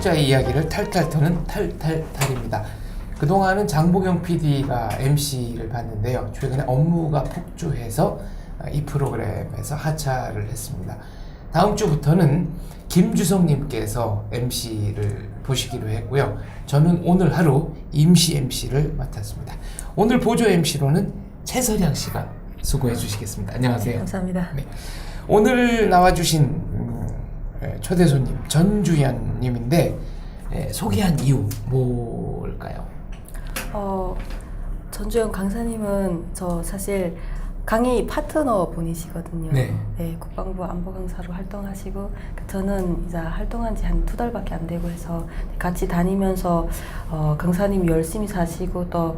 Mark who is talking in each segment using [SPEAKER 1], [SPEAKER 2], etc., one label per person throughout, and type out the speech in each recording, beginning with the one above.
[SPEAKER 1] 탈북자의 이야기를 탈탈 터는 탈탈탈입니다. 그동안은 장보경 PD가 MC를 봤는데요. 최근에 업무가 폭주해서 이 프로그램에서 하차를 했습니다. 다음 주부터는 김주성님께서 MC를 보시기로 했고요. 저는 오늘 하루 임시 MC를 맡았습니다. 오늘 보조 MC로는 최서량 씨가 수고해 주시겠습니다. 안녕하세요.
[SPEAKER 2] 감사합니다.
[SPEAKER 1] 네. 오늘 나와주신 초대 손님 전주현 님인데 소개한 이유 뭘까요?
[SPEAKER 2] 전주현 강사님은 저 사실 강의 파트너 분이시거든요.
[SPEAKER 1] 네.
[SPEAKER 2] 네, 국방부 안보 강사로 활동하시고 저는 이제 활동한 지 한 2달밖에 안 되고 해서 같이 다니면서 강사님이 열심히 사시고 또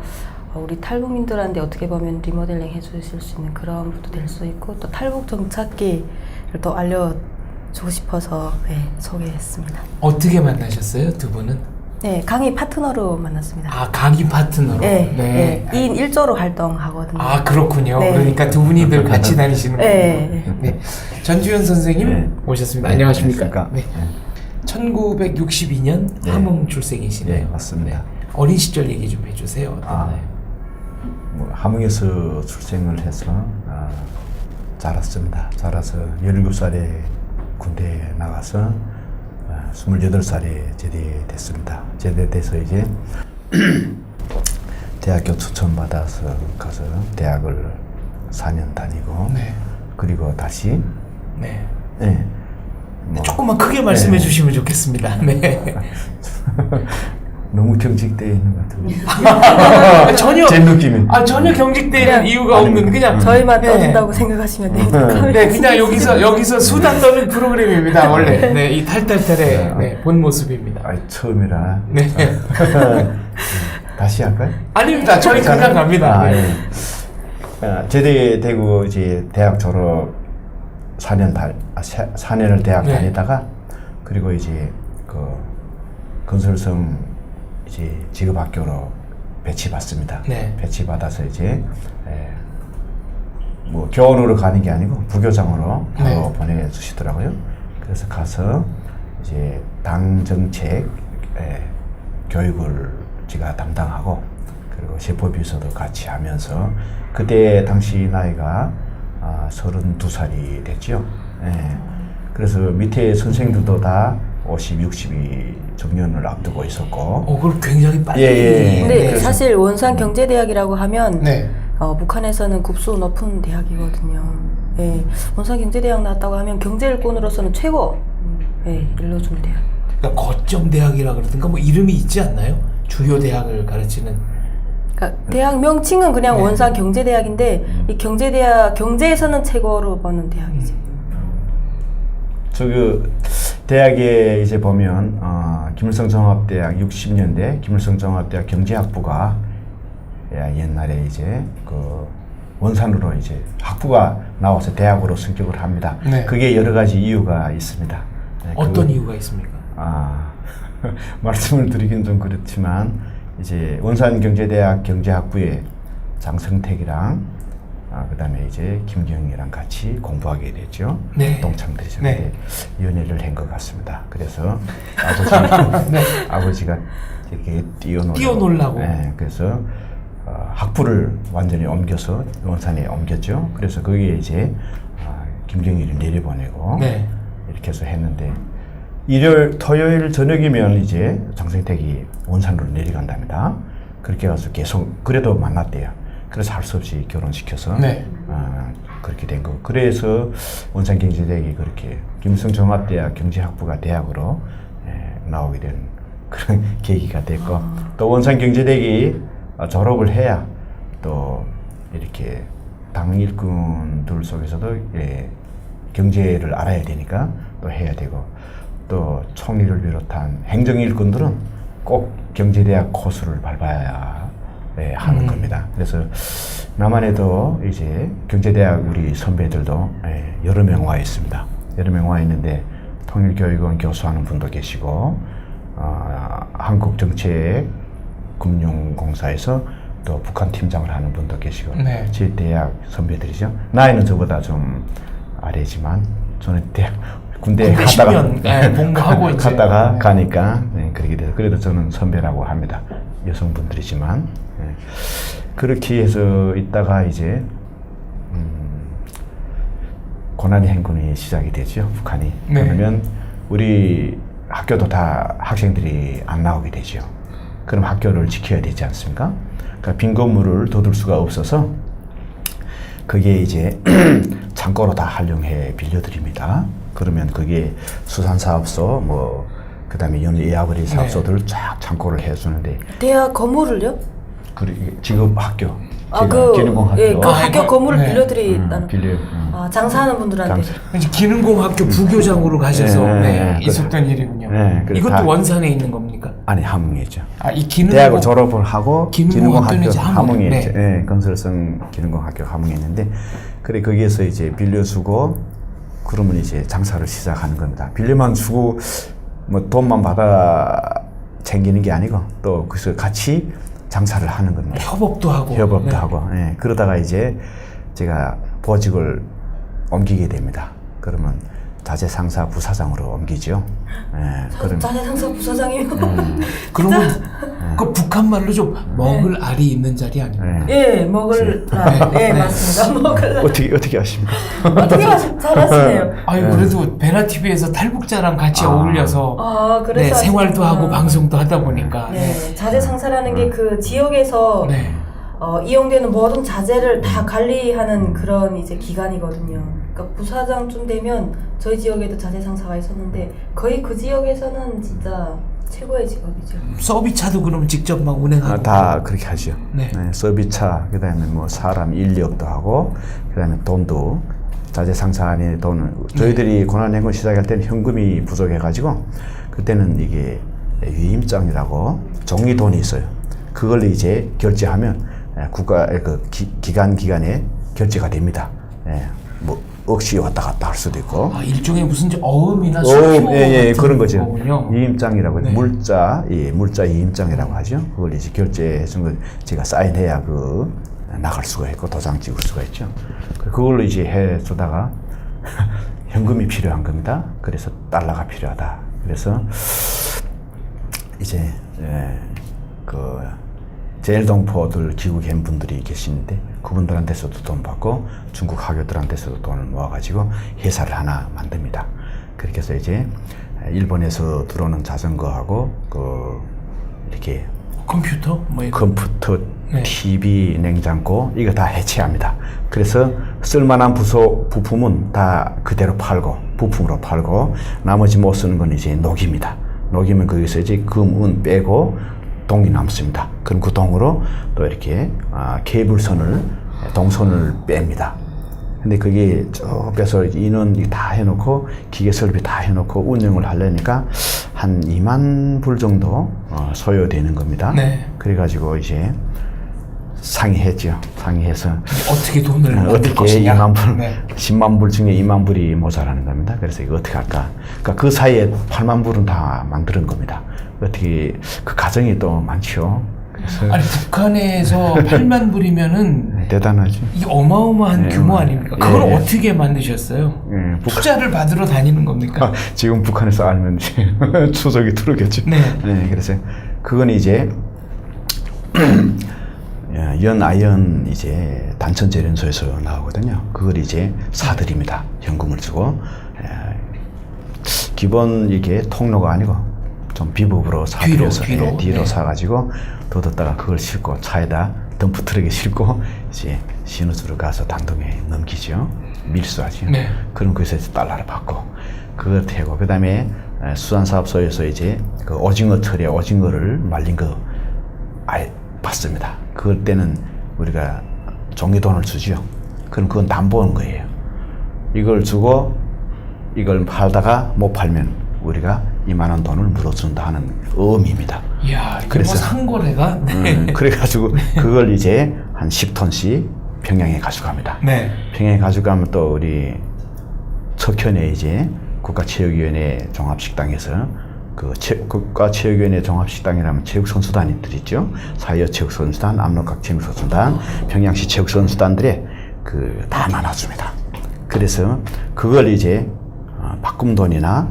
[SPEAKER 2] 우리 탈북민들한테 어떻게 보면 리모델링 해주실 수 있는 그런 분도 될 수 있고 또 탈북 정착기를 또 알려주고 싶어서 소개했습니다.
[SPEAKER 1] 어떻게 만나셨어요, 두 분은?
[SPEAKER 2] 네, 강의 파트너로 만났습니다.
[SPEAKER 1] 아, 강의 파트너로?
[SPEAKER 2] 네. 2인 1조로 활동하거든요.
[SPEAKER 1] 아, 그렇군요.
[SPEAKER 2] 네.
[SPEAKER 1] 그러니까 두 분이들 같이 다니시는군요.
[SPEAKER 2] 네.
[SPEAKER 1] 네. 전주현 선생님
[SPEAKER 3] 네.
[SPEAKER 1] 오셨습니다.
[SPEAKER 3] 네,
[SPEAKER 1] 안녕하십니까?
[SPEAKER 3] 네.
[SPEAKER 1] 1962년
[SPEAKER 3] 네.
[SPEAKER 1] 함흥 출생이시네요.
[SPEAKER 3] 네, 맞습니다.
[SPEAKER 1] 어린 시절 얘기 좀 해주세요. 어땠나요?
[SPEAKER 3] 함흥에서 출생을 해서 자랐습니다. 자라서 17살에 군대에 나가서 28살에 제대됐습니다. 제대돼서 이제 대학교 추천받아서 가서 대학을 4년 다니고
[SPEAKER 1] 네.
[SPEAKER 3] 그리고 다시
[SPEAKER 1] 네.
[SPEAKER 3] 네.
[SPEAKER 1] 조금만 크게 말씀해 주시면 좋겠습니다. 네.
[SPEAKER 3] 너무 경직되어 있는 것 같아요.
[SPEAKER 1] 전혀
[SPEAKER 3] 제 느낌은.
[SPEAKER 1] 전혀 경직되는 이유가 없는 그냥
[SPEAKER 2] 저희만
[SPEAKER 1] 네.
[SPEAKER 2] 떠든다고 생각하시면 됩니다.
[SPEAKER 1] 네, 그냥 여기서 수다 떠는 프로그램입니다. 원래 네, 이 탈탈탈의 네, 본 모습입니다.
[SPEAKER 3] 처음이라.
[SPEAKER 1] 네.
[SPEAKER 3] 다시 할까요?
[SPEAKER 1] 아닙니다. 저희 그냥 갑니다. 네.
[SPEAKER 3] 제대되고 이제 대학 졸업 4년을 대학
[SPEAKER 1] 네.
[SPEAKER 3] 다니다가 그리고 이제 그 건설성 이제 직업학교로 배치받습니다.
[SPEAKER 1] 네.
[SPEAKER 3] 배치받아서 이제 뭐 교원으로 가는 게 아니고 부교장으로 바로
[SPEAKER 1] 네.
[SPEAKER 3] 보내주시더라고요. 그래서 가서 이제 당 정책 교육을 제가 담당하고 그리고 세포비서도 같이 하면서 그때 당시 나이가 32살이 됐죠. 그래서 밑에 선생들도 다 50, 60이 정년을 앞두고 있었고.
[SPEAKER 1] 그럼 굉장히 빨리.
[SPEAKER 3] 예.
[SPEAKER 2] 근데 사실 원산경제대학이라고 하면
[SPEAKER 1] 네.
[SPEAKER 2] 북한에서는 급수 높은 대학이거든요. 네, 원산경제대학 나왔다고 하면 경제일꾼으로서는 최고 일러주는 대학.
[SPEAKER 1] 그러니까 거점 대학이라 그러든가 뭐 이름이 있지 않나요? 주요 대학을 가르치는.
[SPEAKER 2] 그러니까 대학 명칭은 그냥
[SPEAKER 1] 네.
[SPEAKER 2] 원산경제대학인데 이 경제대학 경제에서는 최고로 보는 대학이죠.
[SPEAKER 3] 대학에 이제 보면 김일성 종합대학 60년대 김일성 종합대학 경제학부가 옛날에 이제 그 원산으로 이제 학부가 나와서 대학으로 승격을 합니다.
[SPEAKER 1] 네.
[SPEAKER 3] 그게 여러 가지 이유가 있습니다.
[SPEAKER 1] 어떤 이유가 있습니까?
[SPEAKER 3] 말씀을 드리긴 좀 그렇지만 이제 원산경제대학 경제학부에 장성택이랑 그다음에 이제 김경이랑 같이 공부하게 됐죠.
[SPEAKER 1] 네.
[SPEAKER 3] 동창되죠.
[SPEAKER 1] 네.
[SPEAKER 3] 연애를 한 것 같습니다. 그래서 아버지가 이렇게
[SPEAKER 1] 뛰어놀라고.
[SPEAKER 3] 네, 그래서 학부를 완전히 옮겨서 원산에 옮겼죠. 그래서 거기에 이제 김경일을 내려보내고
[SPEAKER 1] 네.
[SPEAKER 3] 이렇게 해서 했는데 토요일 저녁이면 이제 장성택이 원산으로 내려간답니다. 그렇게 가서 계속 그래도 만났대요. 그래서 할 수 없이 결혼시켜서
[SPEAKER 1] 네.
[SPEAKER 3] 그렇게 된 거. 그래서 원산경제대학이 그렇게 김일성 종합대학 경제학부가 대학으로 나오게 된 그런 계기가 됐고 또 원산경제대학이 졸업을 해야 또 이렇게 당 일꾼들 속에서도 경제를 알아야 되니까 또 해야 되고 또 총리를 비롯한 행정일꾼들은 꼭 경제대학 코스를 밟아야 하는 겁니다. 그래서 남한에도 이제 경제대학 우리 선배들도 여러 명 와 있습니다. 여러 명 와 있는데 통일교육원 교수하는 분도 계시고 한국정책금융공사에서 또 북한 팀장을 하는 분도 계시고
[SPEAKER 1] 네.
[SPEAKER 3] 제 대학 선배들이죠. 나이는 저보다 좀 아래지만 저는 대학 군대에 갔다가
[SPEAKER 1] 공부하고 이제
[SPEAKER 3] 가니까 그렇게 돼서 그래도 저는 선배라고 합니다. 여성분들이지만 그렇게 해서 있다가 이제 고난의 행군이 시작이 되죠. 북한이.
[SPEAKER 1] 네.
[SPEAKER 3] 그러면 우리 학교도 다 학생들이 안 나오게 되죠. 그럼 학교를 지켜야 되지 않습니까? 그러니까 빈 건물을 더 둘 수가 없어서 그게 이제 창고로 다 활용해 빌려드립니다. 그러면 그게 수산사업소 뭐 그다음에 연예아버리 사업소들 쫙 창고를 해주는데
[SPEAKER 2] 대학 건물을요?
[SPEAKER 3] 지금 학교 기능공 학교
[SPEAKER 2] 예, 그 학교 건물을
[SPEAKER 1] 네.
[SPEAKER 2] 빌려드린다는.
[SPEAKER 3] 빌려
[SPEAKER 2] 장사하는 분들한테.
[SPEAKER 1] 이제 기능공학교 부교장으로 가셔서 있었던 일이군요.
[SPEAKER 3] 네, 그래서
[SPEAKER 1] 이것도
[SPEAKER 3] 다-
[SPEAKER 1] 원산에 있는 겁니까?
[SPEAKER 3] 아니 함흥에 있죠.
[SPEAKER 1] 이 기능공
[SPEAKER 3] 대학을 졸업을 하고
[SPEAKER 1] 기능공학교는 이제
[SPEAKER 3] 함흥에
[SPEAKER 1] 함흥.
[SPEAKER 3] 있죠. 예, 건설성 기능공학교 함흥에 있는데 그래 거기에서 이제 빌려주고 그러면 이제 장사를 시작하는 겁니다. 빌려만 주고 뭐 돈만 받아 챙기는 게 아니고 또 그래서 같이 장사를 하는 겁니다.
[SPEAKER 1] 협업도 하고.
[SPEAKER 3] 협업도
[SPEAKER 1] 네.
[SPEAKER 3] 하고. 예, 그러다가 이제 제가 보직을 옮기게 됩니다. 그러면 자재상사 부사장으로 옮기죠. 예, 그럼
[SPEAKER 2] 자재상사 부사장이면
[SPEAKER 1] 그러면 그 북한 말로 좀 먹을 알이 있는 자리 아닙니까?
[SPEAKER 2] 예, 먹을 날. 예, 맞습니다. 먹을 날.
[SPEAKER 3] 어떻게 아십니까?
[SPEAKER 2] 어떻게 잘하시네요.
[SPEAKER 1] 아유 그래도 베라 TV에서 탈북자랑 같이 어울려서
[SPEAKER 2] 그래서
[SPEAKER 1] 생활도
[SPEAKER 2] 하시구나.
[SPEAKER 1] 하고 방송도 하다 보니까
[SPEAKER 2] 네, 자재상사라는 게 그 지역에서
[SPEAKER 1] 네.
[SPEAKER 2] 이용되는 모든 자재를 다 관리하는 그런 이제 기관이거든요. 그러니까 부사장쯤 되면 저희 지역에도 자재상사가 있었는데 거의 그 지역에서는 진짜 최고의 직업이죠.
[SPEAKER 1] 서비스차도 그럼 직접 막 운행하고
[SPEAKER 3] 다 그렇게 하죠.
[SPEAKER 1] 네.
[SPEAKER 3] 서비스차, 그다음에 뭐 사람 인력도 하고, 그다음에 돈도 자재상사 안에 돈을 저희들이 고난행군 시작할 때는 현금이 부족해가지고 그때는 이게 위임장이라고 종이 돈이 있어요. 그걸 이제 결제하면 국가 그 기간에 결제가 됩니다. 뭐 억시 왔다 갔다 할 수도 있고.
[SPEAKER 1] 일종의 무슨 이제 어음이나 수표
[SPEAKER 3] 예,
[SPEAKER 1] 같은
[SPEAKER 3] 그런 거죠.
[SPEAKER 1] 거군요.
[SPEAKER 3] 이임장이라고
[SPEAKER 1] 네.
[SPEAKER 3] 물자 이임장이라고 하죠. 그걸 이제 결제해 준 걸 제가 사인해야 나갈 수가 있고 도장 찍을 수가 있죠. 그걸로 이제 해 주다가 현금이 필요한 겁니다. 그래서 달러가 필요하다. 그래서 이제 그 제일동포들 귀국한 분들이 계시는데 그분들한테서도 돈 받고 중국 학교들한테서도 돈을 모아가지고 회사를 하나 만듭니다. 그렇게 해서 이제 일본에서 들어오는 자전거하고 이렇게
[SPEAKER 1] 컴퓨터 뭐 이런
[SPEAKER 3] 컴퓨터,
[SPEAKER 1] 네.
[SPEAKER 3] TV, 냉장고 이거 다 해체합니다. 그래서 쓸만한 부품은 다 그대로 팔고 부품으로 팔고 나머지 못 쓰는 건 이제 녹입니다. 녹이면 거기서 이제 금, 은 빼고 동이 남습니다. 그럼 그 동으로 또 이렇게 케이블선을 동선을 뺍니다. 근데 그게 쭉 빼서 인원 다 해놓고 기계 설비 다 해놓고 운영을 하려니까 한 2만 불 정도 소요되는 겁니다.
[SPEAKER 1] 네.
[SPEAKER 3] 그래가지고 이제 상의했죠. 상의해서
[SPEAKER 1] 어떻게 돈을 만들
[SPEAKER 3] 어떻게
[SPEAKER 1] 것이냐.
[SPEAKER 3] 2만 불,
[SPEAKER 1] 네.
[SPEAKER 3] 10만 불 중에 2만 불이 모자라는 겁니다. 그래서 이거 어떻게 할까? 그러니까 그 사이에 8만 불은 다 만드는 겁니다. 어떻게 그 가정이 또 많죠. 그래서
[SPEAKER 1] 아니 북한에서 8만 불이면은
[SPEAKER 3] 대단하죠.
[SPEAKER 1] 이 어마어마한
[SPEAKER 3] 네,
[SPEAKER 1] 규모 아닙니까? 그걸
[SPEAKER 3] 예.
[SPEAKER 1] 어떻게 만드셨어요? 투자를 받으러 다니는 겁니까?
[SPEAKER 3] 지금 북한에서 알면 이제 추석이 들어오겠죠.
[SPEAKER 1] 네.
[SPEAKER 3] 그래서 그건 이제 연아연 이제 단천 재련소에서 나오거든요. 그걸 이제 사드립니다. 현금을 주고 기본 이게 통로가 아니고 좀 비법으로 사드려서 뒤로
[SPEAKER 1] 네.
[SPEAKER 3] 사가지고 둬뒀다가 그걸 싣고 차에다 덤프 트럭에 싣고 이제 신우주로 가서 당동에 넘기죠. 밀수하죠.
[SPEAKER 1] 네.
[SPEAKER 3] 그럼 거기서 달러를 받고 그걸 태고 그다음에 수산사업소에서 이제 그 오징어 철에 오징어를 말린 거 아예 받습니다. 그럴 때는 우리가 종이돈을 주죠. 그럼 그건 담보인 거예요. 이걸 주고 이걸 팔다가 못 팔면 우리가 2만 원 돈을 물어준다 하는 의미입니다.
[SPEAKER 1] 이야, 이게
[SPEAKER 3] 그래서-
[SPEAKER 1] 뭐 상거래가? 네.
[SPEAKER 3] 그래가지고 그걸 이제 한 10톤씩 평양에 가져갑니다.
[SPEAKER 1] 네.
[SPEAKER 3] 평양에 가져가면 또 우리 척현에 이제 국가체육위원회 종합식당에서 그 국가체육위원회 종합식당이라면 체육선수단들 있죠. 사회체육선수단, 압록강 체육선수단, 평양시 체육선수단들에 다 나눠줍니다. 그래서 그걸 이제 바꿈돈이나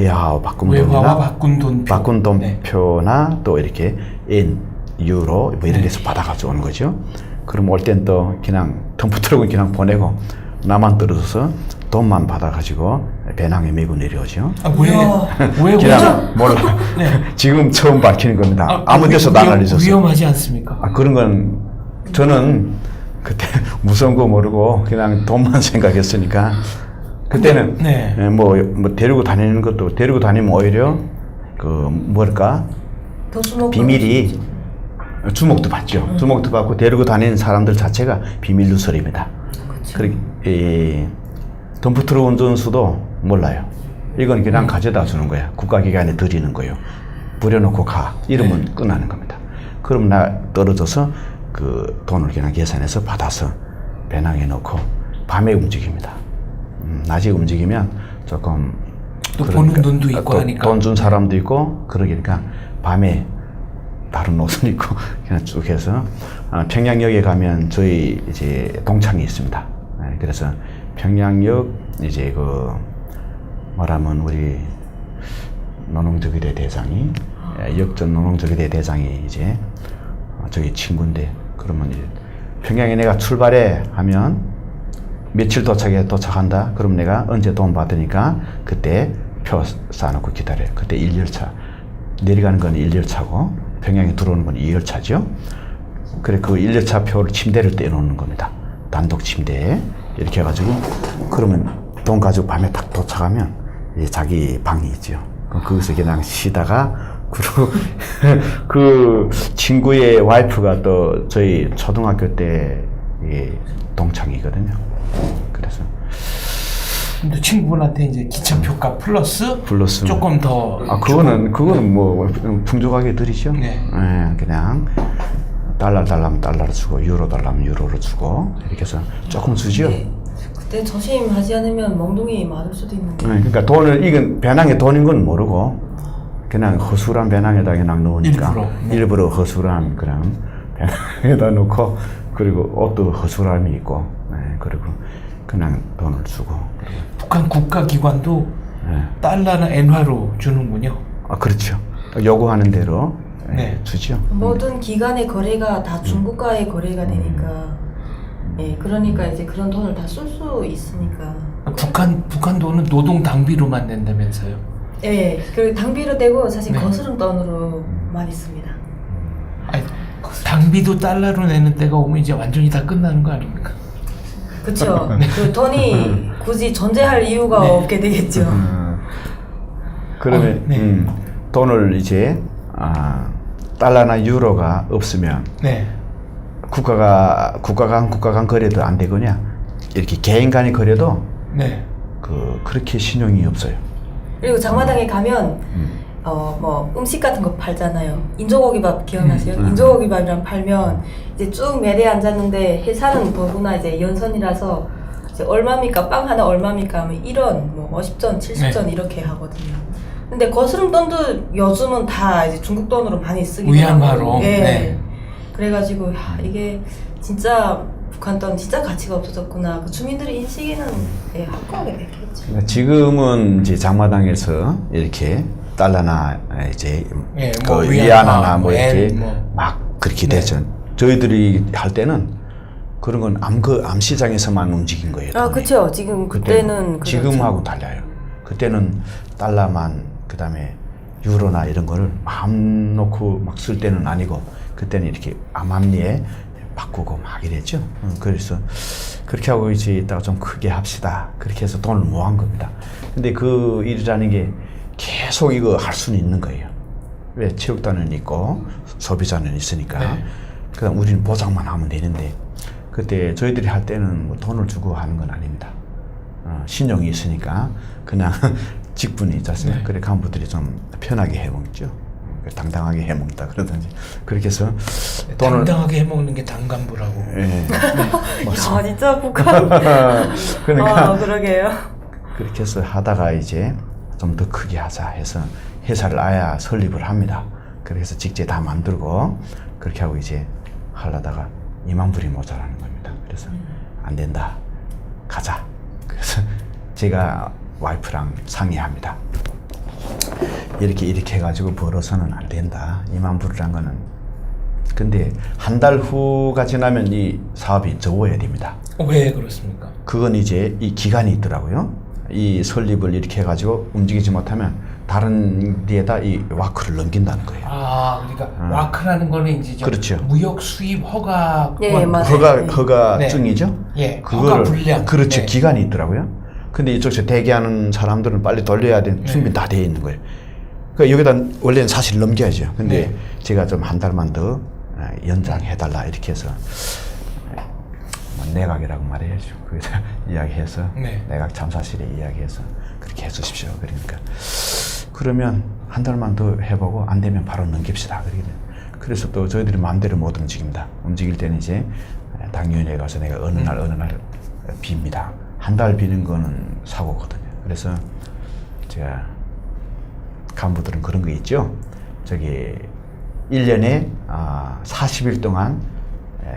[SPEAKER 3] 야 바꾼
[SPEAKER 1] 외화와
[SPEAKER 3] 돈이나
[SPEAKER 1] 바꾼 돈표.
[SPEAKER 3] 바꾼
[SPEAKER 1] 네.
[SPEAKER 3] 돈표나 또 이렇게 엔, 유로 뭐 이런 데서 받아가지고 오는 거죠. 그럼 올 땐 또 그냥 덤프트럭은 그냥 보내고 나만 떨어져서 돈만 받아가지고 배낭에 메고 내려오죠.
[SPEAKER 1] 아, 왜
[SPEAKER 3] 그냥 몰라.
[SPEAKER 1] 네.
[SPEAKER 3] 지금 처음 밝히는 겁니다. 아무 데서도 안 알려졌어요.
[SPEAKER 1] 위험하지 않습니까?
[SPEAKER 3] 아, 그런 건 저는 그때 무서운 거 모르고 그냥 돈만 생각했으니까 그때는
[SPEAKER 1] 네.
[SPEAKER 3] 뭐 데리고 다니는 것도 데리고 다니면 오히려 그 뭘까
[SPEAKER 2] 더 주먹
[SPEAKER 3] 비밀이 주목도 받죠. 주목도 받고 데리고 다니는 사람들 자체가 비밀 누설입니다. 그렇게 덤프트럭 운전수도 몰라요. 이건 그냥 가져다 주는 거야. 국가기관에 드리는 거예요. 부려놓고 가. 이러면 끝나는 겁니다. 그럼 나 떨어져서 그 돈을 그냥 계산해서 받아서 배낭에 넣고 밤에 움직입니다. 낮에 움직이면 조금
[SPEAKER 1] 또 보는 눈도 있고 하니까.
[SPEAKER 3] 돈 준 사람도 있고 그러니까 밤에 다른 옷을 입고 그냥 쭉 해서 평양역에 가면 저희 이제 동창이 있습니다. 그래서 평양역 이제 그 말하면 우리 노농적의대 대장이 역전 노농적의대 대장이 이제 저희 친구인데 그러면 이제 평양에 내가 출발해 하면 며칠 도착한다. 그럼 내가 언제 돈 받으니까 그때 표 쌓아놓고 기다려요. 그때 1열차 내려가는 건 1열차고 평양에 들어오는 건 2열차죠. 그래 그 1열차 표를 침대를 떼놓는 겁니다. 단독 침대에 이렇게 해가지고 그러면 돈 가지고 밤에 딱 도착하면 이제 자기 방이 있죠. 그럼 거기서 그냥 쉬다가 그리고 그 친구의 와이프가 또 저희 초등학교 때 동창이거든요. 그래서
[SPEAKER 1] 근데 친구분한테 이제 기차표값 플러스 조금 더.
[SPEAKER 3] 그거는 뭐 풍족하게 드리죠.
[SPEAKER 1] 네.
[SPEAKER 3] 그냥 달러 달라면 달러로 주고 유로 달라면 유로로 주고 이렇게 해서 조금 주죠.
[SPEAKER 2] 네. 그때 조심하지 않으면 멍둥이 맞을 수도 있는데.
[SPEAKER 3] 그러니까 돈을 이건 배낭에 돈인 건 모르고 그냥 허술한 배낭에다 그냥 넣으니까 일부러 허술한 그런 배낭에다 넣고 그리고 옷도 허술함이 있고 그리고 그냥 돈을 주고.
[SPEAKER 1] 북한 국가기관도 달러나 엔화로 주는군요.
[SPEAKER 3] 그렇죠. 요구하는 대로 주죠.
[SPEAKER 2] 모든 기관의 거래가 다 중국과의 거래가 되니까, 그러니까 이제 그런 돈을 다 쓸 수 있으니까.
[SPEAKER 1] 북한 돈은 노동 당비로만 낸다면서요?
[SPEAKER 2] 네, 그리고 당비로 되고 사실 거스름 돈으로 많이 씁니다.
[SPEAKER 1] 아니, 당비도 달러로 내는 때가 오면 이제 완전히 다 끝나는 거 아닙니까?
[SPEAKER 2] 그렇죠. 그 돈이 굳이 존재할 이유가 없게 되겠죠.
[SPEAKER 3] 그러면 돈을 이제 달러나 유로가 없으면 국가 간 거래도 안 되거냐 이렇게 개인 간의 거래도 그렇게 신용이 없어요.
[SPEAKER 2] 그리고 장마당에 가면 뭐 음식 같은 거 팔잖아요. 인조고기밥 기억나세요? 인조고기밥이랑 팔면 이제 쭉 매대에 앉았는데 회사는 더구나 이제 연선이라서 이제 얼마입니까? 빵 하나 얼마입니까? 하면 1원, 뭐 50전, 70전 이렇게 하거든요. 근데 거스름 돈도 요즘은 다 이제 중국 돈으로 많이 쓰기도
[SPEAKER 1] 위안화로.
[SPEAKER 2] 하고. 네. 그래가지고 이게 진짜 북한 돈 진짜 가치가 없어졌구나. 그 주민들의 인식에는 확고하게 됐겠죠.
[SPEAKER 3] 그러니까 지금은 이제 장마당에서 이렇게 달러나 이제
[SPEAKER 1] 뭐
[SPEAKER 3] 그 위안화나 뭐 이렇게 막 그렇게 되죠. 저희들이 할 때는 그런 건 암 시장에서만 움직인 거예요.
[SPEAKER 2] 그렇죠. 그때는
[SPEAKER 3] 지금하고 달라요. 그때는 달러만 그다음에 유로나 이런 거를 마음 놓고 막 쓸 때는 아니고 그때는 이렇게 암암리에 바꾸고 막 이랬죠. 그래서 그렇게 하고 이제 이따가 좀 크게 합시다. 그렇게 해서 돈을 모은 겁니다. 근데 그 일이라는 게 계속 이거 할 수는 있는 거예요. 왜? 체육단은 있고 소비자는 있으니까. 그다음 우리는 보장만 하면 되는데 그때 저희들이 할 때는 뭐 돈을 주고 하는 건 아닙니다. 신용이 있으니까 그냥 직분이 있지 않습니까? 그래 간부들이 좀 편하게 해먹죠. 당당하게 해먹다 그러든지 그렇게 해서 돈을
[SPEAKER 1] 당당하게 해먹는 게 당간부라고.
[SPEAKER 2] 야 진짜 북한.
[SPEAKER 3] 그러니까
[SPEAKER 2] 그러게요.
[SPEAKER 3] 그렇게 해서 하다가 이제 좀 더 크게 하자 해서 회사를 아예 설립을 합니다. 그래서 직제 다 만들고 그렇게 하고 이제 하려다가 2만 불이 모자라는 겁니다. 그래서 안 된다. 가자. 그래서 제가 와이프랑 상의합니다. 이렇게 해가지고 벌어서는 안 된다. 2만 불이란 거는. 근데 한 달 후가 지나면 이 사업이 접어야 됩니다.
[SPEAKER 1] 왜 그렇습니까?
[SPEAKER 3] 그건 이제 이 기간이 있더라고요. 이 설립을 이렇게 해가지고 움직이지 못하면 다른 데에다 이 와크를 넘긴다는 거예요.
[SPEAKER 1] 아, 그러니까 와크라는 거는 이제
[SPEAKER 3] 그렇죠.
[SPEAKER 1] 무역 수입 허가
[SPEAKER 2] 예, 맞아요.
[SPEAKER 3] 허가증이죠.
[SPEAKER 1] 예,
[SPEAKER 3] 그거를
[SPEAKER 1] 허가 불량.
[SPEAKER 3] 그렇죠.
[SPEAKER 1] 네.
[SPEAKER 3] 기간이 있더라고요. 근데 이쪽에서 대기하는 사람들은 빨리 돌려야 되는 준비 다 돼 있는 거예요. 그러니까 여기다 원래는 사실 넘겨야죠. 근데
[SPEAKER 1] 네.
[SPEAKER 3] 제가 좀 한 달만 더 연장해달라 이렇게 해서 뭐 내각이라고 말해야죠. 거기서 이야기해서
[SPEAKER 1] 네.
[SPEAKER 3] 내각 참사실에 이야기해서 그렇게 해주십시오. 그러니까 그러면 한 달만 더 해보고 안 되면 바로 넘깁시다. 그래서 또 저희들이 마음대로 못 움직입니다. 움직일 때는 이제 당위원회에 가서 내가 어느 날 빕니다. 한 달 비는 거는 사고거든요. 그래서 제가 간부들은 그런 거 있죠. 저기 1년에 40일 동안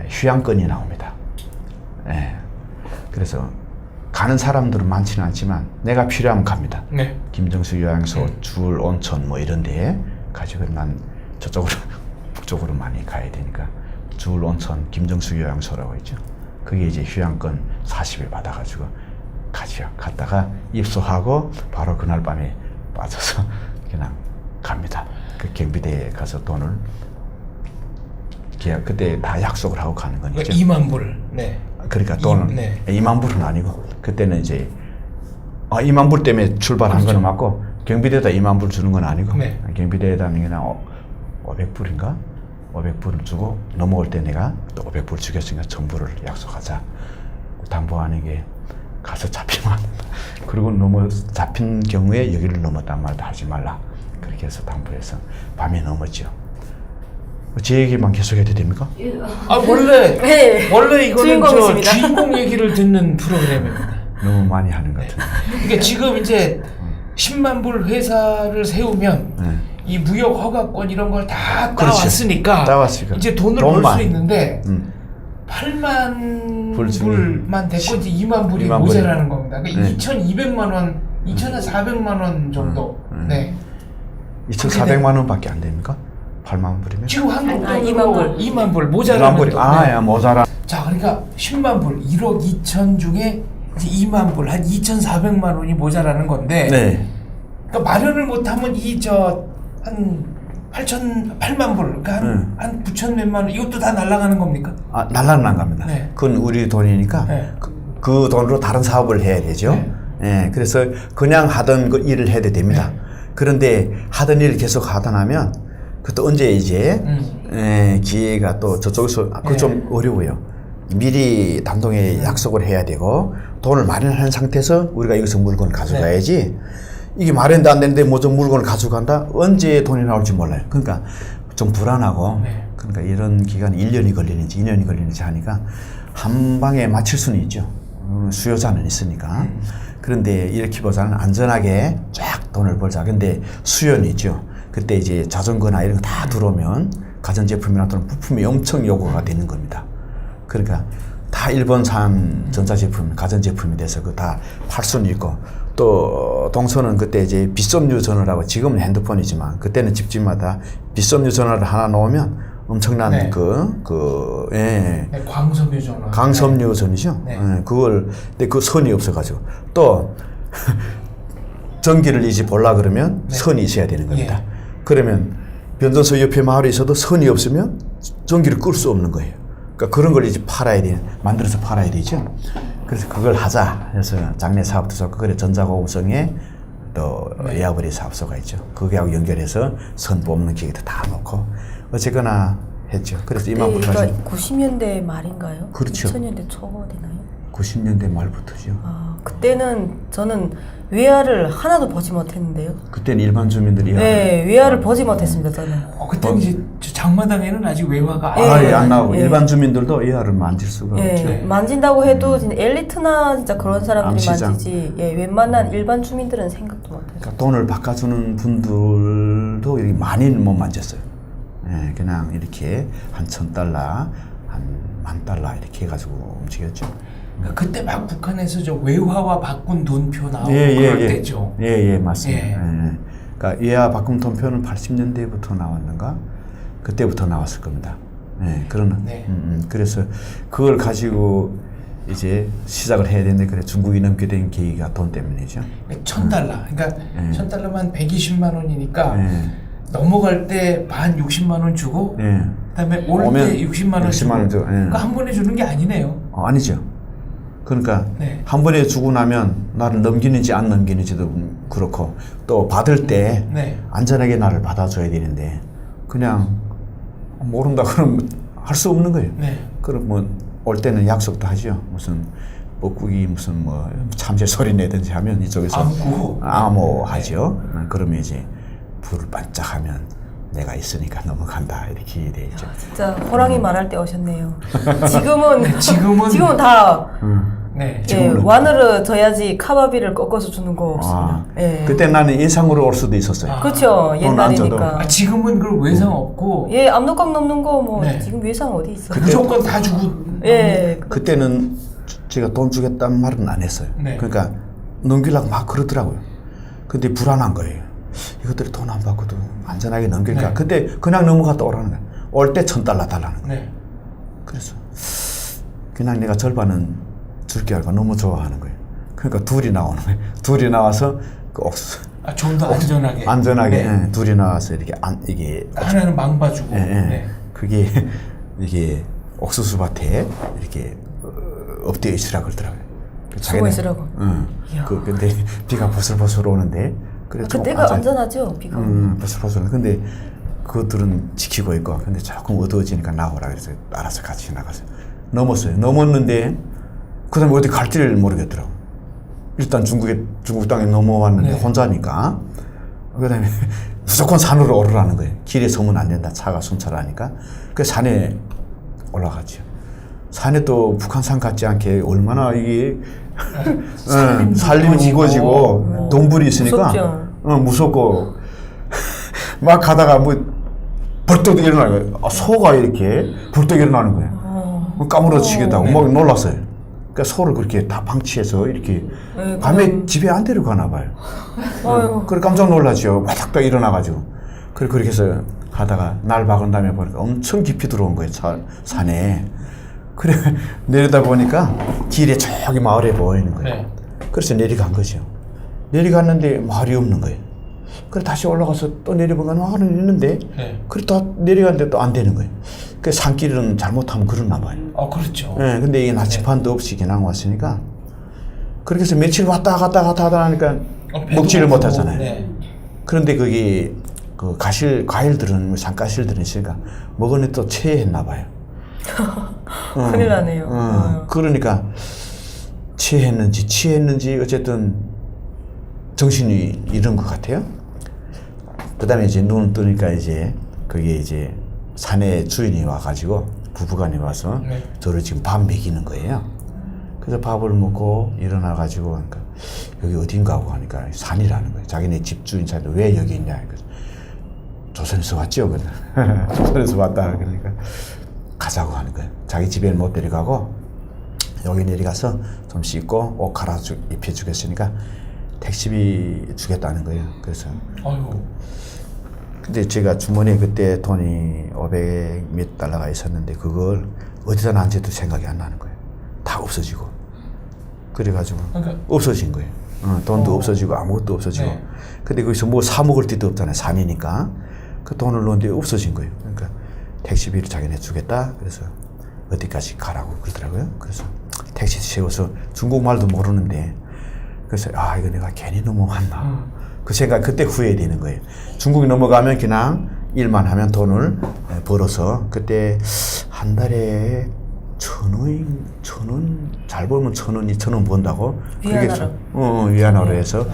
[SPEAKER 3] 휴양권이 나옵니다. 예. 그래서 가는 사람들은 많지는 않지만 내가 필요하면 갑니다.
[SPEAKER 1] 네.
[SPEAKER 3] 김정수 요양소, 주울 온천 뭐 이런 데에 가지고 난 저쪽으로 북쪽으로 많이 가야 되니까 주울 온천 김정수 요양소라고 있죠. 그게 이제 휴양권 40일 받아가지고 가죠. 갔다가 입소하고 바로 그날 밤에 빠져서 그냥 갑니다. 그 경비대에 가서 돈을 그때 다 약속을 하고 가는 거죠.
[SPEAKER 1] 2만 불. 네.
[SPEAKER 3] 그러니까 돈은
[SPEAKER 1] 네.
[SPEAKER 3] 2만 불은 아니고 그때는 이제 2만 불 때문에 출발한
[SPEAKER 1] 그렇죠.
[SPEAKER 3] 거는 맞고 경비대에다 2만 불 주는 건 아니고
[SPEAKER 1] 네.
[SPEAKER 3] 경비대에다 그냥 500불인가 500불을 주고 넘어올 때 내가 또 500불 주겠으니까 1000불을 약속하자. 담보하는 게 가서 잡히면 안 된다. 그리고 잡힌 경우에 여기를 넘었단 말도 하지 말라. 그렇게 해서 담보해서 밤에 넘었죠. 제 얘기만 계속 해도 됩니까?
[SPEAKER 1] 아, 원래
[SPEAKER 2] 네.
[SPEAKER 1] 원래 이거는
[SPEAKER 2] 주인공이십니다.
[SPEAKER 1] 주인공 얘기를 듣는 프로그램입니다.
[SPEAKER 3] 너무 많이 하는 것 같은데.
[SPEAKER 1] 그러니까 지금 이제 10만 불 회사를 세우면
[SPEAKER 3] 네.
[SPEAKER 1] 이 무역 허가권 이런 걸 다
[SPEAKER 3] 그렇죠.
[SPEAKER 1] 따왔으니까
[SPEAKER 3] 따왔으니까.
[SPEAKER 1] 이제 돈을 벌
[SPEAKER 3] 돈만.
[SPEAKER 1] 수 있는데
[SPEAKER 3] 8만
[SPEAKER 1] 불 불만 됐고 이제 2만 불이
[SPEAKER 3] 2만
[SPEAKER 1] 모자라는 겁니다. 그러니까
[SPEAKER 3] 네.
[SPEAKER 1] 2,200만 원, 2,400만 원 정도. 네.
[SPEAKER 3] 2,400만 원밖에 안 됩니까? 8만 불이면?
[SPEAKER 1] 지금 한국
[SPEAKER 2] 아,
[SPEAKER 1] 돈으로
[SPEAKER 2] 2만 불.
[SPEAKER 1] 2만 불
[SPEAKER 3] 2만
[SPEAKER 1] 모자라는
[SPEAKER 3] 불이
[SPEAKER 1] 돈.
[SPEAKER 3] 야 모자라.
[SPEAKER 1] 자, 그러니까 10만 불 1억 2천 중에 이제 2만 불 한 2,400만 원이 모자라는 건데.
[SPEAKER 3] 네.
[SPEAKER 1] 그러니까 마련을 못하면 한 8만 불, 그러니까 한 9천 몇만 원 이것도 다 날아가는 겁니까?
[SPEAKER 3] 날라는 안 갑니다.
[SPEAKER 1] 네.
[SPEAKER 3] 그건 우리 돈이니까
[SPEAKER 1] 네.
[SPEAKER 3] 그 돈으로 다른 사업을 해야 되죠.
[SPEAKER 1] 네.
[SPEAKER 3] 예, 그래서 그냥 하던 그 일을 해도 됩니다.
[SPEAKER 1] 네.
[SPEAKER 3] 그런데 하던 일을 계속 하다 나면 그것도 언제 이제 기회가 또 저쪽에서 그거 좀 어려워요. 미리 담동에 약속을 해야 되고 돈을 마련한 상태에서 우리가 여기서 물건을 가져가야지. 이게 마련도 안 되는데 뭐 좀 물건을 가져간다? 언제 돈이 나올지 몰라요. 그러니까 좀 불안하고
[SPEAKER 1] 네.
[SPEAKER 3] 그러니까 이런 기간이 1년이 걸리는지 2년이 걸리는지 하니까 한 방에 맞출 수는 있죠. 수요자는 있으니까. 그런데 이렇게보다는 안전하게 쫙 돈을 벌자. 근데 수요는 있죠. 그때 이제 자전거나 이런 거 다 들어오면 가전제품이나 또는 부품이 엄청 요구가 되는 겁니다. 그러니까 다 일본산 전자제품, 가전제품이 돼서 그 다 팔 수는 있고 또 동서는 그때 이제 빗섬유 전화라고 지금은 핸드폰이지만 그때는 집집마다 빗섬유 전화를 하나 놓으면 엄청난
[SPEAKER 1] 네.
[SPEAKER 3] 예.
[SPEAKER 1] 네, 광섬유 전화.
[SPEAKER 3] 강섬유 전이죠.
[SPEAKER 1] 네.
[SPEAKER 3] 예, 근데 그 선이 없어가지고 또 전기를 이제 볼라 그러면
[SPEAKER 1] 네.
[SPEAKER 3] 선이 있어야 되는 겁니다.
[SPEAKER 1] 예.
[SPEAKER 3] 그러면 변전소 옆에 마을에 있어도 선이 없으면 전기를 끌 수 없는 거예요. 그러니까 그런 걸 이제 만들어서 팔아야 되죠. 그래서 그걸 하자 해서 장래 사업도 좋고 그래 전자공성에 또 에어버리 사업소가 있죠. 거기하고 연결해서 선 뽑는 기계도 다 놓고 어쨌거나 했죠. 그래서 이만 불까지.
[SPEAKER 2] 90년대 말인가요?
[SPEAKER 3] 그렇죠.
[SPEAKER 2] 2000년대 초가 되나요?
[SPEAKER 3] 90년대 말부터죠.
[SPEAKER 2] 그때는 저는 외화를 하나도 보지 못했는데요.
[SPEAKER 3] 그때는 일반 주민들이
[SPEAKER 2] 네, 외화를 보지 못했습니다, 저는.
[SPEAKER 1] 그때는 이제 저 장마당에는 아직 외화가
[SPEAKER 3] 아예 안 나오고
[SPEAKER 2] 예.
[SPEAKER 3] 일반 주민들도 ER을 만질 수가 없죠.
[SPEAKER 2] 예, 만진다고 해도 진짜 엘리트나 진짜 그런 사람들이
[SPEAKER 3] 암시장.
[SPEAKER 2] 만지지. 예, 웬만한 일반 주민들은 생각도 못했어요.
[SPEAKER 3] 그러니까 돈을 바꿔주는 분들도 이렇게 많이는 못 만졌어요. 예, 그냥 이렇게 한 $1,000, 한 $10,000 이렇게 해가지고 움직였죠.
[SPEAKER 1] 그러니까 그때 막 북한에서 저 외화와 바꾼 돈표 나오고 그럴 때죠.
[SPEAKER 3] 예, 맞습니다.
[SPEAKER 1] 예.
[SPEAKER 3] 예. 그러니까 예하 박금통표는 80년대부터 나왔는가? 그때부터 나왔을 겁니다. 네, 그런.
[SPEAKER 1] 네.
[SPEAKER 3] 그래서 그걸 가지고 이제 시작을 해야 되는데 그래 중국이 넘게 된 계기가 돈 때문이죠.
[SPEAKER 1] $1,000. 그러니까
[SPEAKER 3] 네.
[SPEAKER 1] $1,000만 120만 원이니까
[SPEAKER 3] 네.
[SPEAKER 1] 넘어갈 때 반 60만 원 주고
[SPEAKER 3] 네.
[SPEAKER 1] 그다음에 올
[SPEAKER 3] 오면
[SPEAKER 1] 때 60만 원
[SPEAKER 3] 60만
[SPEAKER 1] 주고.
[SPEAKER 3] 원 주고, 예.
[SPEAKER 1] 그러니까 한 번에 주는 게 아니네요.
[SPEAKER 3] 아니죠. 그러니까
[SPEAKER 1] 네.
[SPEAKER 3] 한 번에 주고 나면 나를 넘기는지 안 넘기는지도 그렇고 또 받을 때
[SPEAKER 1] 네.
[SPEAKER 3] 안전하게 나를 받아줘야 되는데 그냥 모른다 그러면 할 수 없는 거예요.
[SPEAKER 1] 네.
[SPEAKER 3] 그럼 뭐 올 때는 약속도 하죠. 무슨 뻐꾸기 무슨 뭐 참새 소리 내든지 하면 이쪽에서
[SPEAKER 1] 암구.
[SPEAKER 3] 하죠. 그러면 이제 불을 반짝하면 내가 있으니까 넘어간다 이렇게 돼 있죠.
[SPEAKER 2] 진짜 호랑이 말할 때 오셨네요. 지금은
[SPEAKER 1] 지금은
[SPEAKER 2] 다
[SPEAKER 1] 네.
[SPEAKER 2] 예, 와느르 져야지 카바비를 꺾어서 주는 거 없습니다. 예.
[SPEAKER 3] 그때 나는 인상으로 올 수도 있었어요.
[SPEAKER 2] 그렇죠. 옛날이니까.
[SPEAKER 1] 아, 지금은 그 외상 없고
[SPEAKER 2] 예, 압록강 넘는 거 뭐
[SPEAKER 1] 네.
[SPEAKER 2] 지금 외상 어디 있어요?
[SPEAKER 1] 무조건 다 주고.
[SPEAKER 2] 예.
[SPEAKER 3] 그때는 제가 돈 주겠다는 말은 안 했어요.
[SPEAKER 1] 네.
[SPEAKER 3] 그러니까 넘기려고 막 그러더라고요. 근데 불안한 거예요. 이것들이 돈 안 받고도 안전하게 넘길까?
[SPEAKER 1] 네.
[SPEAKER 3] 그때 그냥 넘어갔다 오라는 거예요. 올 때 $1,000 달라는 거예요.
[SPEAKER 1] 네.
[SPEAKER 3] 그래서 그냥 내가 절반은 줄게 알고 너무 좋아하는 거예요. 그러니까 둘이 나오는 거예요. 둘이 나와서 그 옥수수
[SPEAKER 1] 아, 좀 더 안전하게.
[SPEAKER 3] 안전하게
[SPEAKER 1] 네.
[SPEAKER 3] 예, 둘이 나와서 이렇게 이게
[SPEAKER 1] 하나는 망봐주고.
[SPEAKER 3] 예, 예.
[SPEAKER 1] 네.
[SPEAKER 3] 그게 이게 옥수수 밭에 이렇게 엎드려 있으라 그러더라고요.
[SPEAKER 2] 숨어 있으라고.
[SPEAKER 3] 응. 근데 비가 보슬보슬 오는데 그래 좀
[SPEAKER 2] 그때가 안전하죠, 비가.
[SPEAKER 3] 보슬보슬. 근데 그들은 지키고 있고 근데 조금 어두워지니까 나오라 그래서 알아서 같이 나가서 넘었어요. 넘었는데 그다음에 어디 갈지를 모르겠더라고. 일단 중국 땅에 넘어왔는데
[SPEAKER 1] 네.
[SPEAKER 3] 혼자니까 그다음에 무조건 산으로 오르라는 거예요. 길에 서면 안 된다. 차가 순찰하니까. 그 산에 올라갔죠. 산에 또 북한산 같지 않게 얼마나 이게 산림이 우거지고 동굴이 있으니까 무섭고 막 가다가 뭐 벌떡 일어나는 거예요. 소가 이렇게 벌떡 일어나는 거예요. 까무러치겠다고 막 놀랐어요. 그러니까 소를 그렇게 다 방치해서 이렇게 밤에 집에 안 데려가나 봐요. 그래 깜짝 놀라죠. 바닥 일어나가지고. 그래 그렇게 해서 가다가 날 박은 다음에 보니까 엄청 깊이 들어온 거예요. 산에. 그래 내려다 보니까 길에 저기 마을에 보이는 거예요.
[SPEAKER 1] 네.
[SPEAKER 3] 그래서 내려간 거죠. 내려갔는데 마을이 없는 거예요. 그래 다시 올라가서 또 내려보니까 마을은 있는데
[SPEAKER 1] 네.
[SPEAKER 3] 그래 또 내려갔는데 또 안 되는 거예요. 그 산길은 잘못하면 그러나 봐요.
[SPEAKER 1] 그렇죠.
[SPEAKER 3] 네, 근데 이게 나치판도 없이 그냥 왔으니까 그렇게 해서 며칠 왔다 갔다 하니까 먹지를 못하잖아요.
[SPEAKER 1] 네.
[SPEAKER 3] 그런데 거기 그 과일들은 산가실들은 있으니까 먹으니 또 체했나 봐요.
[SPEAKER 2] 큰일 나네요.
[SPEAKER 3] 그러니까 취했는지 어쨌든 정신이 잃은 것 같아요. 그다음에 이제 눈 뜨니까 이제 그게 이제 산에 주인이 와가지고 부부간에 와서
[SPEAKER 1] 네.
[SPEAKER 3] 저를 지금 밥 먹이는 거예요. 그래서 밥을 먹고 일어나가지고 그러니까 여기 어딘가 하고 하니까 산이라는 거예요. 자기네 집주인 산인데 왜 여기 있냐. 그래서 조선에서 왔죠. 조선에서 왔다. 그러니까 가자고 하는 거예요. 자기 집에는 못 데려가고 여기 내려가서 좀 씻고 옷 갈아 입혀주겠으니까 택시비 주겠다는 거예요. 그래서 근데 제가 주머니에 그때 돈이 500 몇 달러가 있었는데 그걸 어디다 놨는지도 생각이 안 나는 거예요. 다 없어지고 그래가지고
[SPEAKER 1] 그러니까
[SPEAKER 3] 없어진 거예요. 돈도 없어지고 아무것도 없어지고.
[SPEAKER 1] 네.
[SPEAKER 3] 근데 거기서 뭐 사 먹을 데도 없잖아요. 산이니까 그 돈을 넣었는데 없어진 거예요. 그러니까 택시비를 자기네 주겠다. 그래서 어디까지 가라고 그러더라고요. 그래서 택시 세워서 중국말도 모르는데 그래서 이거 내가 괜히 넘어왔나. 그 생각 그때 후회되는 거예요. 중국에 넘어가면 그냥 일만 하면 돈을 벌어서 그때 한 달에 1,000원 잘 벌면 1,000원, 2,000원 번다고.
[SPEAKER 2] 위안화로.
[SPEAKER 3] 위안화로 해서.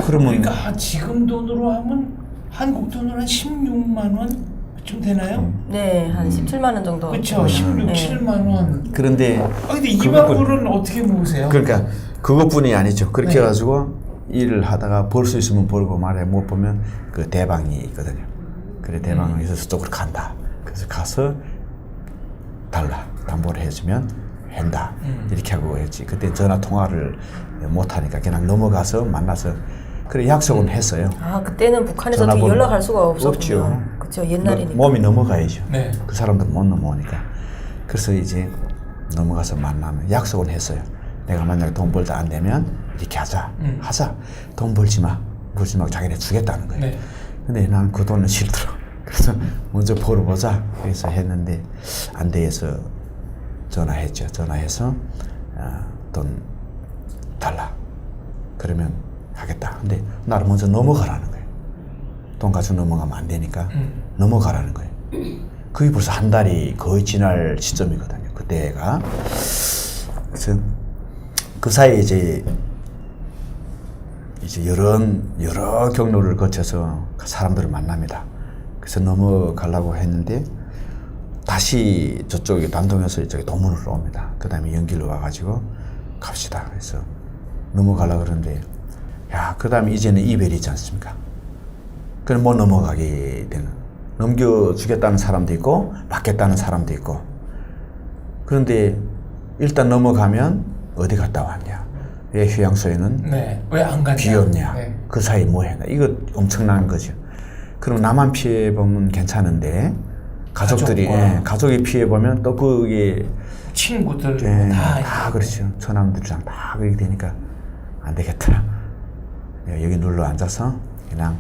[SPEAKER 3] 그러면
[SPEAKER 1] 그러니까 지금 돈으로 하면 한국 돈으로 한 16만 원쯤 되나요?
[SPEAKER 2] 네, 한 17만 원 정도.
[SPEAKER 1] 그렇죠. 16, 7만 원.
[SPEAKER 3] 그런데
[SPEAKER 1] 근데 2만 불은 어떻게 모으세요?
[SPEAKER 3] 그러니까 그것뿐이 아니죠. 그렇게 해가지고 일을 하다가 벌 수 있으면 벌고 말해 못 보면 그 대방이 있거든요. 그래 대방에서 저쪽으로 간다. 그래서 가서 달라 담보를 해주면 한다. 이렇게 하고 했지. 그때 전화 통화를 못 하니까 그냥 넘어가서 만나서 그래 약속은 했어요.
[SPEAKER 2] 아 그때는 북한에서 어떻게
[SPEAKER 3] 전화번호
[SPEAKER 2] 연락할 수가 없었군요.
[SPEAKER 3] 없죠.
[SPEAKER 2] 그렇죠. 옛날이니까.
[SPEAKER 3] 몸이 넘어가야죠.
[SPEAKER 1] 네.
[SPEAKER 3] 그 사람들 못 넘어오니까. 그래서 이제 넘어가서 만나면 약속은 했어요. 내가 만약에 돈 벌다 안 되면 이렇게 하자. 하자. 돈 벌지 마. 벌지 말고 자기네 주겠다는 거예요.
[SPEAKER 1] 네.
[SPEAKER 3] 근데 난 그 돈은 싫더라. 그래서 먼저 벌어보자. 그래서 했는데 안 돼서 전화했죠. 전화해서 돈 달라. 그러면 하겠다. 근데 나를 먼저 넘어가라는 거예요. 돈 가지고 넘어가면 안 되니까 넘어가라는 거예요. 그게 벌써 한 달이 거의 지날 시점이거든요. 그때가. 그래서 그 사이에 이제 여러 경로를 거쳐서 사람들을 만납니다. 그래서 넘어가려고 했는데 다시 저쪽에 단동에서 이쪽에 도문으로 옵니다. 그 다음에 연길로 와가지고 갑시다. 그래서 넘어가려고 그러는데 그 다음에 이제는 이별이 있지 않습니까? 그럼 못 넘어가게 되는, 넘겨주겠다는 사람도 있고 받겠다는 사람도 있고. 그런데 일단 넘어가면 어디 갔다 왔냐, 왜 휴양소에는
[SPEAKER 1] 네. 왜 안 갔냐?
[SPEAKER 3] 비었냐,
[SPEAKER 1] 네.
[SPEAKER 3] 그 사이 뭐 했냐, 이거 엄청난 거죠. 그럼 나만 피해보면 괜찮은데 가족들이 가족이 피해보면 또 그게
[SPEAKER 1] 친구들
[SPEAKER 3] 다 그렇죠. 처남들이랑 다 그렇게 되니까 안 되겠더라. 여기 눌러 앉아서 그냥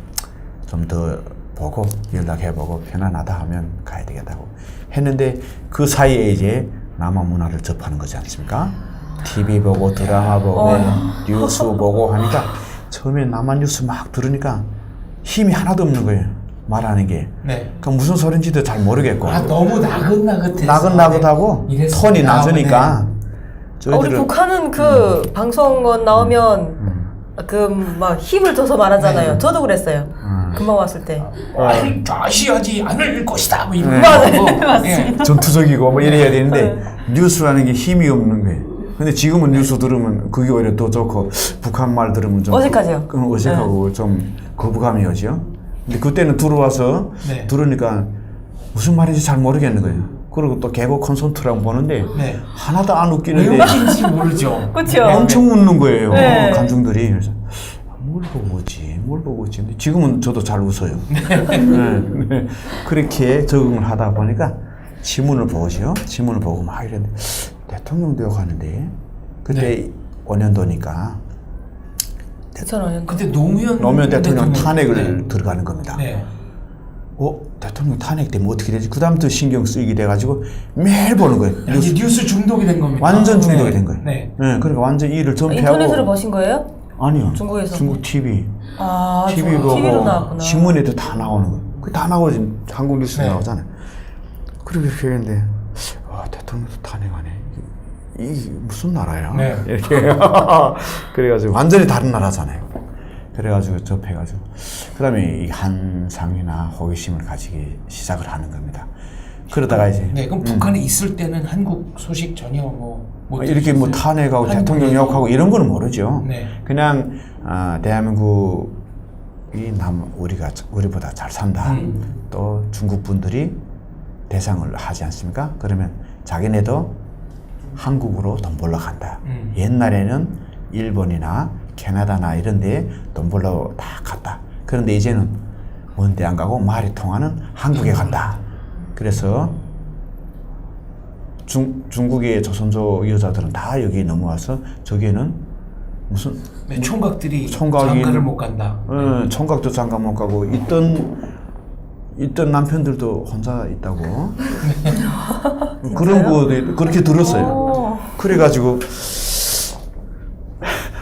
[SPEAKER 3] 좀 더 보고 연락해보고 편안하다 하면 가야 되겠다고 했는데, 그 사이에 이제 남한 문화를 접하는 거지 않습니까? TV 보고 드라마 보고 뉴스 보고 하니까 처음에 남한 뉴스 막 들으니까 힘이 하나도 없는 거예요. 말하는 게.
[SPEAKER 1] 네.
[SPEAKER 3] 그 무슨 소린지도 잘 모르겠고.
[SPEAKER 1] 너무 나긋나긋해서.
[SPEAKER 3] 나긋나긋하고
[SPEAKER 1] 네.
[SPEAKER 3] 톤이 낮으니까.
[SPEAKER 2] 우리 북한은 그 방송원 나오면 그 막 힘을 줘서 말하잖아요.
[SPEAKER 1] 네.
[SPEAKER 2] 저도 그랬어요. 금방 왔을 때.
[SPEAKER 1] 좌시하지 않을 것이다. 뭐 이런
[SPEAKER 2] 맞아요.
[SPEAKER 3] 전투적이고 뭐 이래야 되는데 뉴스라는 게 힘이 없는 거예요. 근데 지금은 뉴스 들으면 그게 오히려 더 좋고, 북한 말 들으면 좀
[SPEAKER 2] 어색하죠.
[SPEAKER 3] 어색하고 좀 거부감이 오죠. 근데 그때는 들어와서 들으니까 무슨 말인지 잘 모르겠는 거예요. 그리고 또 개그 콘서트라고 보는데 하나도 안 웃기는데
[SPEAKER 1] 왜 웃긴지 모르죠.
[SPEAKER 2] 그렇죠.
[SPEAKER 3] 엄청 웃는 거예요.
[SPEAKER 2] 네.
[SPEAKER 3] 관중들이. 그래서 뭘 보고 웃지. 근데 지금은 저도 잘 웃어요. 네. 그렇게 적응을 하다 보니까 지문을 보죠. 지문을 보고 막 이랬는데 대통령 되어 가는데 그때 5년도니까
[SPEAKER 2] 2005년.
[SPEAKER 1] 그때 노무현
[SPEAKER 3] 대통령 탄핵을 들어가는 겁니다.
[SPEAKER 1] 네.
[SPEAKER 3] 대통령 탄핵 되면 어떻게 되지? 그 다음부터 신경 쓰이게 돼가지고 매일 보는 거예요.
[SPEAKER 1] 뉴스 중독이 된 겁니다.
[SPEAKER 3] 완전 중독이 된 거예요.
[SPEAKER 1] 네.
[SPEAKER 3] 그러니까 완전 일을 전폐하고.
[SPEAKER 2] 인터넷으로 보신 거예요?
[SPEAKER 3] 아니요.
[SPEAKER 2] 중국에서?
[SPEAKER 3] 중국 TV.
[SPEAKER 2] TV
[SPEAKER 3] 보고
[SPEAKER 2] TV로 나왔구나.
[SPEAKER 3] 신문에도 다 나오는 거예요. 그 다 나오지. 한국 뉴스에 나오잖아요. 그리고 이렇게 했는데 대통령도 탄핵하네. 이게 무슨 나라야?
[SPEAKER 1] 네.
[SPEAKER 3] 이렇게 그래가지고 완전히 다른 나라잖아요. 그래가지고 접해가지고 그다음에 이 한상이나 호기심을 가지기 시작을 하는 겁니다. 그러다가 이제
[SPEAKER 1] 그럼 북한에 있을 때는 한국 소식 전혀 못
[SPEAKER 3] 이렇게 뭐 탄핵하고 대통령 욕하고 이런 거는 모르죠.
[SPEAKER 1] 네.
[SPEAKER 3] 그냥 대한민국이 우리보다 잘 산다. 또 중국 분들이 대상을 하지 않습니까? 그러면 자기네도 한국으로 돈 벌러 간다. 옛날에는 일본이나 캐나다나 이런 데에 돈 벌러 다 갔다. 그런데 이제는 먼 데 안 가고 말이 통하는 한국에 간다. 그래서 중국의 조선족 여자들은 다 여기 넘어와서 저기에는 무슨
[SPEAKER 1] 총각들이 장가를 못 간다.
[SPEAKER 3] 총각도 장가 못 가고 있던 남편들도 혼자 있다고. 그런 거 그렇게 들었어요. 그래가지고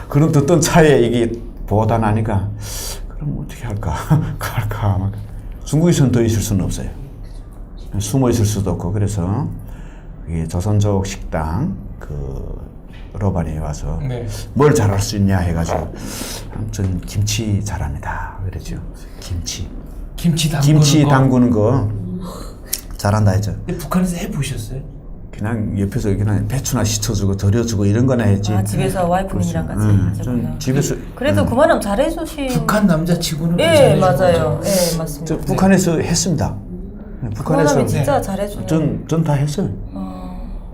[SPEAKER 3] 그런 듣던 차에 이게 보다 나니까 그럼 어떻게 할까? 갈까? 막. 중국에서는 더 있을 수는 없어요. 숨어 있을 수도 없고. 그래서 이게 조선족 식당 그 로반에 와서 뭘 잘할 수 있냐 해가지고 전 김치 잘합니다. 그랬죠. 김치 담그는 거 잘한다 했죠.
[SPEAKER 1] 근데 북한에서 해보셨어요?
[SPEAKER 3] 그냥 옆에서 그냥 배추나 씻어주고 덜여주고 이런 거나 했지.
[SPEAKER 2] 집에서 와이프님이랑 같이 하셨구나.
[SPEAKER 3] 집에서
[SPEAKER 2] 그래도 그만하면 잘해주신.
[SPEAKER 1] 북한 남자치고는
[SPEAKER 2] 맞아요. 맞습니다.
[SPEAKER 3] 북한에서 했습니다.
[SPEAKER 2] 북한에서 진짜 잘해주는.
[SPEAKER 3] 전 다 했어요.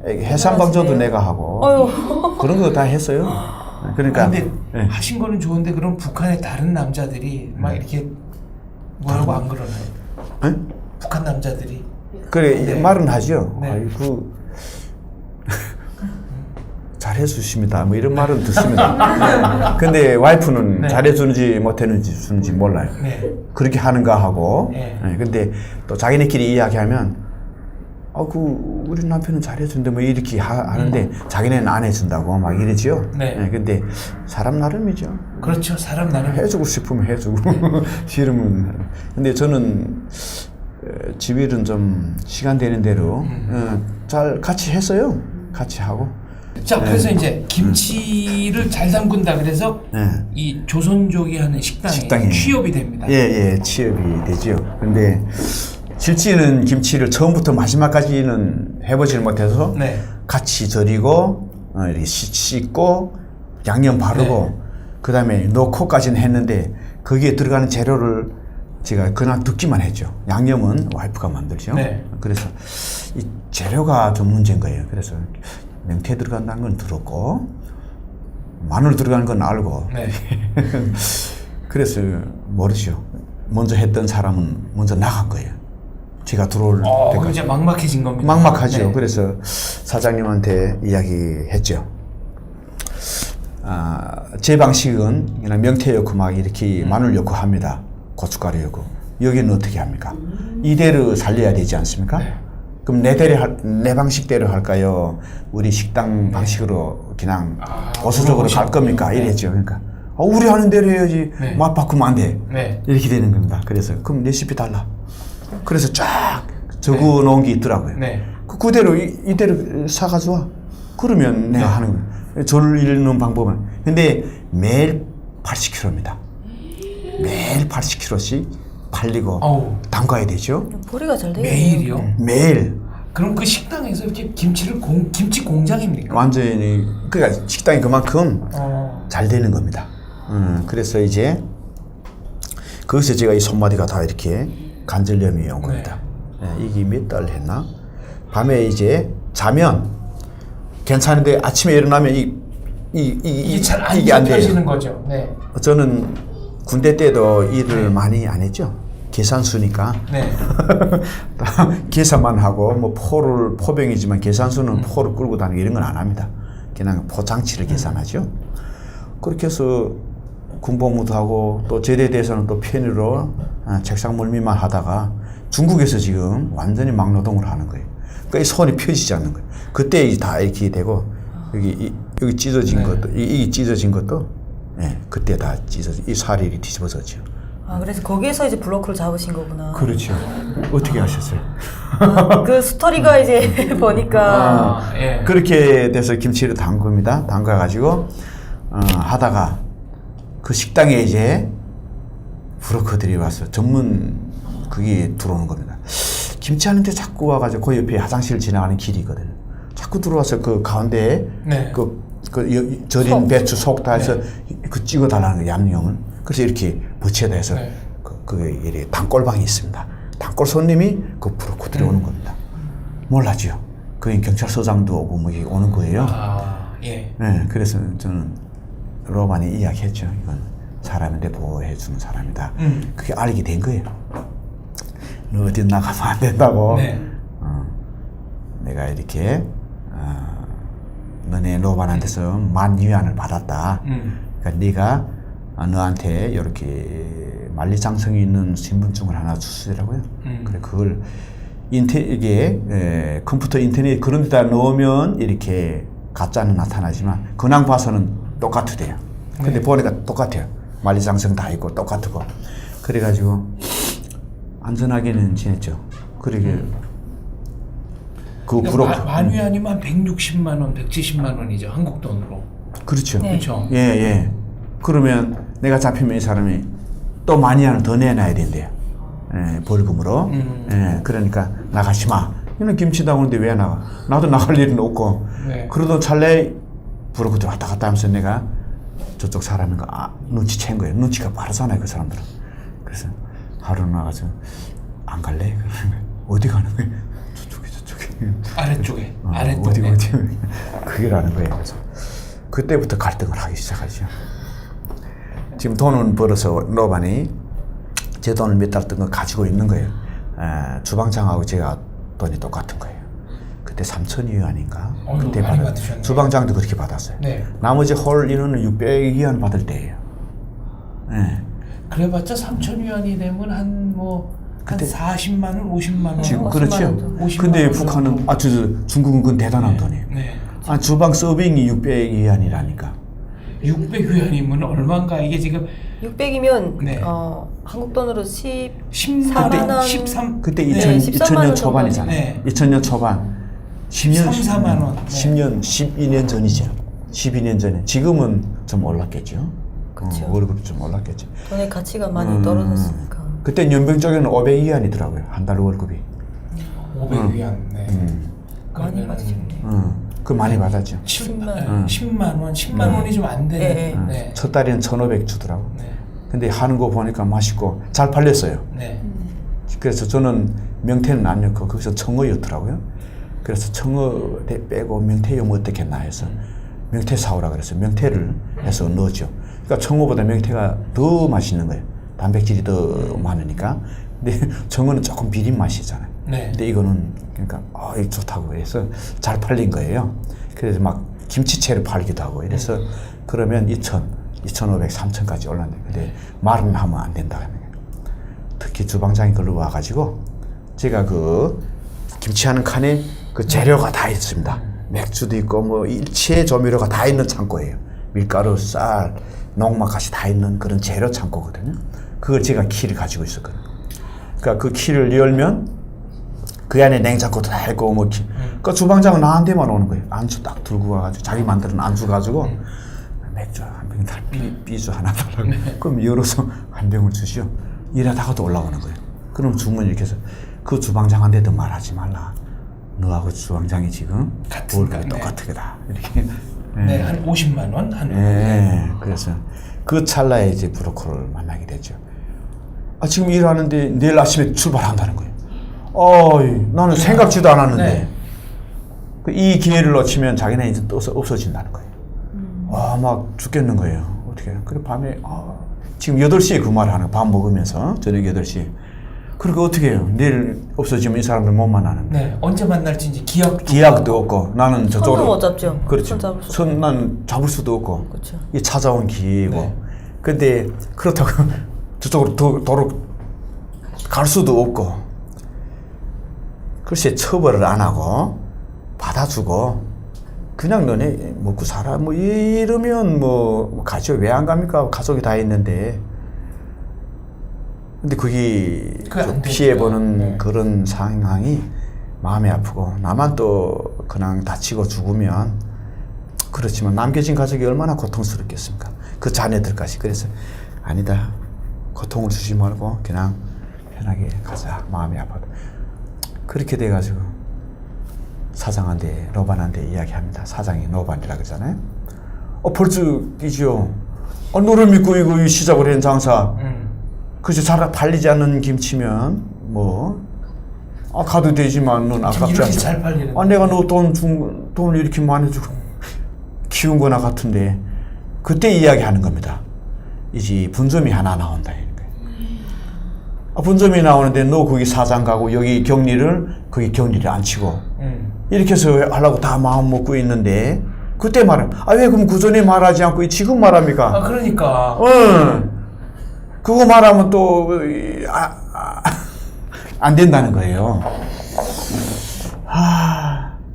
[SPEAKER 3] 해상 강조도 내가 하고 그런 거 다 했어요. 그러니까
[SPEAKER 1] 근데
[SPEAKER 3] 예.
[SPEAKER 1] 하신 거는 좋은데 그럼 북한의 다른 남자들이 막 이렇게 뭐라고 안 그러나요?
[SPEAKER 3] 예?
[SPEAKER 1] 북한 남자들이
[SPEAKER 3] 그래
[SPEAKER 1] 네.
[SPEAKER 3] 말은 하죠.
[SPEAKER 1] 네.
[SPEAKER 3] 아이고 잘해주십니다. 뭐 이런 말은 듣습니다. 근데 와이프는
[SPEAKER 1] 네.
[SPEAKER 3] 잘해주는지 못해주는지 몰라요.
[SPEAKER 1] 네.
[SPEAKER 3] 그렇게 하는가 하고.
[SPEAKER 1] 네.
[SPEAKER 3] 근데 또 자기네끼리 이야기하면 우리 남편은 잘해준데 뭐 이렇게 하는데 자기네는 안 해준다고 막 이러지요.
[SPEAKER 1] 네.
[SPEAKER 3] 근데 사람 나름이죠.
[SPEAKER 1] 그렇죠. 사람 나름
[SPEAKER 3] 해주고 싶으면 해주고 싫으면. 근데 저는 집일은 좀 시간 되는 대로 잘 같이 했어요. 같이 하고.
[SPEAKER 1] 자, 그래서 이제 김치를 잘 담근다 그래서
[SPEAKER 3] 네.
[SPEAKER 1] 이 조선족이 하는 식당에
[SPEAKER 3] 식당에.
[SPEAKER 1] 취업이 됩니다.
[SPEAKER 3] 예, 취업이 되죠. 근데 실제는 김치를 처음부터 마지막까지는 해보질 못해서
[SPEAKER 1] 네.
[SPEAKER 3] 같이 절이고 이렇게 씻고 양념 바르고 그 다음에 넣고까지는 했는데 거기에 들어가는 재료를 제가 그냥 듣기만 했죠. 양념은 와이프가 만들죠.
[SPEAKER 1] 네.
[SPEAKER 3] 그래서 이 재료가 좀 문제인 거예요. 그래서 명태 들어간다는 건 들었고 마늘 들어가는 건 알고
[SPEAKER 1] 네.
[SPEAKER 3] 그래서 모르죠. 먼저 했던 사람은 먼저 나간 거예요. 제가 들어올
[SPEAKER 1] 그럼
[SPEAKER 3] 때까지.
[SPEAKER 1] 이제 막막해진 겁니다.
[SPEAKER 3] 막막하죠.
[SPEAKER 1] 네.
[SPEAKER 3] 그래서 사장님한테 이야기했죠. 제 방식은 그냥 명태 넣고 막 이렇게 마늘 넣고 합니다. 고춧가루 넣고. 여기는 어떻게 합니까? 이대로 살려야 되지 않습니까?
[SPEAKER 1] 네.
[SPEAKER 3] 그럼 내 방식대로 할까요? 우리 식당 방식으로 그냥 보수적으로 갈 겁니까?
[SPEAKER 1] 네.
[SPEAKER 3] 이랬죠. 그러니까 우리 하는 대로 해야지.
[SPEAKER 1] 네.
[SPEAKER 3] 맛 바꾸면 안 돼.
[SPEAKER 1] 네.
[SPEAKER 3] 이렇게 되는 겁니다. 그래서 그럼 레시피 달라. 그래서 쫙 적어 놓은 게 있더라고요.
[SPEAKER 1] 네.
[SPEAKER 3] 그대로 이대로 사가져와. 그러면 내가 하는 거예요. 졸리는 방법은. 근데 매일 80kg입니다. 매일 80kg씩 팔리고
[SPEAKER 1] 어우.
[SPEAKER 3] 담가야 되죠.
[SPEAKER 2] 보리가 잘 되겠네요.
[SPEAKER 1] 매일이요?
[SPEAKER 3] 매일.
[SPEAKER 1] 그럼 그 식당에서 이렇게 김치를 김치 공장입니까?
[SPEAKER 3] 완전히 그러니까 식당이 그만큼 잘 되는 겁니다. 그래서 이제 거기서 제가 이 손마디가 다 이렇게 관절염이 온 겁니다. 이게 몇 달 했나? 밤에 이제 자면 괜찮은데 아침에 일어나면
[SPEAKER 1] 이게 잘 안
[SPEAKER 3] 이게 안
[SPEAKER 1] 잡혀지는
[SPEAKER 3] 돼요.
[SPEAKER 1] 거죠. 네.
[SPEAKER 3] 저는 군대 때도 일을 많이 안 했죠. 계산수니까.
[SPEAKER 1] 네.
[SPEAKER 3] 계산만 하고 뭐 포병이지만 계산수는 포를 끌고 다니고 이런 건 안 합니다. 그냥 포장치를 계산하죠. 그렇게 해서 군복무도 하고 또 제대돼서는 또 편의로 책상 멀미만 하다가 중국에서 지금 완전히 막노동을 하는 거예요. 그러니까 이 손이 펴지지 않는 거예요. 그때 다 이렇게 되고 여기 찢어진 것도 이 찢어진 것도 그때 다 찢어져 이 살이 이렇게 뒤집어졌죠.
[SPEAKER 2] 그래서 거기에서 이제 블로크를 잡으신 거구나.
[SPEAKER 3] 그렇죠. 어떻게 하셨어요?
[SPEAKER 2] 그 스토리가 이제 보니까
[SPEAKER 1] 예.
[SPEAKER 3] 그렇게 돼서 김치를 담급니다. 담가가지고 하다가 그 식당에 이제 브로커들이 와서 전문 그게 들어오는 겁니다. 김치하는데 자꾸 와가지고 그 옆에 화장실 지나가는 길이 있거든요. 자꾸 들어와서 그 가운데에
[SPEAKER 1] 네.
[SPEAKER 3] 절인 배추 속 다 해서 그 찍어달라는 거예요, 양념을. 그래서 이렇게 부채에다 해서
[SPEAKER 1] 네.
[SPEAKER 3] 이렇게 단골방이 있습니다. 단골 손님이 그 브로커들이 오는 겁니다. 몰랐죠. 거기 경찰서장도 오고 뭐 이렇게 오는 거예요.
[SPEAKER 1] 예.
[SPEAKER 3] 네, 그래서 저는 로만이 이야기했죠. 이건 사람인데 보호해주는 사람이다. 그게 알게 된 거예요. 너 어디 나가면 안 된다고.
[SPEAKER 1] 네.
[SPEAKER 3] 내가 이렇게 너네 로만한테서 10,000위안을 받았다. 그러니까 네가 너한테 이렇게 만리장성이 있는 신분증을 하나 주시더라고요. 그래 그걸 이게 컴퓨터 인터넷 그런 데다 넣으면 이렇게 가짜는 나타나지만 근황 봐서는 똑같대요. 근데 보니까 똑같아요. 만리장성 다 있고 똑같고. 그래가지고 안전하게는 지냈죠. 그러게 그 브로커
[SPEAKER 1] 만위안이면 160만 원, 170만 원이죠. 한국 돈으로.
[SPEAKER 3] 그렇죠.
[SPEAKER 2] 네.
[SPEAKER 1] 그렇죠.
[SPEAKER 3] 예. 그러면 내가 잡히면 이 사람이 또 만위안을 더 내놔야 된대요. 벌금으로. 그러니까 나가지 마. 너는 김치 담그는데 왜 나가? 나도 나갈 일은 없고.
[SPEAKER 1] 네.
[SPEAKER 3] 그러던 찰나에 브로커들 왔다 갔다 하면서 내가 저쪽 사람인가 눈치챈 거예요. 눈치가 빠르잖아요, 그 사람들은. 그래서 하루 나가서 안 갈래? 그러는 거예요. 어디 가는 거예요? 저쪽에.
[SPEAKER 1] 아래쪽에.
[SPEAKER 3] 어디
[SPEAKER 1] 아래쪽에.
[SPEAKER 3] 그게 라는 거예요. 그래서 그때부터 갈등을 하기 시작하죠. 지금 돈은 벌어서 로반이 제 돈을 몇 달 동안 가지고 있는 거예요. 주방장하고 제가 돈이 똑같은 거예요. 그때 3,000위안인가? 그때
[SPEAKER 1] 많이 받으셨네요.
[SPEAKER 3] 주방장도 그렇게 받았어요.
[SPEAKER 1] 네.
[SPEAKER 3] 나머지 홀 인원은 600위안 받을 때예요. 네.
[SPEAKER 1] 그래봤자 3,000위안이 되면 한 40만 원, 50만 원.
[SPEAKER 3] 지금
[SPEAKER 2] 50만
[SPEAKER 3] 그렇죠.
[SPEAKER 2] 원 정도.
[SPEAKER 1] 50만
[SPEAKER 3] 근데
[SPEAKER 1] 원
[SPEAKER 3] 북한은
[SPEAKER 1] 정도.
[SPEAKER 3] 중국은 그건 대단한 돈이에요.
[SPEAKER 1] 네.
[SPEAKER 3] 주방 서빙이 600위안이라니까.
[SPEAKER 1] 600위안이면 얼마인가 이게 지금
[SPEAKER 2] 600이면
[SPEAKER 1] 네.
[SPEAKER 2] 한국 돈으로 14만
[SPEAKER 1] 10만
[SPEAKER 2] 원.
[SPEAKER 1] 13
[SPEAKER 3] 그때
[SPEAKER 1] 네.
[SPEAKER 3] 2000년
[SPEAKER 2] 13만
[SPEAKER 3] 초반이잖아요.
[SPEAKER 1] 네.
[SPEAKER 3] 2000년 초반. 10년
[SPEAKER 1] 3, 4만 원. 네.
[SPEAKER 3] 10년 12년 전이죠. 12년 전에. 지금은 좀 올랐겠죠.
[SPEAKER 2] 그쵸.
[SPEAKER 3] 월급이 좀 올랐겠죠.
[SPEAKER 2] 돈의 가치가 많이 떨어졌으니까.
[SPEAKER 3] 그때 연병 쪽에는 500위안이더라고요. 한 달 월급이.
[SPEAKER 1] 500위안. 네.
[SPEAKER 2] 많이 받으셨네.
[SPEAKER 3] 그 많이 받았죠.
[SPEAKER 2] 10만
[SPEAKER 1] 원. 10만 원이 좀 안 되는.
[SPEAKER 2] 네.
[SPEAKER 1] 네.
[SPEAKER 3] 첫 달에는 1,500 주더라고.
[SPEAKER 1] 네.
[SPEAKER 3] 근데 하는 거 보니까 맛있고 잘 팔렸어요.
[SPEAKER 1] 네.
[SPEAKER 3] 그래서 저는 명태는 안 넣고 거기서 청어였더라고요. 그래서 청어 빼고 명태용 어떻겠나 해서 명태 사오라 그래서 명태를 해서 넣었죠. 그러니까 청어보다 명태가 더 맛있는 거예요. 단백질이 더 많으니까. 근데 청어는 조금 비린 맛이잖아요.
[SPEAKER 1] 네.
[SPEAKER 3] 근데 이거는 그러니까 이거 좋다고 해서 잘 팔린 거예요. 그래서 막 김치채를 팔기도 하고 이래서 그러면 2,000, 2,500, 3,000까지 올랐는데 근데 말은 하면 안 된다. 특히 주방장이 걸로 와가지고 제가 그 김치하는 칸에 그 재료가 다 있습니다. 맥주도 있고 뭐 일체 조미료가 다 있는 창고예요. 밀가루, 쌀, 농막까지 다 있는 그런 재료 창고거든요. 그걸 제가 키를 가지고 있었거든요. 그러니까 그 키를 열면 그 안에 냉장고도 다 있고 뭐 그 주방장은 나한테만 오는 거예요. 안주 딱 들고 와가지고 자기 만드는 안주 가지고 맥주 한 병 달 삐주 하나 달라고. 그럼 열어서 한 병을 주시오. 이러다가도 올라오는 거예요. 그럼 주문 이렇게 해서 그 주방장한테도 말하지 말라. 너하고 주방장이 지금 월급이 똑같으다. 이렇게.
[SPEAKER 1] 네, 한 50만 원?
[SPEAKER 3] 네. 그래서 그 찰나에 이제 브로커를 만나게 되죠. 지금 일하는데 내일 아침에 출발한다는 거예요. 나는 생각지도 않았는데.
[SPEAKER 1] 네.
[SPEAKER 3] 이 기회를 놓치면 자기네 이제 또 없어진다는 거예요. 막 죽겠는 거예요. 어떻게. 그래, 밤에, 지금 8시에 그 말을 하는 거예요. 밥 먹으면서, 저녁 8시에. 그러니까 어떻게 해요? 내일 없어지면 이 사람들 못 만나는데.
[SPEAKER 1] 네, 언제 만날지 이제
[SPEAKER 3] 기약도 없고, 나는 저쪽으로.
[SPEAKER 2] 손도 못 잡죠.
[SPEAKER 3] 그렇죠.
[SPEAKER 2] 손 잡을 수도
[SPEAKER 3] 난 잡을 수도 없고.
[SPEAKER 2] 그렇죠.
[SPEAKER 3] 이 찾아온 기회고.
[SPEAKER 1] 네.
[SPEAKER 3] 근데 그렇다고 저쪽으로 도로 갈 수도 없고. 글쎄, 처벌을 안 하고, 받아주고, 그냥 너네 먹고 살아. 뭐 이러면 뭐 가죠. 왜 안 갑니까? 가족이 다 있는데. 근데 그게 좀 피해보는
[SPEAKER 1] 네.
[SPEAKER 3] 그런 상황이 마음이 아프고 나만 또 그냥 다치고 죽으면 그렇지만 남겨진 가족이 얼마나 고통스럽겠습니까? 그 자녀들까지. 그래서 아니다. 고통을 주지 말고 그냥 편하게 가자. 마음이 아파도. 그렇게 돼가지고 사장한테 로반한테 이야기합니다. 사장이 로반이라 그러잖아요. 벌써 이지요. 너를 믿고 이거 시작을 한 장사. 그래서 잘 팔리지 않는 김치면 뭐 가도 되지만 넌 아깝지
[SPEAKER 1] 이렇게
[SPEAKER 3] 않죠.
[SPEAKER 1] 잘 팔리는
[SPEAKER 3] 내가 너 돈을 이렇게 많이 주고 키운 거나 같은데 그때 이야기하는 겁니다. 이제 분점이 하나 나온다. 분점이 나오는데 너 거기 사장 가고 여기 격리를 거기 격리를 안 치고 이렇게 해서 하려고 다 마음 먹고 있는데 그때 말은 왜 그럼 그 전에 말하지 않고 지금 말합니까?
[SPEAKER 1] 그러니까.
[SPEAKER 3] 그거 말하면 또 안 된다는 거예요.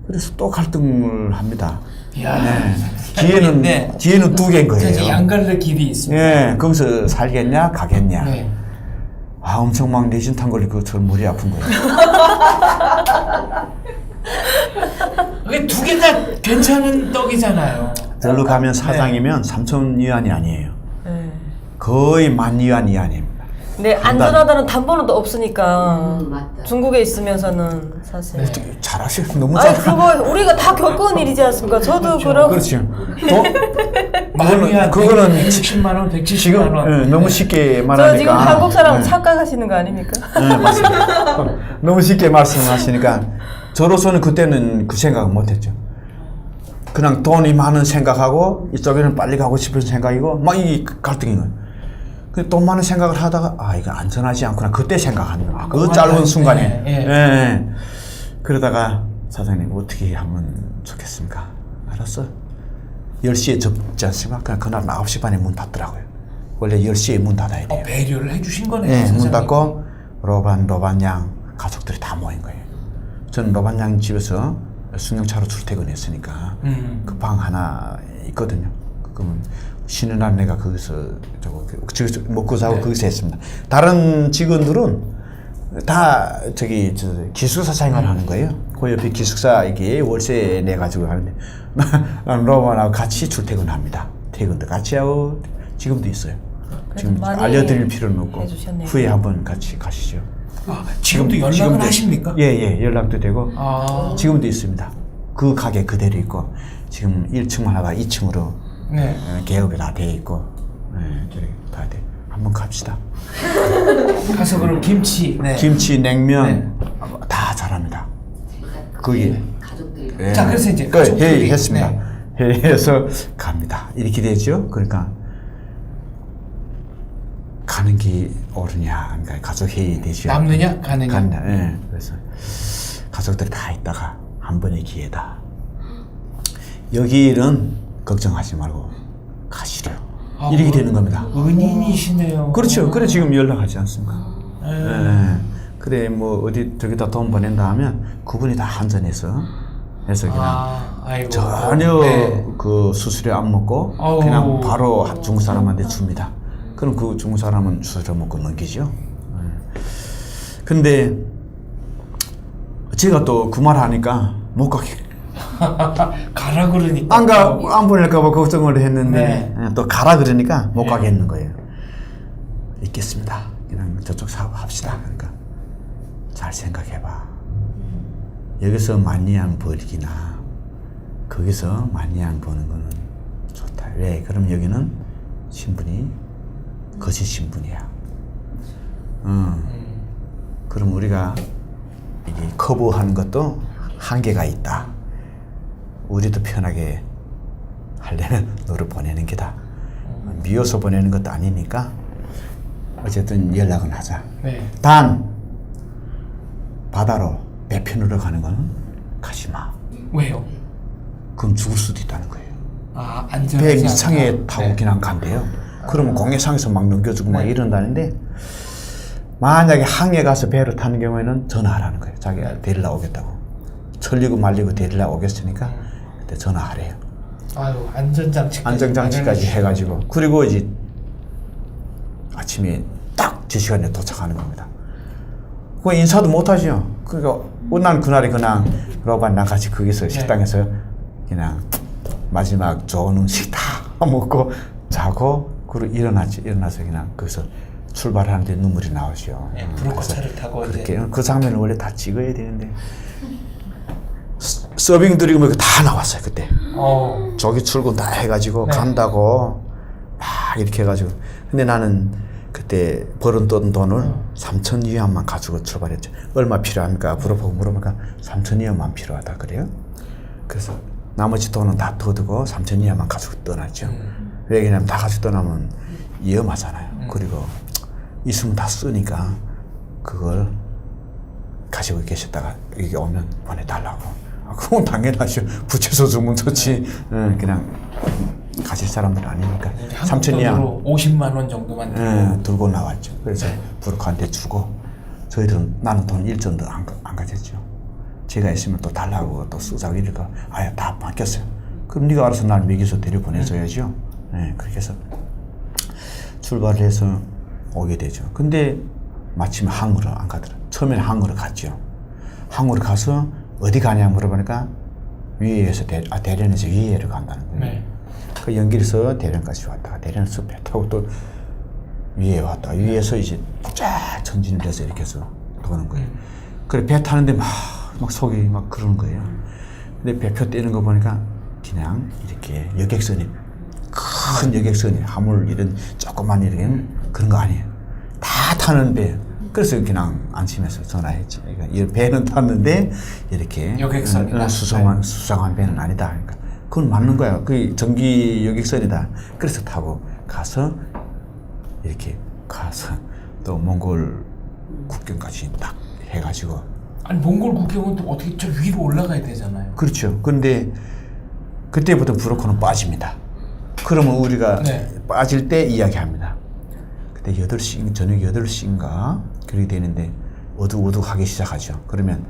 [SPEAKER 3] 그래서 또 갈등을 합니다.
[SPEAKER 1] 이야,
[SPEAKER 3] 네. 기회는 두 개인 거예요.
[SPEAKER 1] 양갈래 길이 있습니다.
[SPEAKER 3] 예, 거기서 살겠냐 가겠냐.
[SPEAKER 1] 네.
[SPEAKER 3] 엄청 막 내진탕 걸리고 저 머리 아픈 거예요.
[SPEAKER 1] 그게 두 개 다 괜찮은 떡이잖아요.
[SPEAKER 3] 들러 가면 사장이면 3,000위안이 아니에요.
[SPEAKER 2] 네.
[SPEAKER 3] 거의 10,000위안 이하입니다.
[SPEAKER 2] 네, 안전하다는 담보는 또 없으니까
[SPEAKER 4] 맞다.
[SPEAKER 2] 중국에 있으면서는 사실.
[SPEAKER 3] 네. 잘하셔. 너무
[SPEAKER 2] 아니
[SPEAKER 3] 잘.
[SPEAKER 2] 그거 우리가 다 겪은 일이지 않습니까? 저도 그렇고.
[SPEAKER 3] 그렇죠.
[SPEAKER 1] 그거는
[SPEAKER 3] 그거는
[SPEAKER 1] 160만 원, 170만
[SPEAKER 3] 지금
[SPEAKER 1] 원.
[SPEAKER 3] 너무 쉽게 말하니까.
[SPEAKER 2] 저 지금 한국 사람 착각하시는 거 아닙니까?
[SPEAKER 3] 네, 맞습니다. 너무 쉽게 말씀하시니까 저로서는 그때는 그 생각은 못했죠. 그냥 돈이 많은 생각하고 이쪽에는 빨리 가고 싶은 생각이고 막 이 갈등인 거예요. 그 돈 많은 생각을 하다가 아 이거 안전하지 않구나 그때 생각하는 거예요. 그 짧은 순간에. 예. 그러다가 사장님 어떻게 하면 좋겠습니까? 알았어. 10시에 접지 않습니까? 그냥 그날 9시 반에 문 닫더라고요. 원래 10시에 문 닫아야 돼요.
[SPEAKER 1] 배려를 해주신 거네요.
[SPEAKER 3] 네, 문
[SPEAKER 1] 사장님.
[SPEAKER 3] 닫고 로반 양 가족들이 다 모인 거예요. 저는 로반 양 집에서 승용차로 출퇴근했으니까 그 방 하나 있거든요. 그러면 쉬는 날 내가 거기서 먹고 자고 거기서 했습니다. 다른 직원들은 다 저기 기숙사 생활하는 거예요. 그 옆에 기숙사 이게 월세 내 가지고 하는데 난 로반하고 같이 출퇴근합니다. 퇴근도 같이 하고 지금도 있어요. 지금
[SPEAKER 2] 많이
[SPEAKER 3] 알려드릴 필요는 없고
[SPEAKER 2] 해주셨네요.
[SPEAKER 3] 후에 한번 같이 가시죠.
[SPEAKER 1] 지금도 연락을 하십니까?
[SPEAKER 3] 예, 연락도 되고 지금도 있습니다. 그 가게 그대로 있고 지금 1층만 하다가 2층으로 개업이 다 돼 있고 저기 다 돼. 한번 갑시다.
[SPEAKER 1] 가서 그럼 김치,
[SPEAKER 3] 김치, 냉면 다 잘합니다. 그게
[SPEAKER 4] 가족들
[SPEAKER 1] 자, 그래서 이제
[SPEAKER 3] 회의했습니다. 회의해서 갑니다. 이렇게 되죠. 그러니까 가는 게 옳으냐, 그러니까 가족 회의 되죠.
[SPEAKER 1] 남느냐, 가느냐.
[SPEAKER 3] 간다. 예. 그래서 가족들이 다 있다가 한 번의 기회다. 여기 일은 걱정하지 말고 가시려. 이렇게 되는 겁니다.
[SPEAKER 1] 은인이시네요.
[SPEAKER 3] 그렇죠. 그래 지금 연락하지 않습니까? 예. 그래 뭐 어디 저기다 돈 보낸다 하면 그분이 다 한전해서 해서 그냥 전혀 그 수수료 안 먹고 그냥 바로 중국 사람한테 줍니다. 그럼 그 중국 사람은 수수료 먹고 넘기죠. 근데 제가 또 그 말 하니까 못 가게.
[SPEAKER 1] 가라 그러니까
[SPEAKER 3] 안 보낼까봐 걱정을 했는데 또 가라 그러니까 못 가겠는 거예요. 있겠습니다. 그냥 저쪽 사업 합시다. 그러니까 잘 생각해봐. 여기서 만리양 벌기나 거기서 만리양 버는 거는 좋다. 왜? 그럼 여기는 신분이 거짓 신분이야. 그럼 우리가 이게 커버하는 것도 한계가 있다. 우리도 편하게 하려면 너를 보내는 게다. 미워서 보내는 것도 아니니까 어쨌든 연락은 하자. 단 바다로 배편으로 가는 거는 가지 마.
[SPEAKER 1] 왜요?
[SPEAKER 3] 그럼 죽을 수도 있다는 거예요.
[SPEAKER 1] 안전하지
[SPEAKER 3] 배
[SPEAKER 1] 않다.
[SPEAKER 3] 밑상에 타고 그냥 간대요. 그러면 공해상에서 막 넘겨주고 막 이런다는데 만약에 항해 가서 배를 타는 경우에는 전화하라는 거예요. 자기가 데리러 오겠다고. 천리고 말리고 데리러 오겠으니까 그때 전화하래요. 안전장치까지 해가지고 그리고 이제 아침에 딱 저 시간에 도착하는 겁니다. 그 인사도 못하죠. 그러니까 난 그날에 그냥 로반랑 같이 거기서 식당에서 그냥 마지막 좋은 음식 다 먹고 자고 그리고 일어나서 그냥 거기서 출발하는데 눈물이 나오죠.
[SPEAKER 1] 브로커차를 타고
[SPEAKER 3] 그렇게 그 장면을 원래 다 찍어야 되는데 서빙들이 뭐 다 나왔어요 그때. 저기 출근 다 해가지고 간다고 막 이렇게 해가지고 근데 나는 그때 벌었던 돈을 3,000위안만 가지고 출발했죠. 얼마 필요합니까? 물어보니까 3,000위안만 필요하다 그래요. 그래서 나머지 돈은 다 더두고 3,000위안만 가지고 떠났죠. 왜 그러냐면 다 가지고 떠나면 위험하잖아요. 그리고 있으면 다 쓰니까 그걸 가지고 계셨다가 여기 오면 보내달라고. 그건 당연하죠. 부채서 주면 좋지. 그냥 가질 사람들 아니니까. 3,000위안
[SPEAKER 1] 50만 원 정도만
[SPEAKER 3] 들고 나왔죠. 그래서 브로커한테 주고 저희들은 나는 돈 1전도 안 가졌죠. 제가 있으면 또 달라고 또 쓰자고 이러니까 아예 다 맡겼어요. 그럼 네가 알아서 날 먹여서 데려보내줘야죠. 그렇게 해서 출발을 해서 오게 되죠. 근데 마침 항으로 안 가더라. 처음에는 항으로 갔죠. 항으로 가서 어디 가냐 물어보니까 위에에서 대련에서 위에를 간다는 거예요. 그 연길에서 대련까지 왔다가 대련에서 배 타고 또 위에 왔다. 위에서 이제 쫙 전진을 해서 이렇게 해서 도는 거예요. 그래 배 타는데 막 속이 막 그러는 거예요. 근데 배표 떼는 거 보니까 그냥 이렇게 여객선이 큰 여객선이 화물 이런 조그만 이렇게 그런 거 아니에요. 다 타는 배. 그래서 그냥 안심해서 전화했지. 그러니까 이 배는 탔는데 이렇게
[SPEAKER 1] 여객선이다.
[SPEAKER 3] 수상한 배는 아니다. 그러니까 그건 맞는 거야. 그 전기 여객선이다. 그래서 타고 가서 이렇게 가서 또 몽골 국경까지 딱 해가지고.
[SPEAKER 1] 아니 몽골 국경은 또 어떻게 저 위로 올라가야 되잖아요.
[SPEAKER 3] 그렇죠. 근데 그때부터 브로커는 빠집니다. 그러면 우리가
[SPEAKER 1] 네.
[SPEAKER 3] 빠질 때 이야기합니다. 그때 8시, 저녁 8시인가 그렇게 되는데 어둑어둑하기 시작하죠. 그러면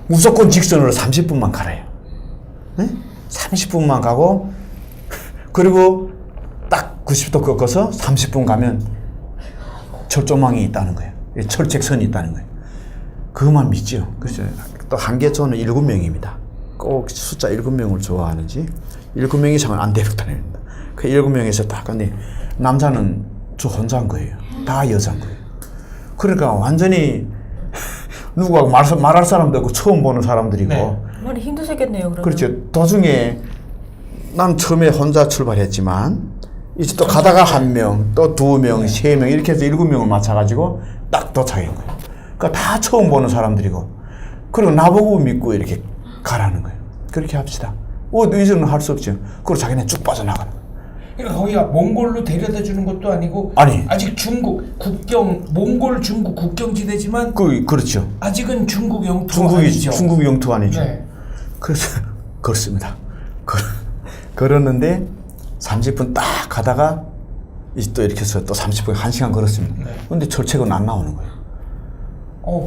[SPEAKER 3] 무조건 직선으로 30분만 가래요. 네? 30분만 가고 그리고 딱 90도 꺾어서 30분 가면 철조망이 있다는 거예요. 철책선이 있다는 거예요. 그것만 믿죠. 그래서 또 한계초는 7명입니다. 꼭 숫자 7명을 좋아하는지 7명 이상은 안 데려다닙니다. 그 7명에서 딱 근데 남자는 저 혼자인 거예요. 다 여자인 거예요. 그러니까 완전히 누가 말할 사람도 없고 처음 보는 사람들이고
[SPEAKER 1] 네.
[SPEAKER 2] 많이 힘드셨겠네요. 그러면.
[SPEAKER 3] 그렇죠. 도중에 난 처음에 혼자 출발했지만 이제 또 가다가 1명, 또 2명, 3명 이렇게 해서 7명을 맞춰가지고 딱 도착한 거예요. 그러니까 다 처음 보는 사람들이고 그리고 나보고 믿고 이렇게 가라는 거예요. 그렇게 합시다. 이제는 할 수 없죠. 그리고 자기네 쭉 빠져나가는 거예요.
[SPEAKER 1] 그러니까 거기가 몽골로 데려다 주는 것도 아니고
[SPEAKER 3] 아니.
[SPEAKER 1] 아직 중국 국경 몽골 중국 국경지대지만
[SPEAKER 3] 그렇죠.
[SPEAKER 1] 아직은 중국 영토 아니죠.
[SPEAKER 3] 중국 영토 아니죠.
[SPEAKER 1] 네.
[SPEAKER 3] 그래서 걸었습니다. 걸었는데 30분 딱 가다가 이제 또 이렇게 해서 또 30분 1시간 걸었습니다.
[SPEAKER 1] 네.
[SPEAKER 3] 근데 철책은 안 나오는 거예요.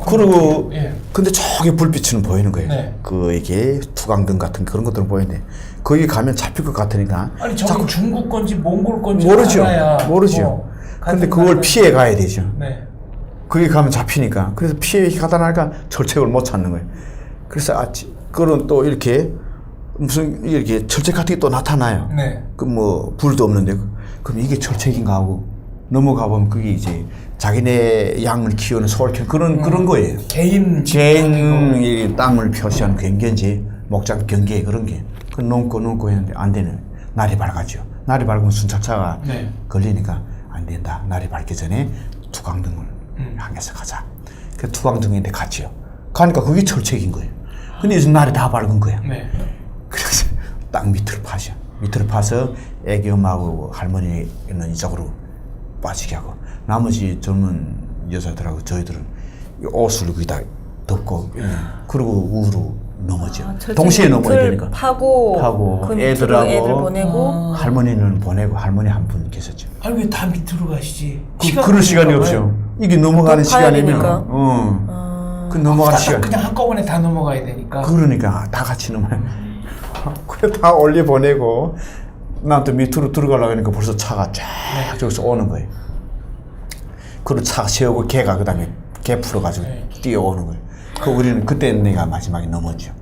[SPEAKER 1] 그리고
[SPEAKER 3] 근데 저기 불빛은 보이는 거예요.
[SPEAKER 1] 네.
[SPEAKER 3] 그 이게 투광등 같은 그런 것들은 보이는데 거기 가면 잡힐 것 같으니까
[SPEAKER 1] 아니 저기 중국 건지 몽골 건지
[SPEAKER 3] 모르죠.
[SPEAKER 1] 알아야
[SPEAKER 3] 모르죠.
[SPEAKER 1] 뭐
[SPEAKER 3] 근데
[SPEAKER 1] 같은
[SPEAKER 3] 그걸
[SPEAKER 1] 나라는-
[SPEAKER 3] 피해 가야 되죠.
[SPEAKER 1] 네.
[SPEAKER 3] 거기 가면 잡히니까. 그래서 피해 가다 나니까 철책을 못 찾는 거예요. 그래서 그런 또 이렇게 무슨 이렇게 철책 같은 게 또 나타나요.
[SPEAKER 1] 네.
[SPEAKER 3] 그 뭐 불도 없는데 그럼 이게 철책인가 하고 넘어가 보면 그게 이제 자기네 양을 키우는 소를 키우는 그런 거예요.
[SPEAKER 1] 개인
[SPEAKER 3] 이 땅을 표시하는 경계인지 목장 경계 그런 게 그 넘고 했는데 안 되는 날이 밝아죠. 날이 밝으면 순찰차가
[SPEAKER 1] 네.
[SPEAKER 3] 걸리니까 안 된다. 날이 밝기 전에 투광등을 향해서 가자. 그 투광등인데 갔지요. 가니까 그게 철책인 거예요. 근데 이제 날이 다 밝은 거야.
[SPEAKER 1] 네.
[SPEAKER 3] 그래서 땅 밑을 파죠. 밑을 파서 애기 엄마하고 할머니는 이쪽으로 빠지게 하고 나머지 젊은 여자들하고 저희들은 옷을 거기다 덮고 그리고 우로 넘어져. 동시에 넘어야 되니까.
[SPEAKER 2] 파고 그 밑으로
[SPEAKER 3] 애들하고
[SPEAKER 2] 애들 보내고
[SPEAKER 3] 할머니는 보내고 할머니 한 분 계셨죠.
[SPEAKER 1] 아니 왜 다 밑으로 가시지?
[SPEAKER 3] 그럴 시간이 없죠. 이게 넘어가는
[SPEAKER 2] 또 파야
[SPEAKER 3] 시간이면
[SPEAKER 2] 되니까.
[SPEAKER 3] 그 넘어가는 시간.
[SPEAKER 1] 그냥 한꺼번에 다 넘어가야 되니까.
[SPEAKER 3] 그러니까 다 같이 넘어요. 그래 다 올려 보내고 난 또 밑으로 들어가려고 하니까 벌써 차가 쫙 저기서 오는 거예요. 그리고 차 세우고 걔가 그 다음에 걔 풀어가지고 뛰어오는 거예요. 그 우리는 그때 내가 마지막에 넘었죠.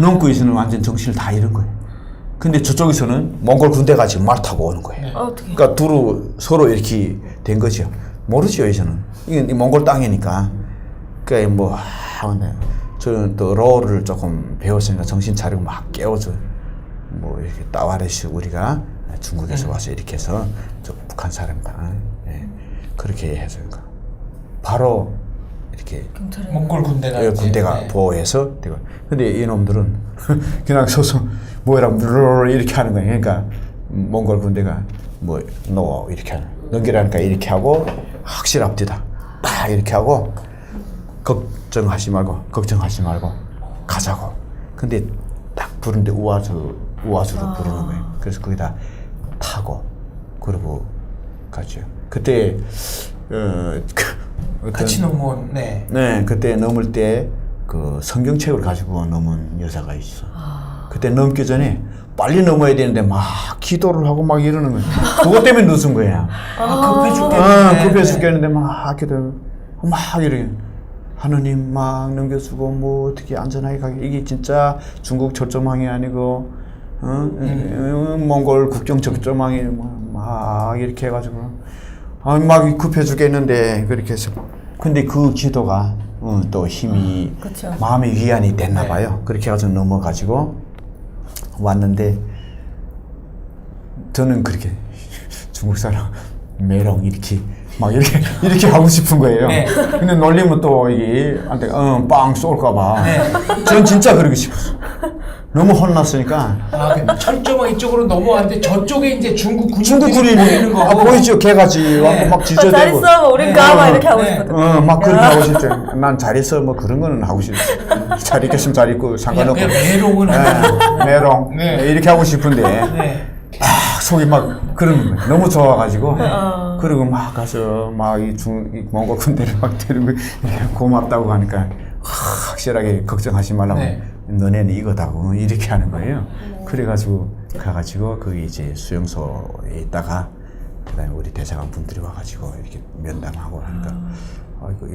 [SPEAKER 3] 넘고 있으면 완전 정신을 다 잃은 거예요. 근데 저쪽에서는 몽골 군대가 지금 말 타고 오는 거예요.
[SPEAKER 2] 어떻게?
[SPEAKER 3] 그러니까 서로 이렇게 된 거죠. 모르죠, 이제는. 이게 몽골 땅이니까. 그러니까 뭐, 저는 또 로를 조금 배웠으니까 정신 차리고 막 깨워줘. 뭐, 이렇게 따와레시 우리가 중국에서 와서 이렇게 해서 저 북한 사람이다. 예. 그렇게 해서 바로 이렇게
[SPEAKER 1] 몽골 군대가
[SPEAKER 3] 군대가 보호해서 되고. 근데 이놈들은 그냥 서서 뭐라 이렇게 하는 거예요. 그러니까 몽골 군대가 뭐 너 이렇게 하는 넘기라니까 이렇게 하고 확실합디다 딱 이렇게 하고 걱정하지 말고 가자고. 근데 딱 부르는데 우아주로 부르는 거예요. 그래서 거기다 타고 그러고 가죠. 그때
[SPEAKER 1] 같이 넘어온
[SPEAKER 3] 네, 그때 넘을 때 그 성경책을 가지고 넘은 여자가 있어. 그때 넘기 전에 빨리 넘어야 되는데 막 기도를 하고 막 이러는 거야. 그것 때문에 늦은 거야.
[SPEAKER 1] 급해 죽겠는데.
[SPEAKER 3] 급해 죽겠는데 막 기도 막 이렇게 하느님 막 넘겨주고 뭐 어떻게 안전하게 가게 이게 진짜 중국 철조망이 아니고 몽골 국경 철조망이 막 이렇게 해가지고 막 급해 죽겠는데 그렇게 해서 근데 그 기도가 또 힘이
[SPEAKER 2] 그쵸.
[SPEAKER 3] 마음의 위안이 됐나 봐요. 그렇게 해가지고 넘어가지고 왔는데 저는 그렇게 중국 사람 메롱 이렇게 막 이렇게 하고 싶은 거예요.
[SPEAKER 1] 네.
[SPEAKER 3] 근데 놀리면 또 이게 한테 빵 쏠까봐. 전 진짜 그러고 싶었어. 너무 혼났으니까
[SPEAKER 1] 철조망 이쪽으로 넘어왔는데 저쪽에 이제 중국
[SPEAKER 3] 중국
[SPEAKER 1] 군인들이
[SPEAKER 3] 군인이
[SPEAKER 1] 보이는 거고.
[SPEAKER 3] 보이죠? 개같이 와서 막
[SPEAKER 2] 잘
[SPEAKER 3] 지저대고
[SPEAKER 2] 있어, 우린 가봐 이렇게 하고
[SPEAKER 1] 네.
[SPEAKER 2] 싶거든.
[SPEAKER 3] 막 그렇게 하고 싶지. 난 잘 있어 뭐 그런 거는 하고 싶지. 잘 있겠으면 잘 있고 상관없고.
[SPEAKER 1] 그냥 메롱은
[SPEAKER 3] 메롱
[SPEAKER 1] 네.
[SPEAKER 3] 이렇게 하고 싶은데
[SPEAKER 1] 네.
[SPEAKER 3] 속이 막 그런 거예요. 너무 좋아가지고 그리고 막 가서 막 이 몽고 군대를 막 데리고 이렇게 고맙다고 하니까 확실하게 걱정하지 말라고
[SPEAKER 1] 네.
[SPEAKER 3] 너네는 이거다고 이렇게 하는 거예요. 그래가지고 가가지고 거기 이제 수용소에 있다가 그다음에 우리 대사관 분들이 와가지고 이렇게 면담하고 하니까 아이고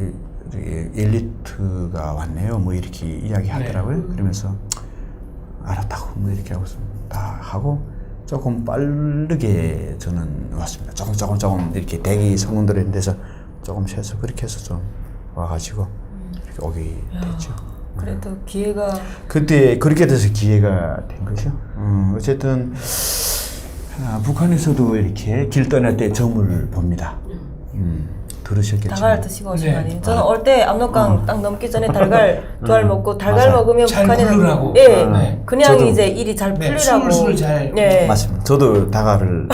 [SPEAKER 3] 엘리트가 왔네요. 뭐 이렇게 이야기하더라고요. 그러면서 알았다고 뭐 이렇게 하고 다 하고 조금 빠르게 저는 왔습니다. 조금 이렇게 대기 성분들에 대해서 조금 쉬어서 그렇게 해서 좀 와가지고 이렇게 오게 됐죠.
[SPEAKER 2] 그래도 기회가
[SPEAKER 3] 그때 그렇게 돼서 기회가 된 거죠. 어쨌든 북한에서도 이렇게 길 떠날 때 점을 봅니다. 들으셨겠죠?
[SPEAKER 2] 달걀 드시고 오신
[SPEAKER 1] 네.
[SPEAKER 2] 거 아니에요? 저는 올 때 압록강 딱 넘기 전에 달걀 두 알 먹고 달걀
[SPEAKER 3] 맞아요.
[SPEAKER 2] 먹으면
[SPEAKER 1] 잘
[SPEAKER 2] 북한에는
[SPEAKER 1] 부르라고.
[SPEAKER 2] 예,
[SPEAKER 1] 네.
[SPEAKER 2] 그냥
[SPEAKER 3] 저도-
[SPEAKER 2] 이제 일이 잘
[SPEAKER 1] 네,
[SPEAKER 2] 풀리라고.
[SPEAKER 1] 술을 잘.
[SPEAKER 2] 예.
[SPEAKER 3] 맞습니다. 저도 다가를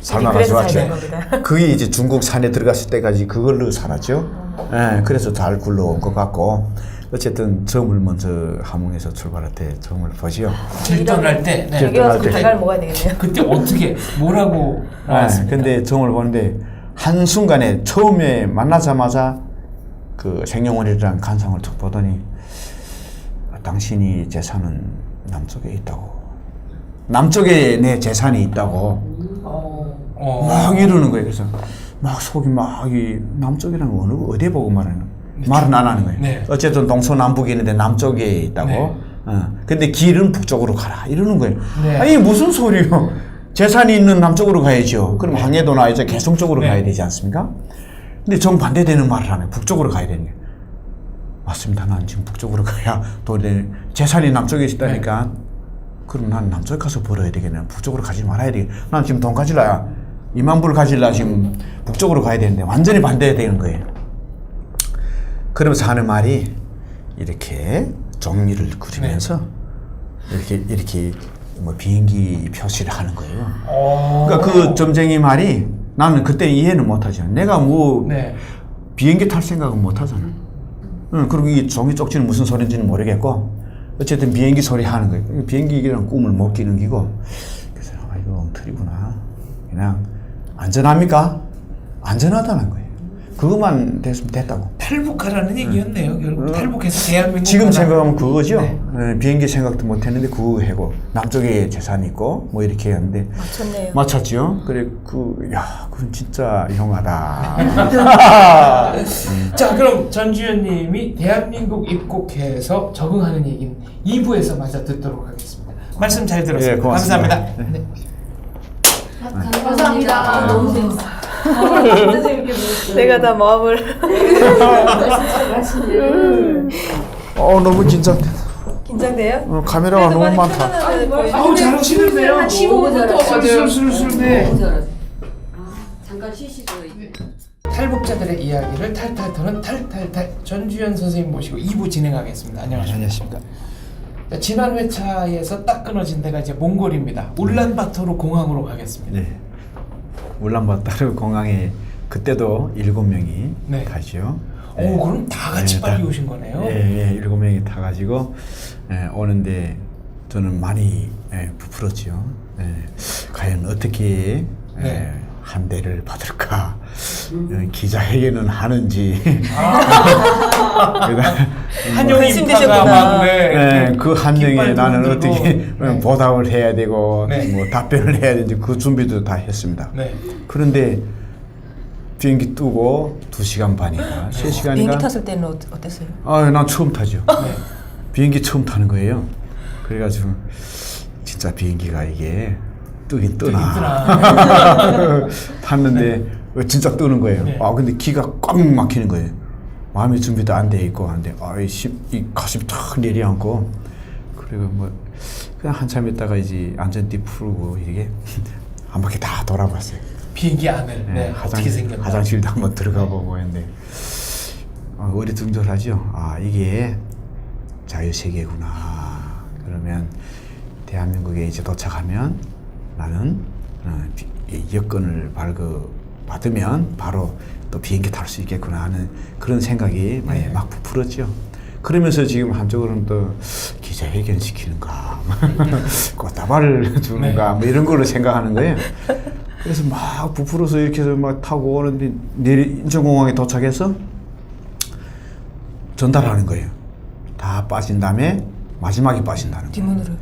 [SPEAKER 3] 삶아가지고
[SPEAKER 2] 그래서
[SPEAKER 3] 왔죠.
[SPEAKER 2] 잘 된 겁니다.
[SPEAKER 3] 그게 이제 중국 산에 들어갔을 때까지 그걸로 살았죠. 예, 그래서 잘 굴러온 것 같고 어쨌든 점을 먼저 함흥에서 출발할 때 점을 보지요.
[SPEAKER 1] 길 떠날 때. 네.
[SPEAKER 2] 여기 와서
[SPEAKER 3] 때.
[SPEAKER 2] 달걀 먹어야 되겠네요.
[SPEAKER 1] 그때 어떻게 뭐라고
[SPEAKER 3] 예,
[SPEAKER 1] 나왔습니까?
[SPEAKER 3] 근데 점을 보는데 한순간에 처음에 만나자마자 그 생년월일이라는 간상을 툭 보더니 당신이 재산은 남쪽에 있다고. 남쪽에 내 재산이 있다고. 막 이러는 거예요. 그래서 막 속이 막 이 남쪽이라는 건 어디에 보고 말하는 말은 안 하는 거예요.
[SPEAKER 1] 네.
[SPEAKER 3] 어쨌든 동서남북이 있는데 남쪽에 있다고.
[SPEAKER 1] 네.
[SPEAKER 3] 근데 길은 북쪽으로 가라 이러는 거예요.
[SPEAKER 1] 네.
[SPEAKER 3] 아니 무슨 소리요? 재산이 있는 남쪽으로 가야죠. 그럼 항해도나 이제 개성 쪽으로
[SPEAKER 1] 네.
[SPEAKER 3] 가야 되지 않습니까? 근데 정반대되는 말을 하네. 북쪽으로 가야 되는 거예요. 맞습니다. 난 지금 북쪽으로 가야 도리 재산이 남쪽에 있다니까. 그럼 난 남쪽에 가서 벌어야 되겠네. 북쪽으로 가지 말아야 되겠네. 난 지금 돈 가질라야 2만 불 가질라 지금 북쪽으로 가야 되는데 완전히 반대해야 되는 거예요. 그러면서 하는 말이 이렇게 종이를 그리면서 이렇게 뭐 비행기 표시를 하는 거예요. 그러니까 그 점쟁이 말이 나는 그때 이해는 못하죠. 내가 뭐
[SPEAKER 1] 네.
[SPEAKER 3] 비행기 탈 생각은 못하잖아. 그리고 이 종이 쪽지는 무슨 소리인지는 모르겠고 어쨌든 비행기 소리 하는 거예요. 비행기랑 꿈을 못 끼는 기고 그래서 이거 엉터리구나. 그냥 안전합니까? 안전하다는 거예요. 그것만 됐으면 됐다고.
[SPEAKER 1] 탈북하라는 얘기였네요. 결국 탈북해서 대한민국
[SPEAKER 3] 지금
[SPEAKER 1] 하나.
[SPEAKER 3] 생각하면 그거죠.
[SPEAKER 1] 네.
[SPEAKER 3] 비행기 생각도 못했는데 그거 해고 남쪽에 재산이 있고 뭐 이렇게 했는데
[SPEAKER 2] 맞췄네요.
[SPEAKER 3] 맞췄죠. 그래 그건 진짜 용하다.
[SPEAKER 1] 자, 그럼 전주현님이 대한민국 입국해서 적응하는 얘기는 2부에서 마저 듣도록 하겠습니다. 말씀 잘 들었습니다.
[SPEAKER 3] 예, 고맙습니다.
[SPEAKER 1] 감사합니다. 네.
[SPEAKER 4] 감사합니다. 너무 재밌어. 진짜 재밌게 보셨어요.
[SPEAKER 2] 내가 다 마음을
[SPEAKER 3] 너무 긴장돼.
[SPEAKER 2] 긴장돼요?
[SPEAKER 3] 카메라가 너무 많다.
[SPEAKER 1] 아우, 잘하시는데요.
[SPEAKER 4] 한 15분부터
[SPEAKER 1] 술술술. 네.
[SPEAKER 4] 너무 잘하죠. 잠깐 쉬시죠.
[SPEAKER 1] 탈북자들의 이야기를 탈탈 터는 탈탈탈 전주현 선생님 모시고 2부 진행하겠습니다. 안녕하십니까.
[SPEAKER 3] 안녕하십니까.
[SPEAKER 1] 자, 지난 회차에서 딱 끊어진 데가 이제 몽골입니다. 울란바토르 공항으로 가겠습니다.
[SPEAKER 3] 네. 울란바토르 공항에 그때도 7명이
[SPEAKER 1] 네.
[SPEAKER 3] 가죠.
[SPEAKER 1] 오, 그럼 다 같이
[SPEAKER 3] 네,
[SPEAKER 1] 빨리
[SPEAKER 3] 다-
[SPEAKER 1] 오신 거네요.
[SPEAKER 3] 예, 7명이 타가지고 오는데 저는 많이 부풀었죠. 과연 어떻게
[SPEAKER 1] 네.
[SPEAKER 3] 한 대를 받을까 기자회견은 하는지
[SPEAKER 1] 한용
[SPEAKER 2] 관심
[SPEAKER 1] 인파가
[SPEAKER 2] 되셨구나.
[SPEAKER 1] 막 네,
[SPEAKER 3] 그 한명에
[SPEAKER 1] 깃발
[SPEAKER 3] 나는
[SPEAKER 1] 들고.
[SPEAKER 3] 어떻게
[SPEAKER 1] 네.
[SPEAKER 3] 보답을 해야 되고
[SPEAKER 1] 네.
[SPEAKER 3] 뭐 답변을 해야 되는지 그 준비도 다 했습니다.
[SPEAKER 1] 네.
[SPEAKER 3] 그런데 비행기 뜨고 2시간 반인가 3시간인가
[SPEAKER 2] 비행기 탔을 때는 어땠어요?
[SPEAKER 3] 난 처음 타죠.
[SPEAKER 1] 네.
[SPEAKER 3] 비행기 처음 타는 거예요. 그래가지고 진짜 비행기가 이게 뜨긴 뜨나 탔는데 진짜 뜨는 거예요.
[SPEAKER 1] 네.
[SPEAKER 3] 근데 기가 꽉 막히는 거예요. 마음의 준비도 안 돼 있고 한데 이 가슴이 탁 내려앉고 그리고 뭐 그냥 한참 있다가 이제 안전띠 풀고 이게 한 바퀴 다 돌아봤어요.
[SPEAKER 1] 비행기 안을 네, 어떻게 생겼나.
[SPEAKER 3] 화장실도 한번 들어가 보고 했는데 어리둥절하죠. 이게 자유세계구나. 하면 대한민국에 이제 도착하면 나는 이 여권을 발급받으면 바로 또 비행기 탈 수 있겠구나 하는 그런 생각이 막 부풀었죠. 그러면서 지금 한쪽으로는 또 기자회견 시키는가, 꽃다발을 주는가, 뭐 이런 거를 생각하는 거예요. 그래서 막 부풀어서 이렇게 해서 막 타고 오는데 인천공항에 도착해서 전달하는 거예요. 다 빠진 다음에 마지막에 빠진다는 거예요.
[SPEAKER 4] 뒷문으로.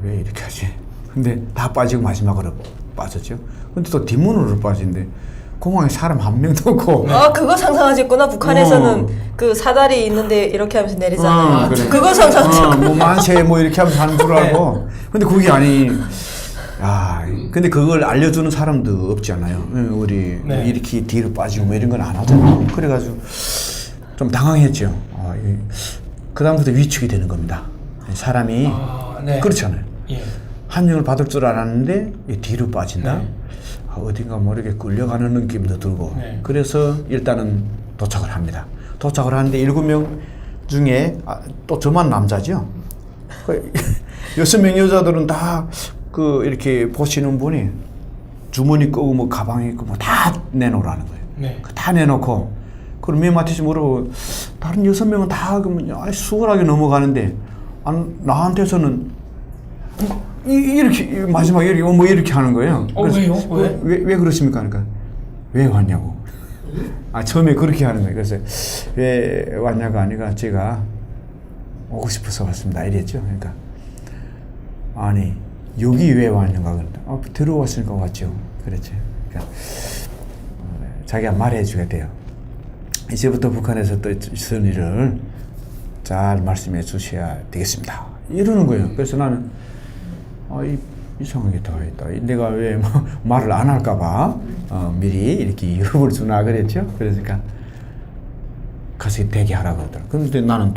[SPEAKER 3] 왜 이렇게 하지? 근데 다 빠지고 마지막으로 빠졌죠. 근데 또 뒷문으로 빠진대. 공항에 사람 한 명도 없고.
[SPEAKER 4] 아 그거 상상하셨구나. 북한에서는 그 사다리 있는데 이렇게 하면서 내리잖아요.
[SPEAKER 3] 그래.
[SPEAKER 4] 그거 상상하셨구나.
[SPEAKER 3] 뭐 만세 뭐 이렇게 하면서 하는 줄 알고. 근데 그게 아니. 아, 근데 그걸 알려주는 사람도 없잖아요. 우리
[SPEAKER 1] 네.
[SPEAKER 3] 이렇게 뒤로 빠지고 뭐 이런 건 안 하잖아요. 그래가지고 좀 당황했죠. 그 다음부터 위축이 되는 겁니다. 사람이
[SPEAKER 1] 네.
[SPEAKER 3] 그렇잖아요.
[SPEAKER 1] 예.
[SPEAKER 3] 한 명을 받을 줄 알았는데 뒤로 빠진다.
[SPEAKER 1] 네.
[SPEAKER 3] 어딘가 모르게 끌려가는 느낌도 들고.
[SPEAKER 1] 네.
[SPEAKER 3] 그래서 일단은 도착을 합니다. 도착을 하는데 7명 중에 또 저만 남자죠. 6명 여자들은 다 이렇게 보시는 분이 주머니 끄고 뭐 가방에 있고 뭐 다 내놓으라는 거예요.
[SPEAKER 1] 네.
[SPEAKER 3] 다 내놓고 그럼 맨 마티스 물어보고 다른 6명은 다 그러면 수월하게 넘어가는데 나한테서는 이렇게 마지막에 이렇게 뭐 이렇게 하는 거예요.
[SPEAKER 1] 왜요?
[SPEAKER 3] 왜 그러십니까? 그러니까 왜 왔냐고. 처음에 그렇게 하는 거예요. 그래서 왜 왔냐가 아니라 제가 오고 싶어서 왔습니다. 이랬죠. 그러니까 아니 여기 왜 왔는가 그런다. 들어왔으니까 왔죠. 그랬죠. 그러니까 자기가 말해주게 돼요. 이제부터 북한에서 또 있을 일을 잘 말씀해 주셔야 되겠습니다. 이러는 거예요. 그래서 나는 이상하게 다 했다. 내가 왜 말을 안 할까봐 미리 이렇게 유럽을 주나 그랬죠. 그러니까 가서 대기하라 그러더라. 근데 나는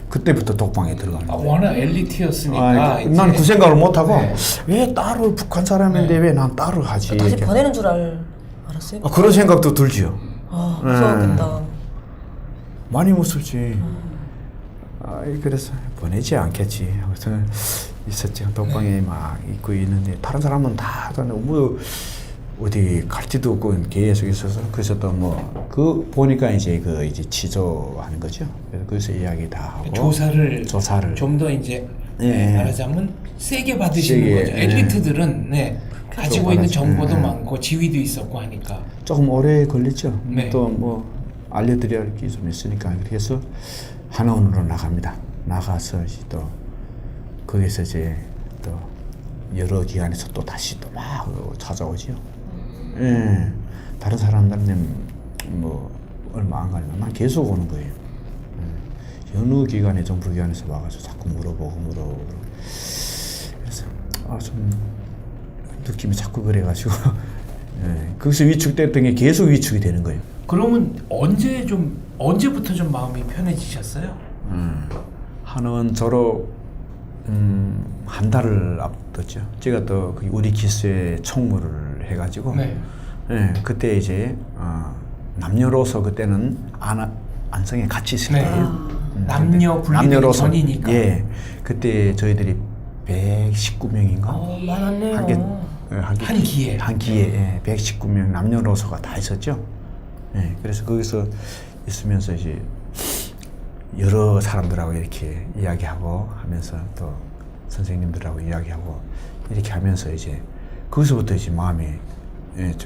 [SPEAKER 3] 그때부터 독방에 들어가는 거예요.
[SPEAKER 1] 워낙 엘리트였으니까.
[SPEAKER 3] 난 그 생각을 못 하고
[SPEAKER 1] 네.
[SPEAKER 3] 왜 따로 북한 사람인데 왜 난 따로 하지?
[SPEAKER 4] 다시
[SPEAKER 3] 이렇게.
[SPEAKER 4] 보내는 줄 알았어요.
[SPEAKER 3] 그런 생각도 들지요.
[SPEAKER 4] 무서웠겠다.
[SPEAKER 3] 많이 무섭지. 그래서 보내지 않겠지 하고 저는 있었죠. 독방에 막 있고 있는데 다른 사람은 다 뭐 어디 갈지도 없고 계속 있어서 그래서 또 뭐 보니까 이제 이제 취조하는 거죠. 그래서 거기서 이야기 다 하고
[SPEAKER 1] 조사를 좀 더 이제
[SPEAKER 3] 예.
[SPEAKER 1] 말하자면 세게 받으시는
[SPEAKER 3] 세게,
[SPEAKER 1] 거죠. 엘리트들은 가지고 있는 정보도
[SPEAKER 3] 예.
[SPEAKER 1] 많고 지위도 있었고 하니까.
[SPEAKER 3] 조금 오래 걸렸죠.
[SPEAKER 1] 네.
[SPEAKER 3] 또 뭐 알려드려야 할 게 좀 있으니까 그래서 하나원으로 나갑니다. 나가서 이제 또 거기서 이제 또 여러 기관에서 또 다시 또 막 찾아오지요. 예. 다른 사람들은 뭐 얼마 안 가면 난 계속 오는 거예요. 어느 기관에 정부 기관에서 와가지고 자꾸 물어보고 그래서 좀 느낌이 자꾸 그래가지고 거기서 위축됐던 게 계속 위축이 되는 거예요.
[SPEAKER 1] 그러면 언제부터 좀 마음이 편해지셨어요?
[SPEAKER 3] 한원 졸업 한 달을 앞뒀죠. 제가 또 우리 기수에 총무를 해가지고 그때 이제 남녀로서 그때는 안성에 같이 있을 때예요.
[SPEAKER 1] 남녀 분리되기 전이니까.
[SPEAKER 3] 예, 그때 저희들이 119명인가?
[SPEAKER 4] 많았네요.
[SPEAKER 1] 한 기에
[SPEAKER 3] 119명 남녀노소가 다 있었죠. 예, 그래서 거기서 있으면서 이제 여러 사람들하고 이렇게 이야기하고 하면서 또 선생님들하고 이야기하고 이렇게 하면서 이제 거기서부터 이제 마음이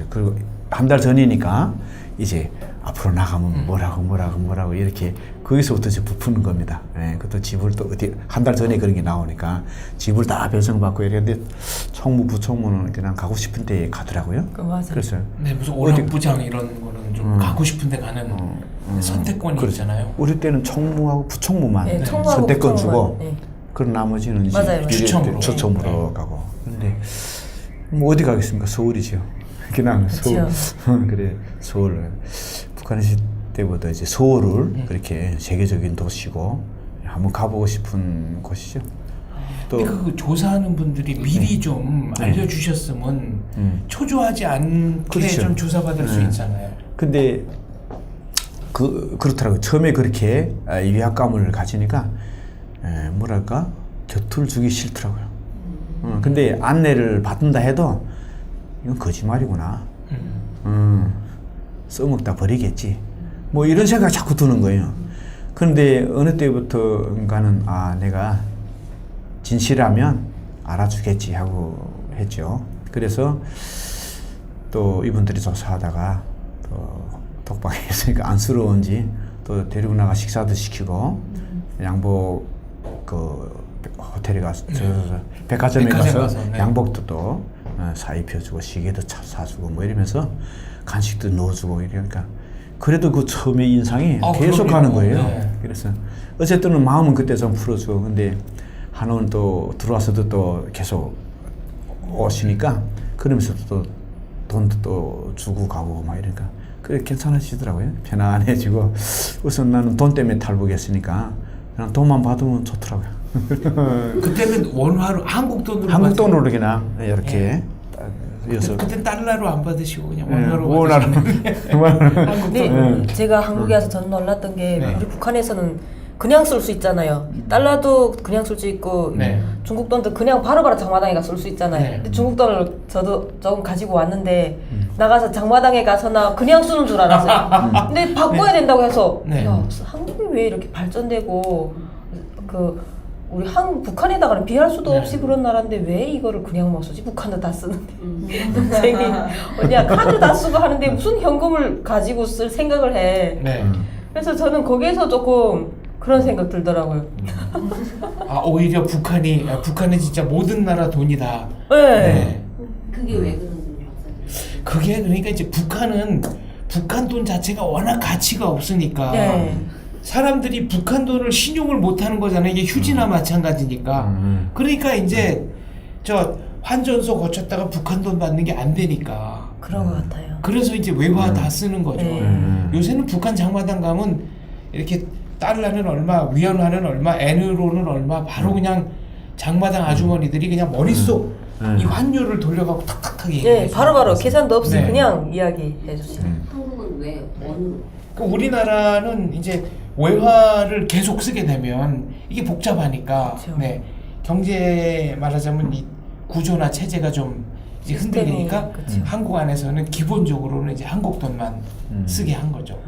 [SPEAKER 3] 그리고 한 달 전이니까 이제 앞으로 나가면 뭐라고 이렇게 거기서부터 이제 부푸는 겁니다. 그것도 집을 또 어디 한 달 전에 그런 게 나오니까 집을 다 배정받고 이랬는데 총무 부총무는 그냥 가고 싶은 데 가더라고요.
[SPEAKER 4] 맞아요.
[SPEAKER 3] 그래서
[SPEAKER 1] 무슨 오락부장 이런 거는 좀 가고 싶은데 가는 선택권이
[SPEAKER 3] 그렇죠.
[SPEAKER 1] 있잖아요.
[SPEAKER 3] 우리 때는 총무하고 부총무만
[SPEAKER 4] 총무하고
[SPEAKER 3] 선택권 주고
[SPEAKER 4] 부총무만.
[SPEAKER 3] 그런 나머지는 이제
[SPEAKER 4] 맞아요.
[SPEAKER 3] 추첨으로 가고. 근데 뭐 어디 가겠습니까? 서울이죠. 그냥 서울. 그래 서울. 북한 시대 때부터 이제 서울을 그렇게 세계적인 도시고 한번 가보고 싶은 곳이죠. 또
[SPEAKER 1] 그 조사하는 분들이 미리 좀 알려주셨으면 초조하지 않게
[SPEAKER 3] 그렇죠.
[SPEAKER 1] 좀 조사받을 수 있잖아요.
[SPEAKER 3] 근데 그렇더라고요. 처음에 그렇게 위압감을 가지니까 뭐랄까 곁을 주기 싫더라고요. 근데 안내를 받는다 해도 이건 거짓말이구나. 써먹다 버리겠지. 뭐 이런 생각이 자꾸 드는 거예요. 그런데 어느 때부터인가는 내가 진실하면 알아주겠지 하고 했죠. 그래서 또 이분들이 조사하다가 또 독방에 있으니까 안쓰러운지 또 데리고 나가 식사도 시키고 양복 그 호텔에 가서 백화점에 가서
[SPEAKER 1] 네.
[SPEAKER 3] 양복도 또 사 입혀주고 시계도 사주고 뭐 이러면서 간식도 넣어주고 이러니까 그래도 그 처음에 인상이 계속 가는 거예요.
[SPEAKER 1] 네.
[SPEAKER 3] 그래서 어쨌든 마음은 그때 좀 풀어주고 근데 한번 또 들어와서도 또 계속 오시니까 그러면서 또 돈도 또 주고 가고 막 이러니까 그래 괜찮아지더라고요. 편안해지고 우선 나는 돈 때문에 탈북했으니까 그냥 돈만 받으면 좋더라고요.
[SPEAKER 1] 그때는 원화로 한국 돈으로
[SPEAKER 3] 한국 돈으로 그냥 이렇게 이어서
[SPEAKER 1] 그때 달러로 안 받으시고 그냥
[SPEAKER 3] 예,
[SPEAKER 1] 원화로 한국
[SPEAKER 4] 근데
[SPEAKER 1] 돈.
[SPEAKER 4] 제가 한국에 와서 전 놀랐던 게
[SPEAKER 1] 네.
[SPEAKER 4] 우리 북한에서는 그냥 쓸 수 있잖아요. 달러도 그냥 쓸 수 있고
[SPEAKER 1] 네.
[SPEAKER 4] 중국 돈도 그냥 바로바로 장마당에 가 쓸 수 있잖아요.
[SPEAKER 1] 네.
[SPEAKER 4] 근데 중국 돈을 저도 조금 가지고 왔는데 나가서 장마당에 가서나 그냥 쓰는 줄 알았어요. 근데 바꿔야 된다고 해서
[SPEAKER 1] 네.
[SPEAKER 4] 야 한국이 왜 이렇게 발전되고 그 우리 북한에다가는 비할 수도
[SPEAKER 1] 네.
[SPEAKER 4] 없이 그런 나라인데 왜 이거를 그냥 못 쓰지? 북한도 다 쓰는데 동생이 언니야 카드 다 쓰고 하는데 무슨 현금을 가지고 쓸 생각을 해.
[SPEAKER 1] 네.
[SPEAKER 4] 그래서 저는 거기에서 조금 그런 생각 들더라고요.
[SPEAKER 1] 오히려 북한은 진짜 모든 나라 돈이다.
[SPEAKER 4] 네.
[SPEAKER 5] 그게 왜 그런군요, 박사님?
[SPEAKER 1] 그게 그러니까 이제 북한 돈 자체가 워낙 가치가 없으니까
[SPEAKER 4] 네.
[SPEAKER 1] 사람들이 북한 돈을 신용을 못 하는 거잖아요. 이게 휴지나 마찬가지니까. 그러니까 이제 저 환전소 거쳤다가 북한 돈 받는 게 안 되니까.
[SPEAKER 4] 그런 것 같아요.
[SPEAKER 1] 그래서 이제 외화 다 쓰는 거죠. 요새는 북한 장마당 가면 이렇게 달러는 얼마, 위안화는 얼마, 엔으로는 얼마, 바로 그냥 장마당 아주머니들이 그냥 머릿속 이 환율을 돌려가고 탁탁탁 얘기해.
[SPEAKER 4] 네, 바로바로 계산도 없이
[SPEAKER 1] 네.
[SPEAKER 4] 그냥 이야기해 주시죠.
[SPEAKER 5] 한국은 왜 어느
[SPEAKER 1] 그 우리나라는 이제 외화를 계속 쓰게 되면 이게 복잡하니까
[SPEAKER 4] 그렇죠.
[SPEAKER 1] 네, 경제 말하자면 이 구조나 체제가 좀 이제 흔들리니까
[SPEAKER 4] 그렇죠.
[SPEAKER 1] 한국 안에서는 기본적으로는 이제 한국 돈만 쓰게 한 거죠.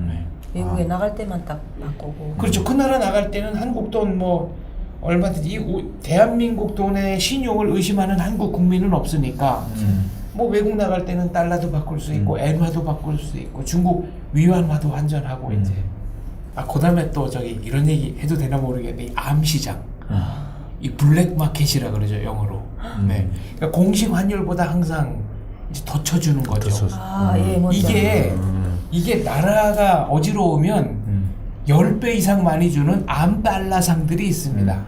[SPEAKER 1] 네.
[SPEAKER 4] 외국에 나갈 때만 딱 바꾸고.
[SPEAKER 1] 그렇죠. 그 나라 나갈 때는 한국 돈 뭐 얼마든지 대한민국 돈의 신용을 의심하는 한국 국민은 없으니까 뭐 외국 나갈 때는 달러도 바꿀 수 있고 엔화도 바꿀 수 있고 중국 위안화도 환전하고 이제 그다음에 또 저기 이런 얘기 해도 되나 모르겠는데 이 암시장 이 블랙 마켓이라 그러죠 영어로. 네. 그러니까 공식 환율보다 항상 이제 더 쳐주는 거죠.
[SPEAKER 4] 예, 뭔지
[SPEAKER 1] 이게 나라가 어지러우면 10배 이상 많이 주는 암달러상들이 있습니다.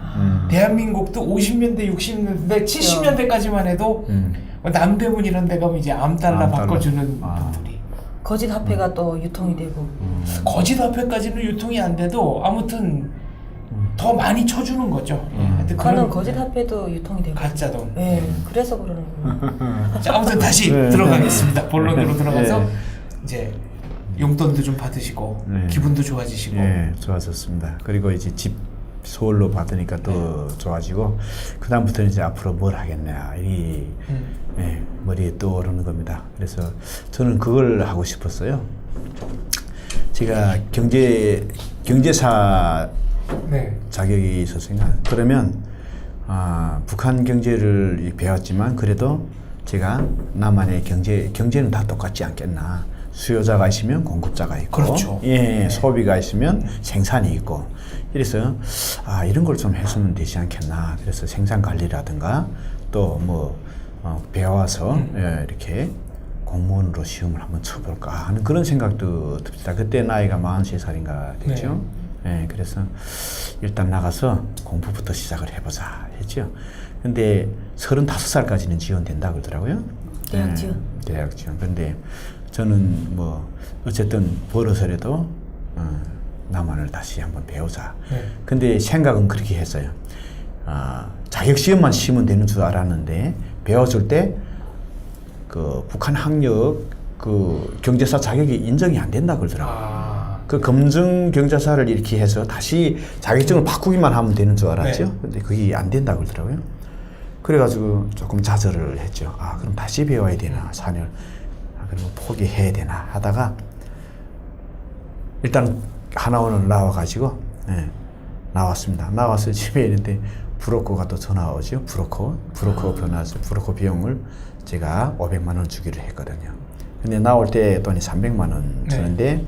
[SPEAKER 1] 대한민국도 50년대, 60년대, 70년대까지만 해도 뭐 남대문 이런 데 가면 이제 암달러
[SPEAKER 3] 암달러.
[SPEAKER 1] 바꿔주는 분들이.
[SPEAKER 4] 거짓 화폐가 또 유통이 되고.
[SPEAKER 1] 거짓 화폐까지는 유통이 안 돼도 아무튼 더 많이 쳐주는 거죠. 하여튼
[SPEAKER 4] 북한은
[SPEAKER 1] 그런
[SPEAKER 4] 거짓 화폐도 유통이 되고.
[SPEAKER 1] 가짜 돈.
[SPEAKER 4] 네, 그래서 그러는구나.
[SPEAKER 1] 자, 아무튼 다시 들어가겠습니다. 본론으로 들어가서
[SPEAKER 3] 네.
[SPEAKER 1] 이제 용돈도 좀 받으시고
[SPEAKER 3] 네.
[SPEAKER 1] 기분도 좋아지시고.
[SPEAKER 3] 예, 좋아졌습니다. 그리고 이제 집 서울로 받으니까 또 좋아지고 그 다음부터는 이제 앞으로 뭘 하겠냐 이 머리에 떠오르는 겁니다. 그래서 저는 그걸 하고 싶었어요. 제가 경제사
[SPEAKER 1] 네.
[SPEAKER 3] 자격이 있었으니까 그러면 북한 경제를 배웠지만 그래도 제가 나만의 경제는 다 똑같지 않겠나. 수요자가 있으면 공급자가 있고,
[SPEAKER 1] 그렇죠.
[SPEAKER 3] 예, 소비가 있으면 생산이 있고, 그래서 이런 걸 좀 했으면 되지 않겠나. 그래서 생산 관리라든가 또 뭐 배워서 이렇게 공무원으로 시험을 한번 쳐볼까 하는 그런 생각도 듭니다. 그때 나이가 43살인가 됐죠. 예, 그래서 일단 나가서 공부부터 시작을 해보자 했죠. 근데 35살까지는 지원된다 그러더라고요.
[SPEAKER 4] 대학 지원.
[SPEAKER 3] 대학 지원. 근데 저는 뭐 어쨌든 벌어서라도 남한을 다시 한번 배우자. 근데 생각은 그렇게 했어요. 자격 시험만 치면 되는 줄 알았는데 배워줄 때 그 북한 학력 그 경제사 자격이 인정이 안 된다 그러더라고요. 그 검증 경자사를 이렇게 해서 다시 자격증을 바꾸기만 하면 되는 줄 알았죠.
[SPEAKER 1] 네.
[SPEAKER 3] 근데 그게 안 된다고 그러더라고요. 그래가지고 조금 좌절을 했죠. 아, 그럼 다시 배워야 되나, 4년. 아, 그러면 포기해야 되나 하다가 일단 하나원을 나와가지고, 예, 나왔습니다. 나와서 집에 있는데 브로커가 또 전화 오죠. 브로커 변화해서 브로커 비용을 제가 500만 원 주기로 했거든요. 근데 나올 때 돈이 300만 원 주는데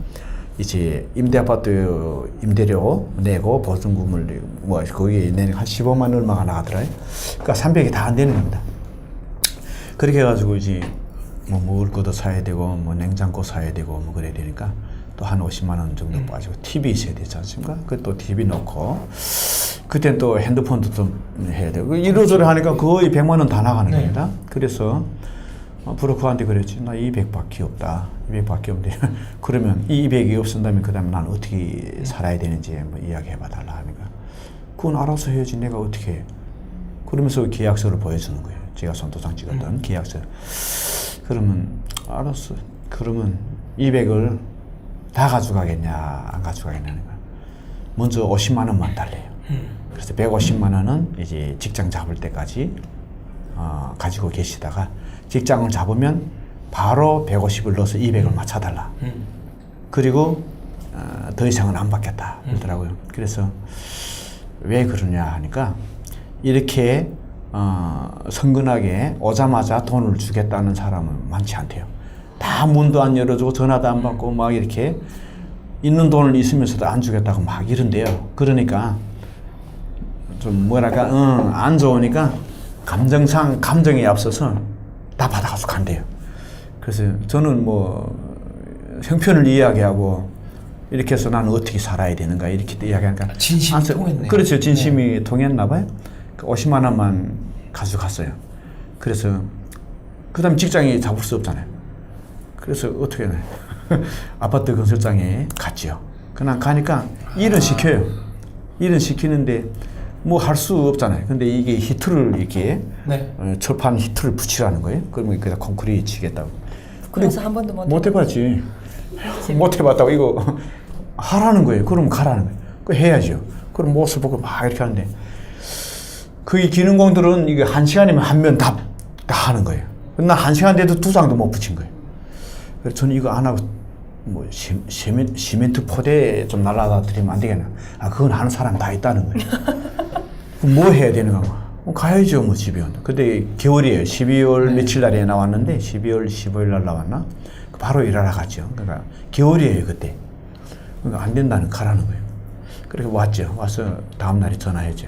[SPEAKER 3] 이제 임대아파트 임대료 내고 보증금을 뭐 거기에 내는 한 15만 얼마가 나가더라고요. 그러니까 300이 다 안 되는 겁니다. 그렇게 해가지고 이제 뭐 먹을 것도 사야 되고 뭐 냉장고 사야 되고 뭐 그래야 되니까 또 한 50만 원 정도 빠지고 TV 있어야 되지 않습니까? 그또 TV 넣고 그땐 또 핸드폰도 좀 해야 되고 이러저러 하니까 거의 100만 원 다 나가는 겁니다. 그래서 브로커한테 그랬지. 나 200밖에 없다. 200밖에 없는데 그러면 이 200이 없은다면 그 다음에 난 어떻게 살아야 되는지 뭐 이야기해봐 달라 하니까 그건 알아서 해야지 내가 어떻게 해. 그러면서 계약서를 보여주는 거예요. 제가 손도장 찍었던 계약서. 그러면 알았어. 그러면 200을 다 가져가겠냐 안 가져가겠냐는 거야. 먼저 50만 원만 달래요. 그래서 150만 원은 이제 직장 잡을 때까지 가지고 계시다가 직장을 잡으면 바로 150을 넣어서 200을 맞춰달라. 그리고 더 이상은 안 받겠다 그러더라고요. 그래서 왜 그러냐 하니까 이렇게 성근하게 오자마자 돈을 주겠다는 사람은 많지 않대요. 다 문도 안 열어주고 전화도 안 받고 막 이렇게 있는 돈을 있으면서도 안 주겠다고 막 이런대요. 그러니까 좀 뭐랄까 안 좋으니까 감정상 감정에 앞서서 다 받아가지고 간대요. 그래서 저는 뭐 형편을 이야기하고 이렇게 해서 나는 어떻게 살아야 되는가 이렇게 이야기하니까
[SPEAKER 1] 진심이 통했네요.
[SPEAKER 3] 그렇죠. 진심이 통했나 봐요. 50만 원만 가져갔어요. 그래서 그 다음에 직장이 잡을 수 없잖아요. 그래서 어떻게 해야 아파트 건설장에 갔죠. 그냥 가니까 일은 시켜요. 일은 시키는데 뭐 할 수 없잖아요. 근데 이게 히트를 이렇게 철판 히트를 붙이라는 거예요. 그러면 그냥 콘크리트 치겠다고.
[SPEAKER 4] 그래서 한 번도
[SPEAKER 3] 못 해봤지. 못 해봤다고 이거 하라는 거예요. 그럼 가라는 거예요. 그거 해야죠. 그럼 모습 보고 막 이렇게 하는데 그 기능공들은 이게 1시간이면 한 면 다 하는 거예요. 나 1시간 돼도 2장도 못 붙인 거예요. 그래서 저는 이거 안 하고 뭐 시멘트 포대 좀 날라다 드리면 안 되겠나? 아 그건 하는 사람 다 있다는 거예요. 그럼 뭐 해야 되는가? 가야죠 뭐 집에. 근데 겨울이에요. 12월 며칠 날에 나왔는데 12월 15일 날 나왔나? 바로 일하러 갔죠. 그러니까 겨울이에요 그때. 그러니까 안 된다는 가라는 거예요. 그래서 왔죠. 와서 다음 날에 전화했죠.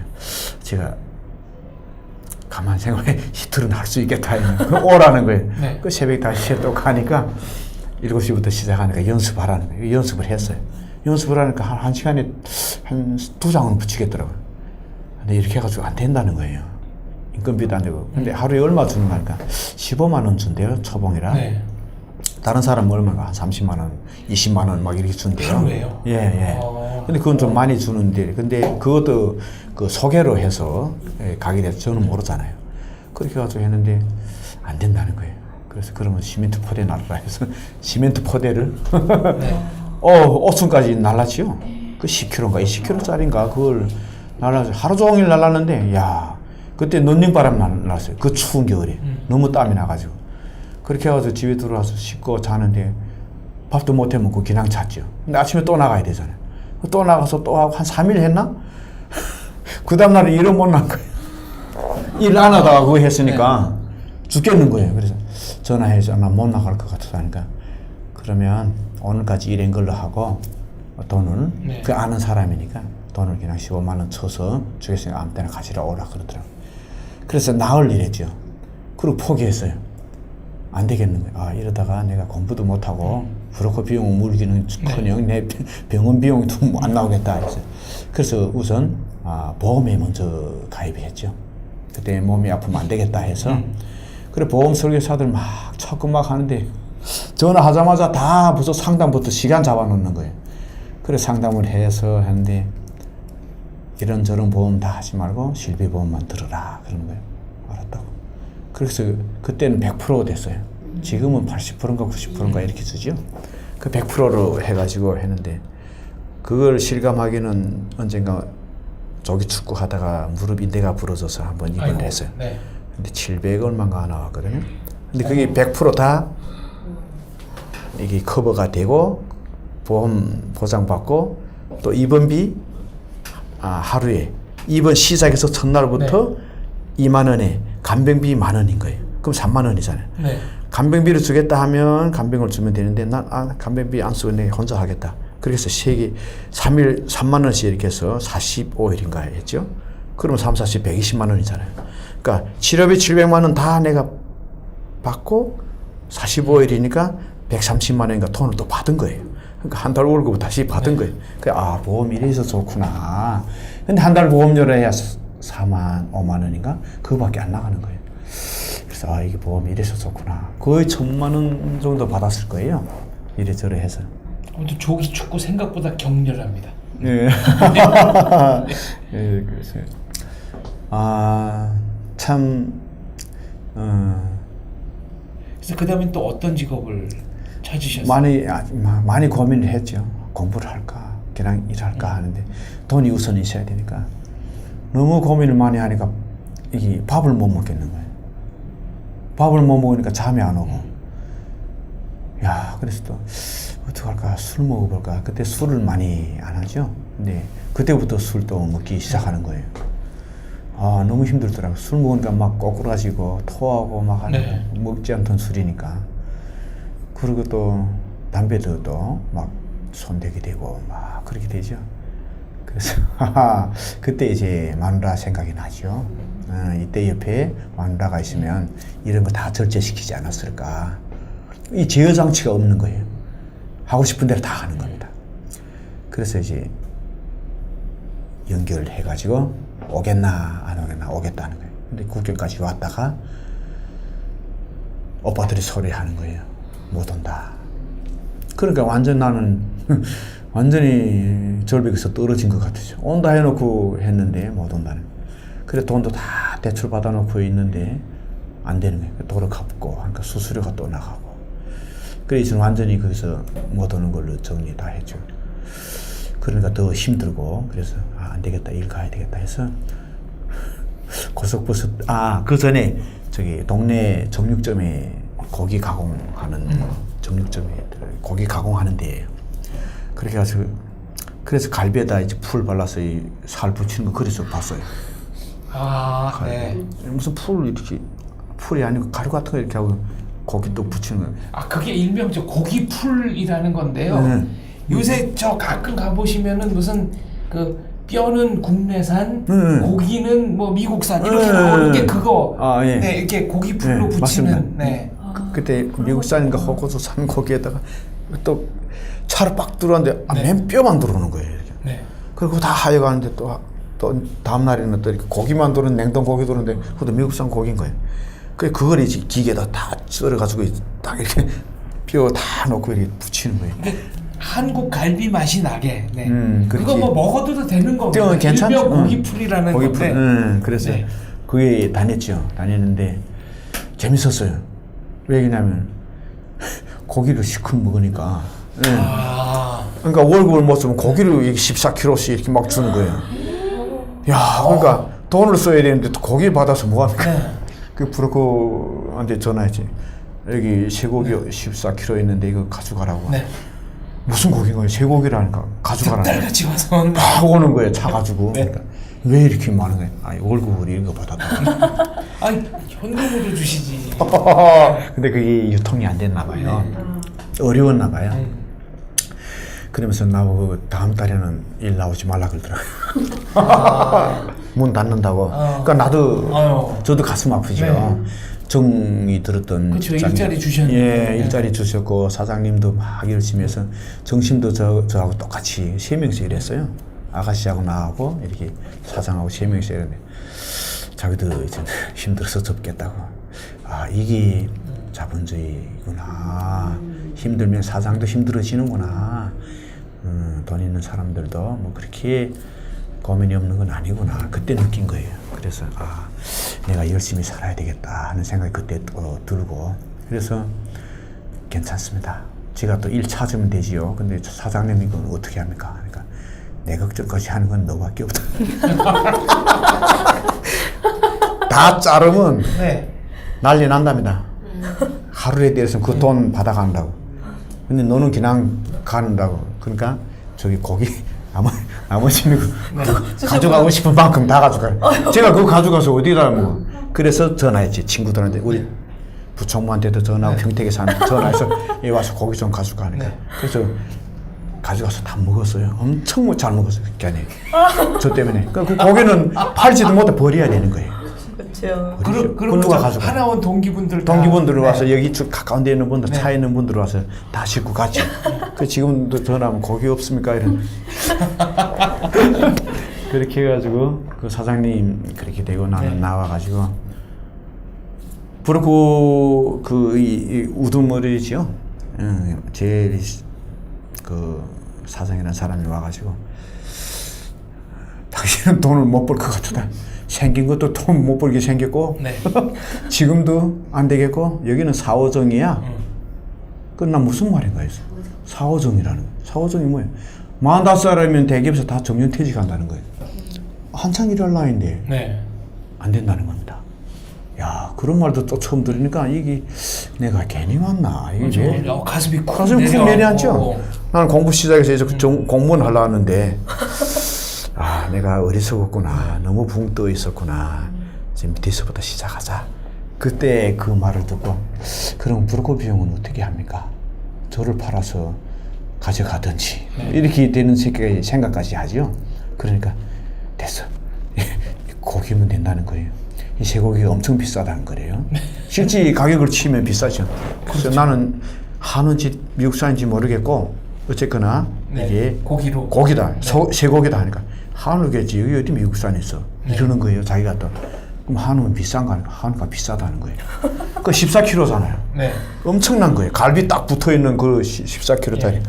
[SPEAKER 3] 제가 가만 생각해 히트는 할 수 있겠다. 오라는 거예요.
[SPEAKER 1] 네.
[SPEAKER 3] 그 새벽 5시에 또 가니까 7시부터 시작하니까 연습하라는 거예요. 연습을 했어요. 연습을 하니까 한 시간에 한 2장은 붙이겠더라고요. 근데 이렇게 해가지고 안 된다는 거예요. 인건비도 안 되고. 근데 하루에 얼마 주는 거 하니까 15만 원 준대요. 초봉이라. 네. 다른 사람은 얼마가 한 30만 원, 20만 원 막 이렇게 준대요.
[SPEAKER 1] 하루에요?
[SPEAKER 3] 예, 예. 근데 그건 좀 많이 주는데, 근데 그것도 그 소개로 해서 가게 돼서 저는 모르잖아요. 그렇게 해가지고 했는데 안 된다는 거예요. 그래서 그러면 시멘트 포대 날라 해서 시멘트 포대를 5층까지 날랐지요. 그 10kg인가 20kg짜리인가 그걸 날라서 하루 종일 날랐는데 야 그때 논닝바람 날랐어요. 그 추운 겨울에 너무 땀이 나가지고 그렇게 해가지고 집에 들어와서 씻고 자는데 밥도 못 해 먹고 그냥 잤죠. 근데 아침에 또 나가야 되잖아요. 또 나가서 또 하고 한 3일 했나? 그 다음날에 일은 못 난 거예요. 일 안 하다가 그거 했으니까 죽겠는 거예요. 그래서 전화해서 나 못 나갈 것 같아서 하니까 그러면 오늘까지 일한 걸로 하고 돈을 그 아는 사람이니까 돈을 그냥 15만 원 쳐서 주겠으니까 아무 때나 가지러 오라 그러더라고요. 그래서 나흘 일했죠. 그리고 포기했어요. 안 되겠는 거예요. 아 이러다가 내가 공부도 못하고 브로커 비용 물기는 커녕 내 병원 비용도 안 나오겠다 했어요. 그래서 우선 보험에 먼저 가입했죠. 그때 몸이 아프면 안 되겠다 해서 그래 보험 설계사들 막 찾고 막 하는데 전화하자마자 다 벌써 상담부터 시간 잡아놓는 거예요. 그래 상담을 해서 하는데 이런저런 보험 다 하지 말고 실비보험만 들어라 그러는 거예요. 알았다고. 그래서 그때는 100%가 됐어요. 지금은 80%인가 90%인가 이렇게 주죠. 그 100%로 해가지고 했는데 그걸 실감하기는 언젠가 조기 축구 하다가 무릎 인대가 부러져서 한번 입원을
[SPEAKER 1] 아이고,
[SPEAKER 3] 했어요.
[SPEAKER 1] 네.
[SPEAKER 3] 근데 700 얼마가 나왔거든요. 근데 그게 100%다 이게 커버가 되고 보험 보장받고 또 입원비 하루에 입원 시작해서 첫날부터 2만 원에 간병비 1만 원인 거예요. 그럼 3만 원이잖아요.
[SPEAKER 1] 네.
[SPEAKER 3] 간병비를 주겠다 하면 간병을 주면 되는데 난 간병비 안 쓰고 내가 혼자 하겠다. 그래서 3일 3만 원씩 이렇게 해서 45일인가 했죠. 그러면 3, 40, 120만 원이잖아요. 그러니까 치료비 700만 원 다 내가 받고 45일이니까 130만 원인가 돈을 또 받은 거예요. 그러니까 한 달 월급을 다시 받은 거예요. 그러니까 보험이 이래서 좋구나. 근데 한 달 보험료를 해야 4만, 5만 원인가? 그거밖에 안 나가는 거예요. 그래서 이게 보험이 이래서 좋구나. 거의 1,000만 원 정도 받았을 거예요. 이래저래 해서.
[SPEAKER 1] 아무튼 조기 축구 생각보다 격렬합니다.
[SPEAKER 3] 예. 예, 그래서 참
[SPEAKER 1] 그래서 그 다음에 또 어떤 직업을 찾으셨어요?
[SPEAKER 3] 많이 고민을 했죠. 공부를 할까, 그냥 일할까 하는데 돈이 우선 있어야 되니까 너무 고민을 많이 하니까 이게 밥을 못 먹겠는 거예요. 밥을 못 먹으니까 잠이 안 오고. 야, 그래서 또 어떡할까, 술 먹어볼까. 그때 술을 많이 안 하죠. 근데 그때부터 술도 먹기 시작하는 거예요. 너무 힘들더라고요. 술 먹으니까 막 꼬꾸라지고 토하고 막 하는
[SPEAKER 1] 네.
[SPEAKER 3] 먹지 않던 술이니까. 그리고 또 담배도 또 막 손대게 되고 막 그렇게 되죠. 그래서 그때 이제 마누라 생각이 나죠. 이때 옆에 마누라가 있으면 이런 거 다 절제시키지 않았을까. 이 제어 장치가 없는 거예요. 하고 싶은 대로 다 하는 겁니다. 그래서 이제 연결해가지고 오겠나 안 오겠나 오겠다는 거예요. 근데 국경까지 왔다가 오빠들이 소리하는 거예요. 못 온다. 그러니까 완전 나는 완전히 절벽에서 떨어진 것 같았죠. 온다 해놓고 했는데 못 온다는. 그래 돈도 다 대출 받아놓고 있는데 안 되는 거예요. 도로 갚고 하니까 수수료가 또 나가고. 그래서 저는 완전히 거기서 못 오는 걸로 정리 다 했죠. 그러니까 더 힘들고 그래서 안 되겠다, 일 가야 되겠다 해서 고속버스 그 전에 저기 동네 정육점에 고기 가공하는 정육점에 고기 가공하는 데예요. 그래가지고 그래서 갈비에다 이제 풀 발라서 이 살 붙이는 거 그래서 봤어요.
[SPEAKER 1] 네.
[SPEAKER 3] 무슨 풀 이렇게 풀이 아니고 가루 같은 거 이렇게 하고 고기 또 붙이는 거예요.
[SPEAKER 1] 그게 일명 저 고기 풀이라는 건데요. 요새 저 가끔 가보시면은 무슨 그 뼈는 국내산, 고기는 뭐 미국산 이렇게 나오는 게 그거.
[SPEAKER 3] 예.
[SPEAKER 1] 네, 이렇게 고기 풀로 붙이는.
[SPEAKER 3] 맞습니다.
[SPEAKER 1] 네.
[SPEAKER 3] 그때 미국산인가 호고수 산 고기에다가 또 차를 빡 들어왔는데 맨 뼈만 들어오는 거예요. 이렇게.
[SPEAKER 1] 네.
[SPEAKER 3] 그리고 다 하여가는데 또 다음 날에는 또 이렇게 고기만 들어오는 냉동 고기 들어오는데 그것도 미국산 고기인 거예요. 그걸 이제 기계에다 다 썰어가지고 딱 이렇게 뼈 다 넣고 이렇게 붙이는 거예요.
[SPEAKER 1] 한국 갈비 맛이 나게. 네. 그거
[SPEAKER 3] 그렇지.
[SPEAKER 1] 뭐 먹어도 되는 겁니다.
[SPEAKER 3] 괜찮죠.
[SPEAKER 1] 일명 고기 풀이라는 건데.
[SPEAKER 3] 그래서
[SPEAKER 1] 네.
[SPEAKER 3] 그게 다녔는데 재밌었어요. 왜냐면 고기를 시큼 먹으니까. 그러니까 월급을 못 쓰면 고기를 14kg씩 이렇게 막 주는 거예요. 야, 그러니까 돈을 써야 되는데 고기 받아서 뭐 합니까?
[SPEAKER 1] 네.
[SPEAKER 3] 그 브로커한테 전화했지. 여기 쇠고기 14kg 있는데 이거 가져가라고.
[SPEAKER 1] 네.
[SPEAKER 3] 무슨 고기인가요? 쇠고기라니까 가져가라고.
[SPEAKER 1] 딸같이 와서.
[SPEAKER 3] 막 오는 거예요. 차 가지고.
[SPEAKER 1] 네.
[SPEAKER 3] 그러니까 왜 이렇게 많은 거예요? 월급을 이런 거 받았다.
[SPEAKER 1] 현금으로 주시지.
[SPEAKER 3] 근데 그게 유통이 안 됐나 봐요. 어려웠나 봐요. 그러면서 나보고 다음 달에는 일 나오지 말라 그러더라고요. 문 닫는다고. 그러니까 나도 저도 가슴 아프죠.
[SPEAKER 1] 네.
[SPEAKER 3] 정이 들었던
[SPEAKER 1] 그쵸,
[SPEAKER 3] 직장인.
[SPEAKER 1] 일자리 주셨는데.
[SPEAKER 3] 예, 일자리 주셨고 사장님도 막 열심히 해서 정심도 저하고 똑같이 3명씩 일했어요. 아가씨하고 나하고 이렇게 사장하고 3명씩 일했는데 자기도 이제 힘들어서 접겠다고. 이게 자본주의구나. 힘들면 사장도 힘들어지는구나. 돈 있는 사람들도 뭐 그렇게 고민이 없는 건 아니구나. 그때 느낀 거예요. 그래서 내가 열심히 살아야 되겠다 하는 생각이 그때 들고 그래서 괜찮습니다. 제가 또 일 찾으면 되지요. 근데 사장님 이건 어떻게 합니까? 그러니까 내 걱정까지 하는 건 너밖에 없다. 다 자르면
[SPEAKER 1] 네.
[SPEAKER 3] 난리 난답니다. 하루에 대해서 그 돈 받아간다고. 근데 너는 그냥 간다고. 그러니까 저기 고기 아버지는 가져가고 싶은 만큼 다 가져가요. 제가 그거 가져가서 어디다 뭐. 그래서 전화했지 친구들한테 우리 부총무한테도 전화하고 평택에 사는 전화해서 얘 와서 고기 좀 가져가니까.
[SPEAKER 1] 네.
[SPEAKER 3] 그래서 가져가서 다 먹었어요. 엄청 잘 먹었어요. 걔네. 저 때문에. 그 고기는 팔지도 못해 버려야 되는 거예요.
[SPEAKER 4] 그렇죠.
[SPEAKER 1] 그럼
[SPEAKER 3] 누가
[SPEAKER 1] 저
[SPEAKER 3] 가져가?
[SPEAKER 1] 하나원 동기분들 다-
[SPEAKER 3] 동기분들
[SPEAKER 1] 네.
[SPEAKER 3] 와서 여기 쭉 가까운 데 있는 분들
[SPEAKER 1] 네.
[SPEAKER 3] 차에 있는 분들 와서 다 싣고 갔죠. 그 지금도 전화하면 고기 없습니까? 이런. 그렇게 해가지고 그 사장님 그렇게 되고 나는
[SPEAKER 1] 네.
[SPEAKER 3] 나와가지고 그리고 이 우두머리죠. 제일 그 사장이라는 사람이 와가지고 당신은 돈을 못 벌 것 같다. 생긴 것도 돈 못 벌게 생겼고
[SPEAKER 1] 네.
[SPEAKER 3] 지금도 안 되겠고 여기는 사오정이야. 그건 난 무슨 말인가 했어. 사오정이라는 거. 사오정이 뭐예요? 45살이면 대기업에서 다 정년퇴직한다는 거예요. 한창 일할 나이인데
[SPEAKER 1] 네.
[SPEAKER 3] 안 된다는 겁니다. 야 그런 말도 또 처음 들으니까 이게 내가 괜히 왔나 이게
[SPEAKER 1] 가슴이 쿵
[SPEAKER 3] 가슴이 쿵 내려앉죠.
[SPEAKER 1] 어.
[SPEAKER 3] 나는 공부 시작해서 이제 공무원 하려 하는데 아 내가 어리석었구나. 너무 붕 떠 있었구나. 이제 밑에서부터 시작하자. 그때 그 말을 듣고 그럼 브로커 비용은 어떻게 합니까? 저를 팔아서 가져가든지 이렇게 되는 생각까지 하죠. 그러니까 됐어. 고기면 된다는 거예요. 이 쇠고기가 엄청 비싸다는 거래요. 실제 가격을 치면 비싸죠. 그래서 나는 한우인지 미국산인지 모르겠고 어쨌거나
[SPEAKER 1] 네.
[SPEAKER 3] 이게
[SPEAKER 1] 고기로.
[SPEAKER 3] 고기다. 쇠고기다 하니까 한우겠지. 여기 어디 미국산에 있어. 이러는 거예요. 자기가 또. 그럼 한우는 비싼 거 아니까 한우가 비싸다는 거예요. 그 14kg잖아요.
[SPEAKER 1] 네.
[SPEAKER 3] 엄청난 거예요. 갈비 딱 붙어있는 그 14kg짜리.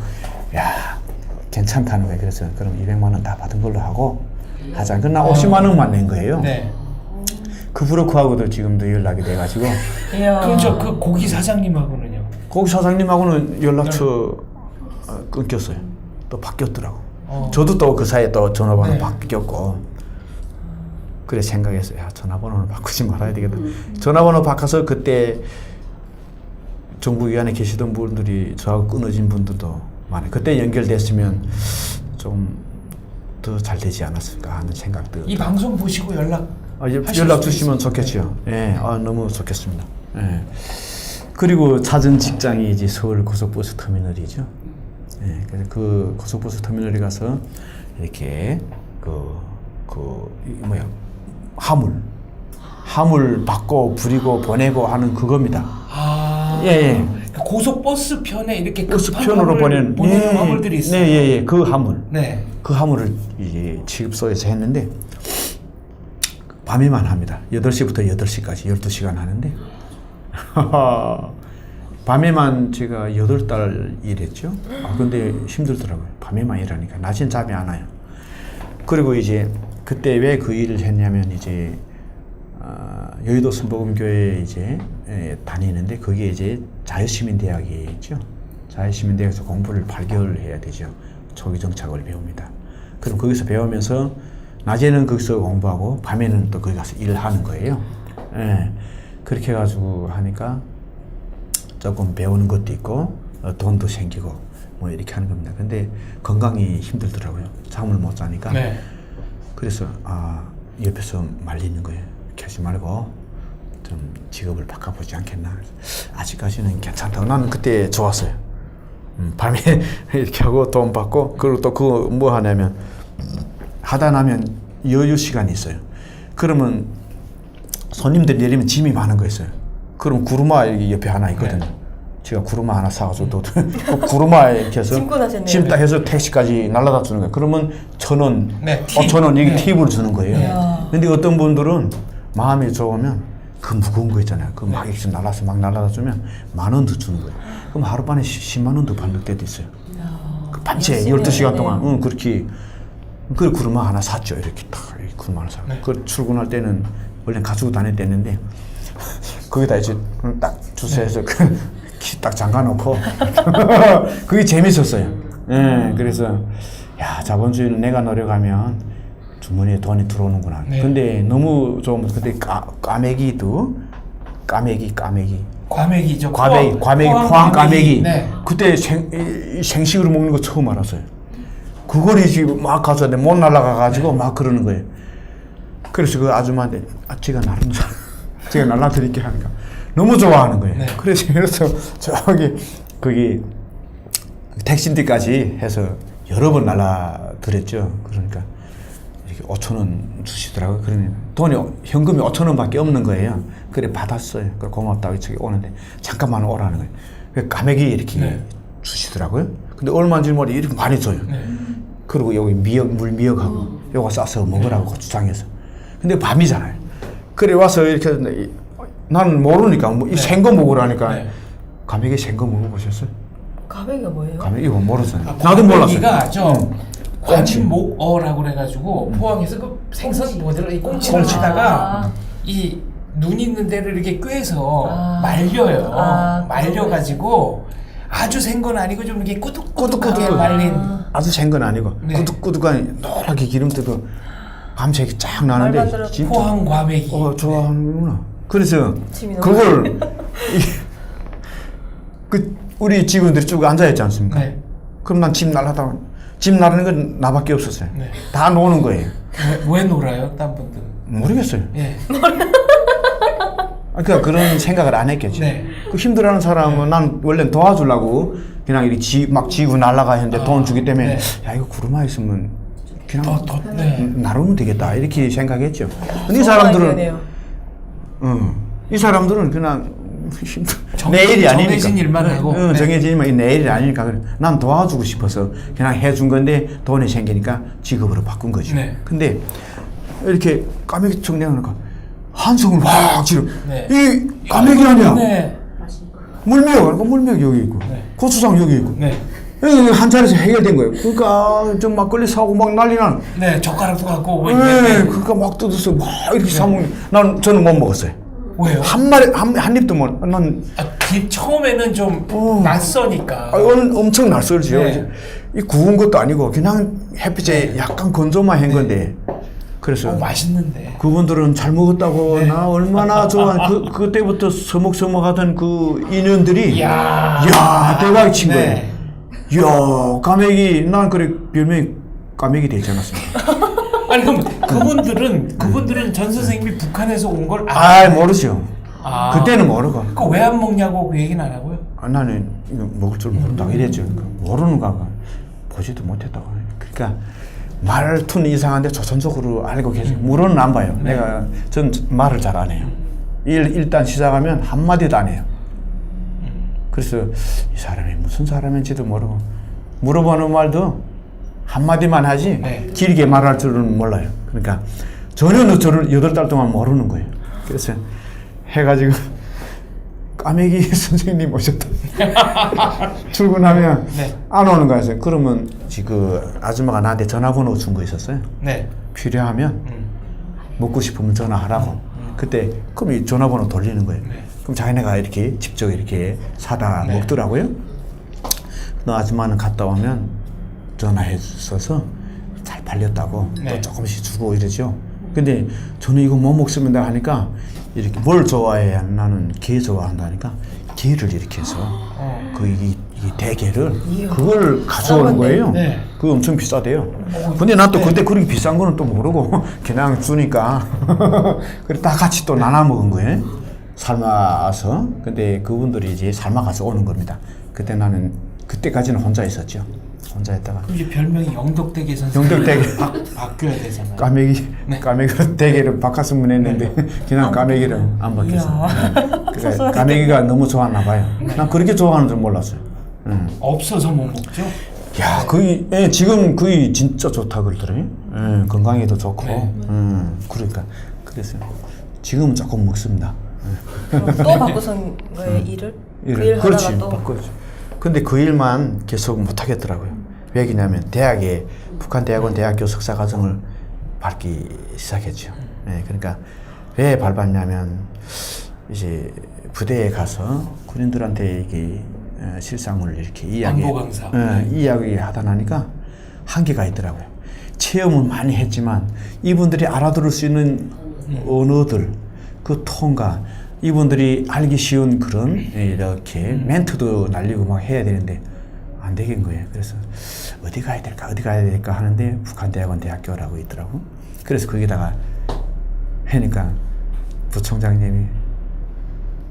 [SPEAKER 3] 야 괜찮다는 거예요. 그래서 그럼 200만 원 다 받은 걸로 하고 하자. 그럼 나 50만 원만 낸 거예요.
[SPEAKER 1] 네.
[SPEAKER 3] 그 브로커하고도 지금도 연락이 돼가지고
[SPEAKER 4] 이야.
[SPEAKER 1] 그럼 저 그 고기 사장님하고는요?
[SPEAKER 3] 거기 사장님하고는 연락처 끊겼어요. 또 바뀌었더라고. 저도 또 그 사이에 또 전화번호
[SPEAKER 1] 네.
[SPEAKER 3] 바뀌었고 그래 생각했어요. 야 전화번호를 바꾸지 말아야 되겠다. 전화번호 바꿔서 그때 정부기관에 계시던 분들이 저하고 끊어진 분들도 많아요. 그때 연결됐으면 좀 더 잘 되지 않았을까 하는 생각도.
[SPEAKER 1] 이 방송 보시고 연락
[SPEAKER 3] 연락 주시면 좋겠죠. 예, 너무 좋겠습니다. 예. 그리고 찾은 직장이 이제 서울 고속버스 터미널이죠. 예, 그래서 그 고속버스 터미널에 가서 이렇게 화물 받고 부리고 보내고 하는 그겁니다.
[SPEAKER 1] 아.
[SPEAKER 3] 예.
[SPEAKER 1] 고속버스 편에 이렇게
[SPEAKER 3] 버스
[SPEAKER 1] 급한
[SPEAKER 3] 편으로
[SPEAKER 1] 화물을 보내는 화물들이 있어요.
[SPEAKER 3] 네, 그 화물.
[SPEAKER 1] 네.
[SPEAKER 3] 그 화물을 이제 취급소에서 했는데 밤에만 합니다. 8시부터 8시까지 12시간 하는데 밤에만 제가 8달 일했죠. 근데 힘들더라고요. 밤에만 일하니까 낮엔 잠이 안 와요. 그리고 이제 그때 왜 그 일을 했냐면 이제 여의도 순복음교회에 이제 다니는데 거기에 이제 자유시민대학이 있죠. 자유시민대학에서 공부를 8개월 해야 되죠. 초기정착을 배웁니다. 그럼 거기서 배우면서 낮에는 거기서 공부하고 밤에는 또 거기 가서 일을 하는 거예요. 예. 그렇게 해가지고 하니까 조금 배우는 것도 있고 돈도 생기고 뭐 이렇게 하는 겁니다. 근데 건강이 힘들더라고요. 잠을 못 자니까.
[SPEAKER 1] 네.
[SPEAKER 3] 그래서 옆에서 말리는 거예요. 이렇게 하지 말고 좀 직업을 바꿔보지 않겠나. 아직까지는 괜찮다고. 나는 그때 좋았어요. 밤에 이렇게 하고 돈 받고 그리고 또 그거 뭐 하냐면 하다 나면 여유 시간이 있어요. 그러면 손님들 내리면 짐이 많은 거 있어요. 그럼 구루마 여기 옆에 하나 있거든요. 제가 구루마 하나 사가지고 또 구루마에 이렇게 해서
[SPEAKER 4] 짐꾼하셨네요.
[SPEAKER 3] 짐 딱 해서 택시까지 날라다 주는 거예요. 그러면 1,000원,
[SPEAKER 1] 네,
[SPEAKER 3] 5,000원 여기 팁을 주는 거예요.
[SPEAKER 4] 이야.
[SPEAKER 3] 근데 어떤 분들은 마음이 좋으면 그 무거운 거 있잖아요. 그 막 이렇게 날라서 막 날라다 주면 10,000원도 주는 거예요. 그럼 하룻밤에 10만 원도 받는 때도 있어요. 그 밤새
[SPEAKER 4] 열심히
[SPEAKER 3] 12시간
[SPEAKER 4] 하네.
[SPEAKER 3] 동안 그렇게 그 구루마 하나 샀죠. 이렇게 딱 이렇게 구루마 하나 사고.
[SPEAKER 1] 네.
[SPEAKER 3] 그 출근할 때는 원래 가지고 다닐 때였는데 거기다 이제 딱 주세해서 키 딱 잠가 놓고 그게 재밌었어요. 예, 그래서 야, 자본주의는 내가 노력하면 주머니에 돈이 들어오는구나.
[SPEAKER 1] 네.
[SPEAKER 3] 근데 너무 좀 그때 까매기도 까매기죠. 포항 까매기.
[SPEAKER 1] 네.
[SPEAKER 3] 그때 생식으로 먹는 거 처음 알았어요. 그걸 지금 막 가서 못 날아가가지고 막 그러는 거예요. 그래서 그 아줌마한테 제가 날라드릴게 하니까 너무 좋아하는 거예요.
[SPEAKER 1] 네.
[SPEAKER 3] 그래서 저기 거기 택시비까지 해서 여러 번 날라드렸죠. 그러니까 이렇게 5,000원 주시더라고요. 그러니 돈이 현금이 5,000원밖에 없는 거예요. 그래 받았어요. 그래 고맙다고 저기 오는데 잠깐만 오라는 거예요. 그래 까매기 이렇게
[SPEAKER 1] 네.
[SPEAKER 3] 주시더라고요. 근데 얼마인지 모르게 이렇게 많이 줘요.
[SPEAKER 1] 네.
[SPEAKER 3] 그리고 여기 물미역하고 요거 싸서 먹으라고 고추장에서. 근데 밤이잖아요. 그래 와서 이렇게 했는데 나는 모르니까 뭐 생거 먹으라니까
[SPEAKER 1] 네.
[SPEAKER 3] 까매기 생거 먹어보셨어요?
[SPEAKER 4] 가백이가 뭐예요?
[SPEAKER 3] 까매기 이거 모르잖아요. 나도 몰랐어요.
[SPEAKER 1] 까매기가 저
[SPEAKER 3] 꽁치.
[SPEAKER 1] 관목어라고 그래가지고 포항에서 그 생선 뭐더라 이 꽁치를 치다가 이 눈 있는 데를 이렇게 꿰서 말려요. 말려가지고 아주 생건 아니고 좀 이렇게 꾸덕꾸덕하게 말린.
[SPEAKER 3] 아주 생건 아니고
[SPEAKER 1] 네.
[SPEAKER 3] 꾸덕꾸덕한 노랗게 기름때도 밤새 쫙 나는데
[SPEAKER 4] 말만들어
[SPEAKER 3] 진짜
[SPEAKER 1] 포항 과메기.
[SPEAKER 3] 좋아하는구나. 그래서
[SPEAKER 4] 침이
[SPEAKER 3] 그걸 우리 직원들이 쭉 앉아있지 않습니까?
[SPEAKER 1] 네.
[SPEAKER 3] 그럼 난 집 날라다가 집 나르는 건 나밖에 없었어요.
[SPEAKER 1] 네.
[SPEAKER 3] 다 노는 거예요.
[SPEAKER 1] 왜 놀아요, 딴 분들은?
[SPEAKER 3] 모르겠어요.
[SPEAKER 1] 예.
[SPEAKER 3] 그러니까 그런 생각을 안 했겠죠.
[SPEAKER 1] 네.
[SPEAKER 3] 그 힘들어하는 사람은 난 원래 도와주려고 그냥 이렇게 막 지고 날라가 했는데 돈 주기 때문에
[SPEAKER 1] 네.
[SPEAKER 3] 야 이거 구루마 있으면 그냥
[SPEAKER 1] 네.
[SPEAKER 3] 나르면 되겠다 이렇게 생각했죠. 근데 이
[SPEAKER 4] 사람들은
[SPEAKER 3] 이 사람들은 그냥 내일이 아니니까
[SPEAKER 1] 정해진 일만 하고. 네.
[SPEAKER 3] 정해진 일만 내일이 아니니까 그래. 난 도와주고 싶어서 그냥 해준 건데 돈이 생기니까 직업으로 바꾼 거죠.
[SPEAKER 1] 네.
[SPEAKER 3] 근데 이렇게 까매기 척 내놓으니까 한성을 확 지르.
[SPEAKER 1] 네.
[SPEAKER 3] 이 까매기 아니야.
[SPEAKER 1] 네.
[SPEAKER 3] 물미역, 그러니까 물미역 여기 있고
[SPEAKER 1] 네.
[SPEAKER 3] 고추장 여기 있고.
[SPEAKER 1] 네.
[SPEAKER 3] 여기 한 자리에서 해결된 거예요. 그러니까 좀 막걸리 사고 막 난리 난.
[SPEAKER 1] 네. 젓가락도 갖고.
[SPEAKER 3] 네, 그러니까 막 뜯어서 막 이렇게 사먹는. 저는 못 먹었어요.
[SPEAKER 1] 왜요?
[SPEAKER 3] 한 입도 못. 난
[SPEAKER 1] 처음에는 좀 낯서니까.
[SPEAKER 3] 엄청 낯설지요.
[SPEAKER 1] 네.
[SPEAKER 3] 이 구운 것도 아니고 그냥 햇빛에 약간 건조만 한 건데. 그래서
[SPEAKER 1] 맛있는데.
[SPEAKER 3] 그분들은 잘 먹었다고 나 얼마나 좋아. 그때부터 서먹서먹하던 그 인연들이 야 대박 친 거예요.
[SPEAKER 1] 네.
[SPEAKER 3] 이야 까매기 난 그래 별명이 까매기 되지 않았습니까?
[SPEAKER 1] 아니 그럼 그분들은 전 선생님이 북한에서 온 걸
[SPEAKER 3] 모르죠. 그때는 모르고.
[SPEAKER 1] 그 왜 안 먹냐고 그 얘기는 안 하고요?
[SPEAKER 3] 나는 이거 먹을 줄 모른다고 이랬죠. 그러니까 모르는 거가 보지도 못했다고. 그러니까 말투는 이상한데 조선적으로 알고 계세요. 물어는 안 봐요.
[SPEAKER 1] 네.
[SPEAKER 3] 전 말을 잘 안 해요. 일단 시작하면 한마디도 안 해요. 그래서 이 사람이 무슨 사람인지도 모르고 물어보는 말도 한마디만 하지
[SPEAKER 1] 네.
[SPEAKER 3] 길게 말할 줄은 몰라요. 그러니까 전혀 저를 8달 동안 모르는 거예요. 그래서 해가지고 까매기 선생님 오셨다. 출근하면
[SPEAKER 1] 네.
[SPEAKER 3] 안 오는 거였어요. 그러면 그 아줌마가 나한테 전화번호 준 거 있었어요.
[SPEAKER 1] 네.
[SPEAKER 3] 필요하면 먹고 싶으면 전화하라고. 그때 그럼 이 전화번호 돌리는 거예요.
[SPEAKER 1] 네.
[SPEAKER 3] 그럼 자기네가 이렇게 직접 이렇게 사다
[SPEAKER 1] 네.
[SPEAKER 3] 먹더라고요. 너 아줌마는 갔다 오면 전화해 줘서 잘 팔렸다고
[SPEAKER 1] 네.
[SPEAKER 3] 또 조금씩 주고 이러죠. 근데 저는 이거 못 먹습니다 하니까 이렇게 뭘 좋아해? 나는 게 좋아한다니까 게를 이렇게 해서 이 대게를 그걸 가져오는 거예요.
[SPEAKER 1] 네.
[SPEAKER 3] 그거 엄청 비싸대요. 근데 난 또 그때 그렇게 비싼 거는 또 모르고 그냥 주니까 그래 다 같이 또 나눠 먹은 거예요. 삶아서. 근데 그분들이 이제 삶아가서 오는 겁니다. 그때 나는 그때까지는 혼자 있었죠. 혼자 있다가
[SPEAKER 1] 그럼 이제 별명이 영덕대게 선생님.
[SPEAKER 3] 영덕대게.
[SPEAKER 1] 바뀌어야 되잖아요.
[SPEAKER 3] 까매기로 대게를 바꿨으면 했는데 그냥 까매기를 안 바뀌었어요. 그러니까 까매기가 너무 좋았나 봐요. 난 그렇게 좋아하는 줄 몰랐어요.
[SPEAKER 1] 없어서 못 먹죠?
[SPEAKER 3] 야, 거의 지금 거의 진짜 좋다 그러더라고요. 건강에도 좋고.
[SPEAKER 1] 네.
[SPEAKER 3] 그러니까 그래서 지금은 조금 먹습니다.
[SPEAKER 4] 또 바꾸선 거예요 일을? 그 일
[SPEAKER 3] 그렇지,
[SPEAKER 4] 하다가 또
[SPEAKER 3] 바꿔야지. 근데 그 일만 계속 못 하겠더라고요. 왜냐면 대학에 북한 대학원 대학교 석사 과정을 밟기 시작했죠. 그러니까 왜 밟았냐면 이제 부대에 가서 군인들한테 이게 실상을 이렇게
[SPEAKER 1] 안보 강사.
[SPEAKER 3] 이야기 하다 나니까 한계가 있더라고요. 체험은 많이 했지만 이분들이 알아들을 수 있는 언어들, 그 톤과 이분들이 알기 쉬운 그런 이렇게 멘트도 날리고 막 해야 되는데 안 되긴 거예요. 그래서 어디 가야 될까 하는데 북한대학원 대학교라고 있더라고. 그래서 거기다가 하니까 부총장님이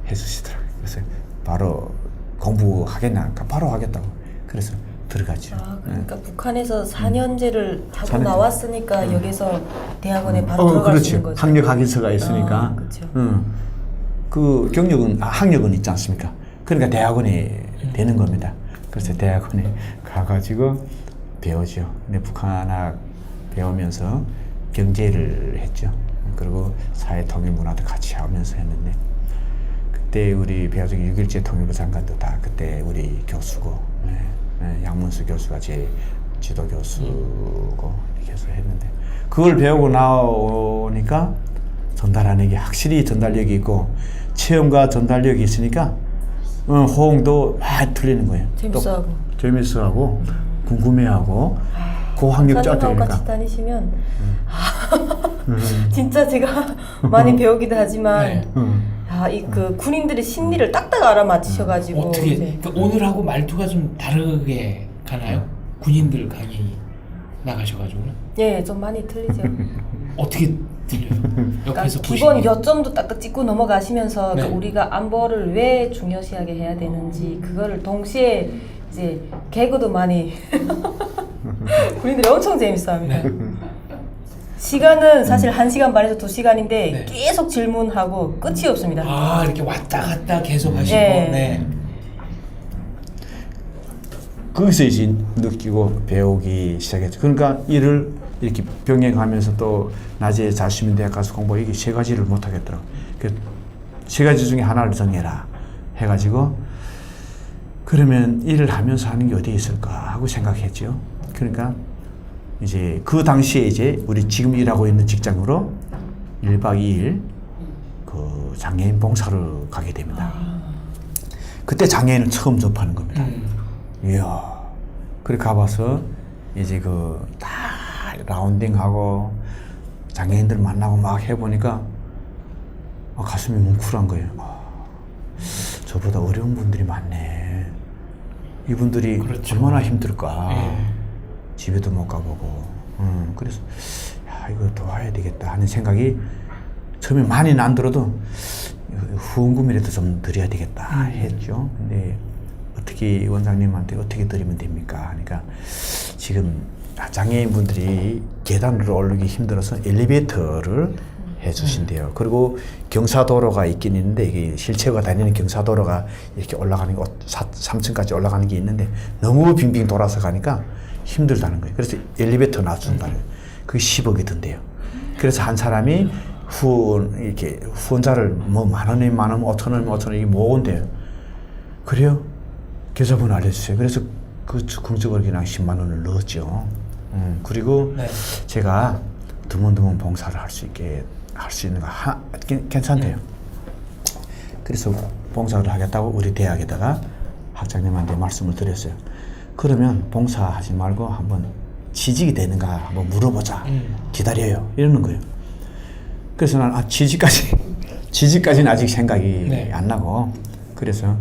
[SPEAKER 3] 해주시더라고요. 그래서 바로 공부하겠냐? 바로 하겠다고. 그래서 들어갔죠.
[SPEAKER 4] 아, 그러니까 북한에서 4년제를 하고
[SPEAKER 3] 4년제.
[SPEAKER 4] 나왔으니까 여기서 대학원에 바로 들어갈 수 있는
[SPEAKER 3] 그렇죠.
[SPEAKER 4] 거죠.
[SPEAKER 3] 학력 학위서가 있으니까.
[SPEAKER 4] 그렇죠.
[SPEAKER 3] 그 경력은 학력은 있지 않습니까? 그러니까 대학원이 되는 겁니다. 그래서 대학원에 가가지고 배우죠. 근데 북한학 배우면서 경제를 했죠. 그리고 사회통일문화도 같이 하면서 했는데 그때 우리 배아적 6.17 통일부 장관도 다 그때 우리 교수고 양문수 교수가 제 지도 교수고 이렇게 해서 했는데 그걸 배우고 나오니까 전달하는 게 확실히 전달력이 있고 체험과 전달력이 있으니까 호응도 많이 틀리는 거예요.
[SPEAKER 4] 재밌어하고.
[SPEAKER 3] 재밌어하고 궁금해하고 고학력
[SPEAKER 4] 사장님하고
[SPEAKER 3] 짜들이니까.
[SPEAKER 4] 같이 다니시면 진짜 제가 많이 배우기도 하지만
[SPEAKER 1] 네.
[SPEAKER 4] 이 그 군인들의 심리를 딱딱 알아맞히셔가지고
[SPEAKER 1] 어떻게
[SPEAKER 4] 이제
[SPEAKER 1] 그러니까 오늘하고 말투가 좀 다르게 가나요? 군인들 강의 나가셔가지고는
[SPEAKER 4] 예, 좀 많이 틀리죠.
[SPEAKER 1] 어떻게 들려요?
[SPEAKER 4] 그러니까
[SPEAKER 1] 옆에서
[SPEAKER 4] 기본
[SPEAKER 1] 보시기에.
[SPEAKER 4] 여점도 딱 찍고 넘어가시면서
[SPEAKER 1] 네.
[SPEAKER 4] 그 우리가 안보를 왜 중요시하게 해야 되는지 그거를 동시에 이제 개그도 많이 군인들이 엄청 재밌어합니다.
[SPEAKER 1] 네.
[SPEAKER 4] 시간은 사실 1시간 반에서 2시간인데
[SPEAKER 1] 네.
[SPEAKER 4] 계속 질문하고 끝이 없습니다.
[SPEAKER 1] 아 이렇게 왔다 갔다 계속 하시고
[SPEAKER 4] 네.
[SPEAKER 1] 네.
[SPEAKER 3] 거기서 이제 느끼고 배우기 시작했죠. 그러니까 일을 이렇게 병행하면서 또 낮에 자수민대학 가서 공부 이게 세 가지를 못 하겠더라고. 그 세 가지 중에 하나를 정해라 해가지고 그러면 일을 하면서 하는 게 어디에 있을까 하고 생각했죠. 그러니까 이제 그 당시에 이제 우리 지금 일하고 있는 직장으로 1박 2일 그 장애인 봉사를 가게 됩니다. 그때 장애인을 처음 접하는 겁니다. 이야, 그래 가봐서 이제 그 다 라운딩하고 장애인들 만나고 막 해보니까 가슴이 뭉클한 거예요. 저보다 어려운 분들이 많네. 이분들이
[SPEAKER 1] 그렇죠.
[SPEAKER 3] 얼마나 힘들까.
[SPEAKER 1] 예.
[SPEAKER 3] 집에도 못 가보고. 그래서 야, 이거 도와야 되겠다 하는 생각이 처음에 많이는 안 들어도 후원금이라도 좀 드려야 되겠다 했죠. 근데 어떻게 원장님한테 어떻게 드리면 됩니까? 하니까 지금 장애인분들이 계단을 오르기 힘들어서 엘리베이터를 해주신대요. 그리고 경사도로가 있긴 있는데 이게 실체가 다니는 경사도로가 이렇게 올라가는 게 3층까지 올라가는 게 있는데 너무 빙빙 돌아서 가니까 힘들다는 거예요. 그래서 엘리베이터 놔준다는 거예요. 그게 10억이 든대요. 그래서 한 사람이 이렇게 후원자를 뭐 10,000원이면 10,000원, 5,000원이면 5,000원 이게 모은대요. 그래요? 계좌번호 알려주세요. 그래서 그 긍정적으로 그냥 10만 원을 넣었죠. 그리고
[SPEAKER 1] 네.
[SPEAKER 3] 제가 드문드문 봉사를 할 수 있는 거 괜찮대요. 그래서 봉사를 하겠다고 우리 대학에다가 학장님한테 말씀을 드렸어요. 그러면 봉사하지 말고 한번 취직이 되는가 한번 물어보자. 기다려요. 이러는 거예요. 그래서 난 취직까지는 아직 생각이
[SPEAKER 1] 네.
[SPEAKER 3] 안 나고 그래서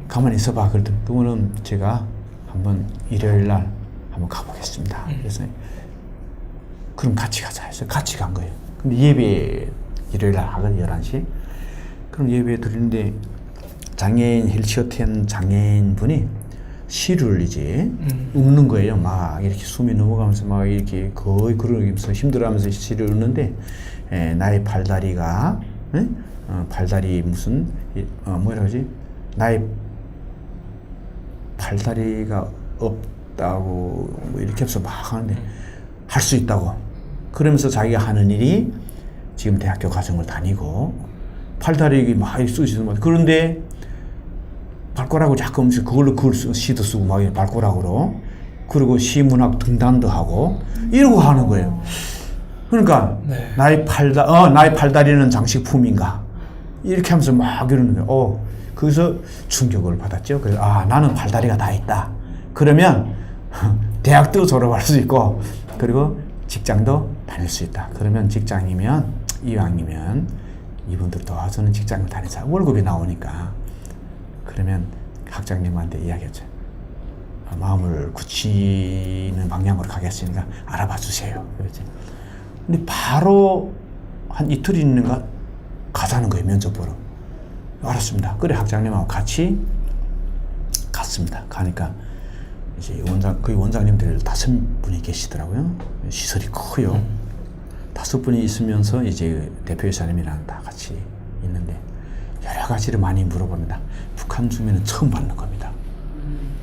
[SPEAKER 3] 가만히 있어봐. 그랬더니 그러면 제가 한번 일요일 날 한번 가보겠습니다. 그래서 그럼 같이 가자 해서 같이 간 거예요. 근데 예배 일요일 날 하거든요. 11시. 그럼 예배 드리는데 장애인 휠체어텐 장애인 분이 시를 이제 읽는 거예요. 막 이렇게 숨이 넘어가면서 막 이렇게 거의 그러면서 힘들어하면서 시를 읽는데 나의 팔다리가 팔다리 무슨 뭐라 그러지? 나의 팔다리가 없다고 뭐 이렇게 해서 막 하는데 할 수 있다고 그러면서 자기가 하는 일이 지금 대학교 과정을 다니고 팔다리 막 쓰시는 거 그런데 발가락을 자꾸 그걸로 시도 쓰고 막 발가락으로 그리고 시문학 등단도 하고 이러고 하는 거예요. 그러니까
[SPEAKER 1] 네.
[SPEAKER 3] 나의 팔다리는 장식품인가 이렇게 하면서 막 이러는 거예요. 거기서 충격을 받았죠. 그래서 나는 팔다리가 다 있다. 그러면 대학도 졸업할 수 있고 그리고 직장도 다닐 수 있다. 그러면 직장이면 이왕이면 이분들 도와주는 직장을 다니자. 월급이 나오니까. 그러면 학장님한테 이야기했죠. 마음을 굳히는 방향으로 가겠으니까 알아봐 주세요. 그랬지. 근데 바로 한 이틀 있는가 가자는 거예요. 면접 보러. 알았습니다. 그래 학장님하고 같이 갔습니다. 가니까 이제 거기 원장님들 5분이 계시더라고요. 시설이 커요. 5분이 있으면서 이제 대표이사님이랑 다 같이 있는데 여러 가지를 많이 물어봅니다. 북한 주민은 처음 받는 겁니다.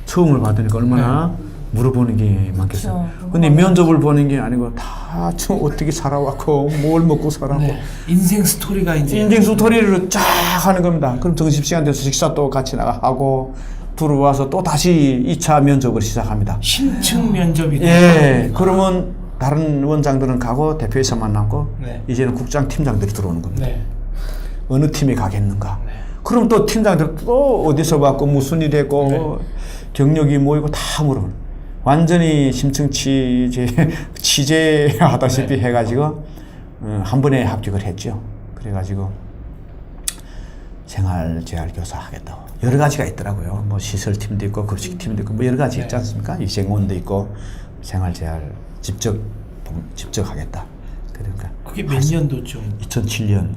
[SPEAKER 3] 처음을 받으니까 얼마나 물어보는 게 많겠어요.
[SPEAKER 4] 그렇죠.
[SPEAKER 3] 근데 면접을 보는 게 아니고 다 좀 어떻게 살아왔고 뭘 먹고 살았고
[SPEAKER 1] 네. 인생 스토리가 이제
[SPEAKER 3] 인생 스토리를 쫙 하는 겁니다. 그럼 점심시간 돼서 식사 또 같이 나가고 들어와서 또 다시 2차 면접을 시작합니다.
[SPEAKER 1] 심층 면접이
[SPEAKER 3] 예, 그러면 다른 원장들은 가고 대표이사만 남고
[SPEAKER 1] 네.
[SPEAKER 3] 이제는 국장 팀장들이 들어오는 겁니다.
[SPEAKER 1] 네.
[SPEAKER 3] 어느 팀에 가겠는가?
[SPEAKER 1] 네.
[SPEAKER 3] 그럼 또 팀장들 또 어디서 받고 무슨 일 했고
[SPEAKER 1] 네.
[SPEAKER 3] 경력이 뭐이고 다 물어보는. 완전히 심층 취재하다시피
[SPEAKER 1] 네.
[SPEAKER 3] 해가지고 한 번에 합격을 했죠. 그래가지고 생활재활교사 하겠다고. 여러 가지가 있더라고요. 뭐 시설팀도 있고 급식팀도 있고 뭐 여러 가지 있지 않습니까? 이생원도 있고 생활재활 직접 하겠다. 그러니까
[SPEAKER 1] 그게 몇 년도쯤?
[SPEAKER 3] 2007년.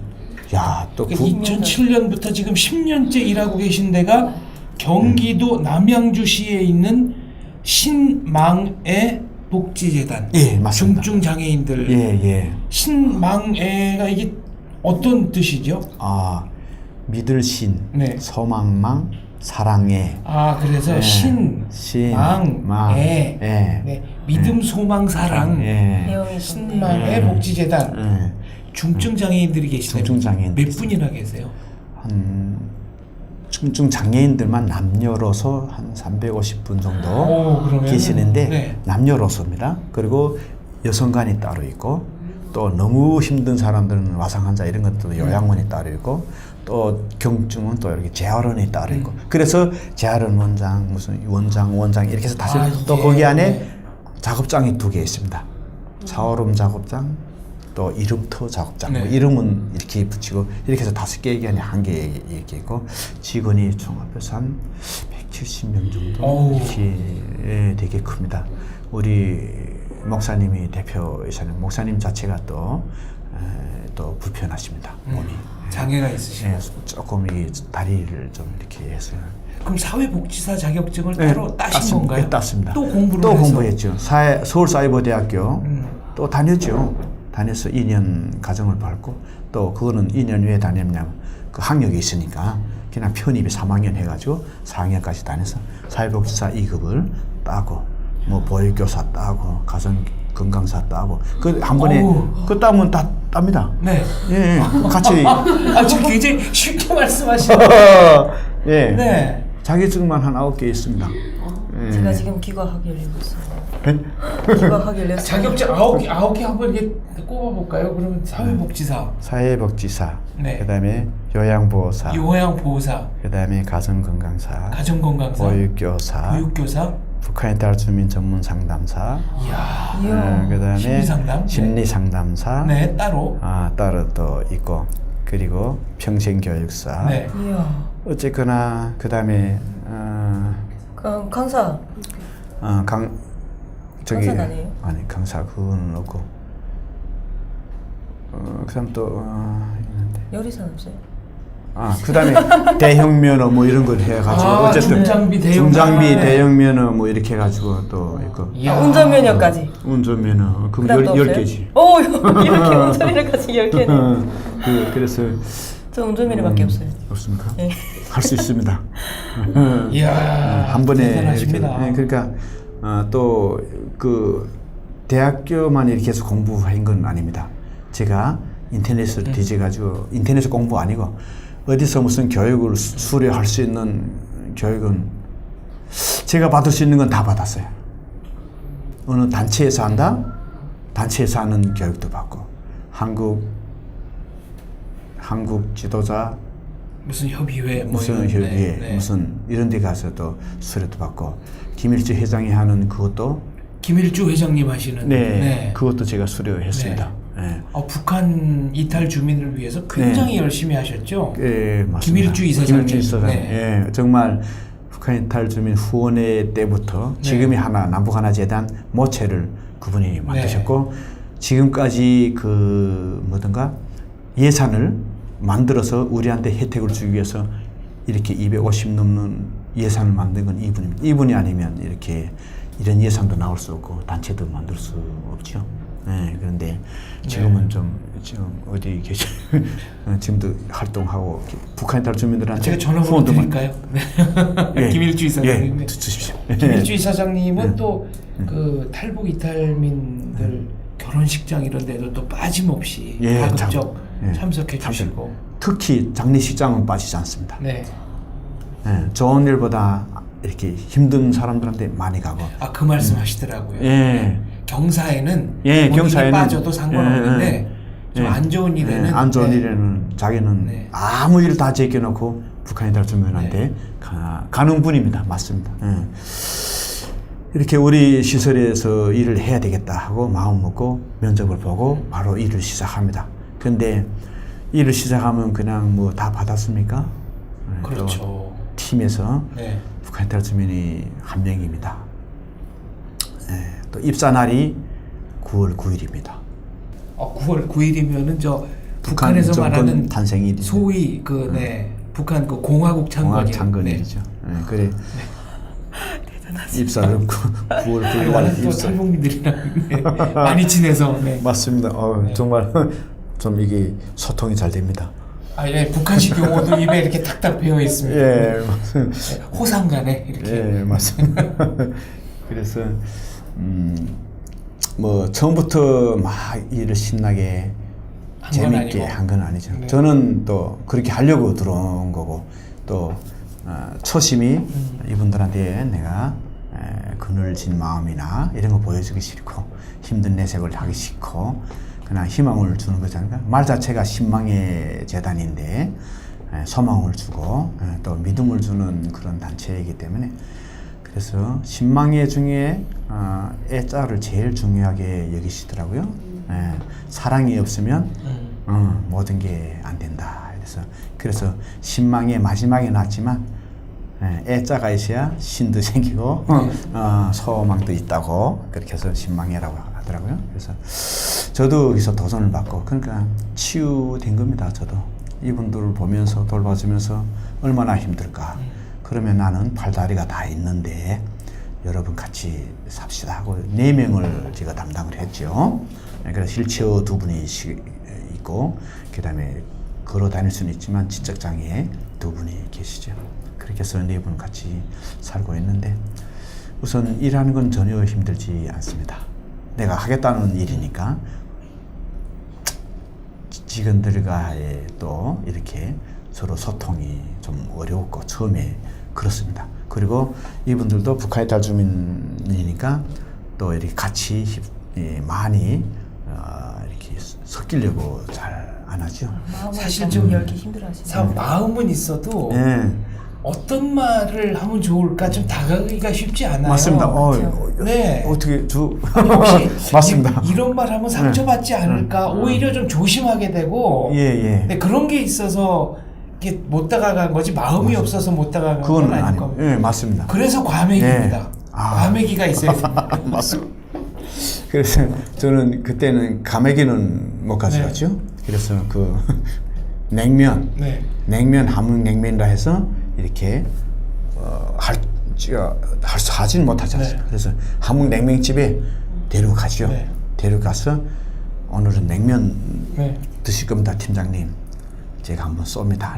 [SPEAKER 3] 야, 또
[SPEAKER 1] 2007년부터 지금 10년째 일하고 계신 데가 경기도 남양주시에 있는 신망애 복지재단.
[SPEAKER 3] 예, 맞습니다.
[SPEAKER 1] 중증 장애인들.
[SPEAKER 3] 예.
[SPEAKER 1] 신망애가 이게 어떤 뜻이죠?
[SPEAKER 3] 아, 믿을 신,
[SPEAKER 1] 네.
[SPEAKER 3] 소망망, 사랑애.
[SPEAKER 1] 아, 그래서
[SPEAKER 3] 예.
[SPEAKER 1] 망, 애.
[SPEAKER 3] 예.
[SPEAKER 1] 네. 믿음, 소망, 사랑.
[SPEAKER 3] 예.
[SPEAKER 4] 내용이
[SPEAKER 1] 신망애 복지재단.
[SPEAKER 3] 예.
[SPEAKER 1] 중증 장애인들이 계시다면
[SPEAKER 3] 중증 장애인들
[SPEAKER 1] 몇 분이나 계세요?
[SPEAKER 3] 중증 장애인들만 남녀로서 한 350분 정도
[SPEAKER 1] 오, 그러면은,
[SPEAKER 3] 계시는데
[SPEAKER 1] 네.
[SPEAKER 3] 남녀로서입니다. 그리고 여성관이 따로 있고 또 너무 힘든 사람들은 와상 환자 이런 것도 요양원이 따로 있고 또 경증은 또 이렇게 재활원이 따로 있고 그래서 재활원 원장 무슨 원장 이렇게 해서 다시 또
[SPEAKER 1] 예.
[SPEAKER 3] 거기 안에 작업장이 2개 있습니다. 사오름 작업장 또 이름터 작업장
[SPEAKER 1] 네.
[SPEAKER 3] 뭐 이름은 이렇게 붙이고 이렇게 해서 5개 안에 1개 이렇게 있고 직원이 총합해서 한 170명 정도
[SPEAKER 1] 어우.
[SPEAKER 3] 이렇게 되게 큽니다. 우리 목사님이 대표이사님 목사님 자체가 또 불편하십니다. 몸이.
[SPEAKER 1] 장애가 있으시고.
[SPEAKER 3] 예, 조금 이 다리를 좀 이렇게 해서
[SPEAKER 1] 그럼 사회복지사 자격증을 따로 따신 건가요?
[SPEAKER 3] 네, 땄습니다.
[SPEAKER 1] 또 공부를
[SPEAKER 3] 또
[SPEAKER 1] 해서?
[SPEAKER 3] 공부했죠. 서울사이버대학교 또 다녔죠. 다녀서 2년 과정을 밟고 또 그거는 2년 왜 다녔냐면 그 학력이 있으니까 그냥 편입이 3학년 해가지고 4학년까지 다녀서 사회복지사 2급을 따고 뭐 보육교사 따고 가정건강사 따고 그 한 번에
[SPEAKER 1] 어우.
[SPEAKER 3] 그 따면 다 땁니다.
[SPEAKER 1] 네.
[SPEAKER 3] 예, 같이
[SPEAKER 1] 저 굉장히 쉽게 말씀하시네.
[SPEAKER 3] 예,
[SPEAKER 1] 네.
[SPEAKER 3] 자격증만 한 9개 있습니다. 예.
[SPEAKER 4] 제가 지금 귀가하기를 했어요.
[SPEAKER 3] 네?
[SPEAKER 4] 귀가하기를 했어요.
[SPEAKER 1] 자격증 9개 한번 이렇게 꼽아볼까요? 그러면 사회복지사,
[SPEAKER 3] 사회복지사,
[SPEAKER 1] 네.
[SPEAKER 3] 그다음에 요양보호사,
[SPEAKER 1] 요양보호사,
[SPEAKER 3] 그다음에 가정건강사,
[SPEAKER 1] 가정건강사,
[SPEAKER 3] 보육교사,
[SPEAKER 1] 보육교사,
[SPEAKER 3] 북한에 따른 주민 전문 상담사,
[SPEAKER 1] 이야,
[SPEAKER 3] 그다음에
[SPEAKER 1] 심리상담?
[SPEAKER 3] 심리 상담사,
[SPEAKER 1] 네, 따로.
[SPEAKER 3] 따로 또 있고 그리고 평생교육사.
[SPEAKER 1] 네.
[SPEAKER 4] 이야.
[SPEAKER 3] 어쨌거나 그다음에
[SPEAKER 4] 강사. 강사는 아니에요?
[SPEAKER 3] 아니 강사 그거는 없고 그다음 또 있는데.
[SPEAKER 4] 요리사는 없어요?
[SPEAKER 3] 그다음에 대형 면허 뭐 이런 걸 해가지고 어쨌든
[SPEAKER 1] 중장비, 대형
[SPEAKER 3] 중장비
[SPEAKER 1] 면허.
[SPEAKER 3] 대형 면허 뭐 이렇게 해가지고 또 있고
[SPEAKER 1] 이야.
[SPEAKER 4] 운전면허까지.
[SPEAKER 3] 운전면허 그럼
[SPEAKER 4] 그다음 또
[SPEAKER 3] 10개지.
[SPEAKER 4] 오, 이렇게 운전면허까지 10개네.
[SPEAKER 3] 그래서
[SPEAKER 4] 저 운전면허밖에 없어요.
[SPEAKER 3] 없습니까?
[SPEAKER 4] 네.
[SPEAKER 3] 할 수 있습니다.
[SPEAKER 1] 이야.
[SPEAKER 3] 한 번에 이렇게.
[SPEAKER 1] 대단하십니다.
[SPEAKER 3] 네, 그러니까 또 그 대학교만 이렇게 해서 공부한 건 아닙니다. 제가 인터넷을 뒤져가지고 인터넷 공부 아니고 어디서 무슨 교육을 수료할 수 있는 교육은 제가 받을 수 있는 건 다 받았어요. 어느 단체에서 한다? 단체에서 하는 교육도 받고 한국 지도자
[SPEAKER 1] 무슨 협의회 뭐
[SPEAKER 3] 무슨
[SPEAKER 1] 이런,
[SPEAKER 3] 협의회
[SPEAKER 1] 네.
[SPEAKER 3] 무슨 이런 데 가서도 수료도 받고 김일주 회장이 하는 그것도
[SPEAKER 1] 김일주 회장님 하시는.
[SPEAKER 3] 네, 그것도 제가 수료했습니다. 네.
[SPEAKER 1] 북한 이탈 주민을 위해서 굉장히 열심히 하셨죠.
[SPEAKER 3] 예, 맞습니다.
[SPEAKER 1] 김일주 이사장님.
[SPEAKER 3] 김일주 이사장.
[SPEAKER 1] 네.
[SPEAKER 3] 예, 정말 북한 이탈 주민 후원회 때부터 지금이 하나 남북 하나 재단 모체를 그분이 만드셨고 지금까지 그 뭐든가 예산을 만들어서 우리한테 혜택을 주기 위해서 이렇게 250 넘는 예산을 만든 건 이분입니다. 이분이 아니면 이렇게 이런 예산도 나올 수 없고 단체도 만들 수 없죠. 네, 그런데 지금은 좀 지금 어디 계시? 지금도 활동하고 북한 이탈 주민들한테
[SPEAKER 1] 제가 전화번호 드릴까요? 네. 김일주 이사장님.
[SPEAKER 3] 예, 주십시오.
[SPEAKER 1] 김일주 이사장님은 또 그 탈북 이탈민들 결혼식장 이런 데도 또 빠짐없이 가급적 참석해 주시고
[SPEAKER 3] 특히 장례식장은 빠지지 않습니다.
[SPEAKER 1] 네.
[SPEAKER 3] 예, 좋은 일보다 이렇게 힘든 사람들한테 많이 가고.
[SPEAKER 1] 그 말씀 하시더라고요.
[SPEAKER 3] 예.
[SPEAKER 1] 경사에는
[SPEAKER 3] 경사에는
[SPEAKER 1] 빠져도 상관없는데 좀 안 좋은 일에는
[SPEAKER 3] 안 좋은 일에는 자기는 아무 일 다 제껴놓고 북한 이탈 주민한테 가는 분입니다. 맞습니다. 이렇게 우리 시설에서 일을 해야 되겠다 하고 마음 먹고 면접을 보고 바로 일을 시작합니다. 근데 일을 시작하면 그냥 뭐 다 받았습니까?
[SPEAKER 1] 그렇죠.
[SPEAKER 3] 팀에서 북한 이탈 주민이 한 명입니다. 또 입사 날이 9월 9일입니다.
[SPEAKER 1] 9월 9일이면은 저 북한에서 말하는
[SPEAKER 3] 탄생일이
[SPEAKER 1] 소위 북한 그 공화국
[SPEAKER 3] 창건일이죠. 그래. 입사를 9월 9일
[SPEAKER 1] 나는 또 탈북민들이랑 많이 친해서.
[SPEAKER 3] 맞습니다. 정말 좀 이게 소통이 잘 됩니다.
[SPEAKER 1] 북한식 용어도 입에 이렇게 탁탁 배어 있습니다.
[SPEAKER 3] 예, 맞습니다.
[SPEAKER 1] 호상간에 이렇게.
[SPEAKER 3] 예, 맞습니다. 그래서 뭐 처음부터 막 일을 신나게 재밌게 한 건 아니죠. 저는 또 그렇게 하려고 들어온 거고 또 초심이 이분들한테 내가 그늘진 마음이나 이런 거 보여주기 싫고 힘든 내색을 하기 싫고 그냥 희망을 주는 거잖아요. 말 자체가 신망의 재단인데 소망을 주고 또 믿음을 주는 그런 단체이기 때문에 그래서 신망의 중에 애자를 제일 중요하게 여기시더라고요. 사랑이 없으면 모든 게 안 된다. 그래서 신망의 마지막에 났지만 애자가 있어야 신도 생기고 소망도 있다고 그렇게 해서 신망이라고 하더라고요. 그래서 저도 여기서 도전을 받고 그러니까 치유된 겁니다. 저도 이분들을 보면서 돌봐주면서 얼마나 힘들까. 그러면 나는 팔다리가 다 있는데 여러분 같이 삽시다 하고 4명을 제가 담당을 했죠. 그래서 휠체어 2분이 있고 그 다음에 걸어 다닐 수는 있지만 지적장애 2분이 계시죠. 그렇게 해서 4분 같이 살고 있는데 우선 일하는 건 전혀 힘들지 않습니다. 내가 하겠다는 일이니까 직원들과의 또 이렇게 서로 소통이 좀 어려웠고 처음에 그렇습니다. 그리고 이분들도 북한 이탈 주민이니까 또 이렇게 같이 많이 이렇게 섞이려고 잘 안 하죠.
[SPEAKER 2] 사실 좀 열기 힘들어하시네요.
[SPEAKER 1] 마음은 있어도 어떤 말을 하면 좋을까 좀 다가가기가 쉽지 않아요.
[SPEAKER 3] 맞습니다. 어떻게
[SPEAKER 1] 혹시
[SPEAKER 3] 맞습니다.
[SPEAKER 1] 이런 말 하면 상처받지 않을까 오히려 좀 조심하게 되고 근데 그런 게 있어서 이게 못 다가간 거지 마음이 없어서 못 다가간 건 아닐 겁니다.
[SPEAKER 3] 예, 맞습니다.
[SPEAKER 1] 그래서 과메기입니다. 과메기가 있어야 됩니다.
[SPEAKER 3] 맞습니다. 그래서 저는 그때는 과메기는 못 가져갔죠. 그래서 그 냉면 함흥 냉면이라 해서 이렇게 하진 못하잖아요. 그래서 함흥 냉면집에 데려가죠. 데려가서 오늘은 냉면 드실 겁니다, 팀장님. 제가 한번 쏩니다.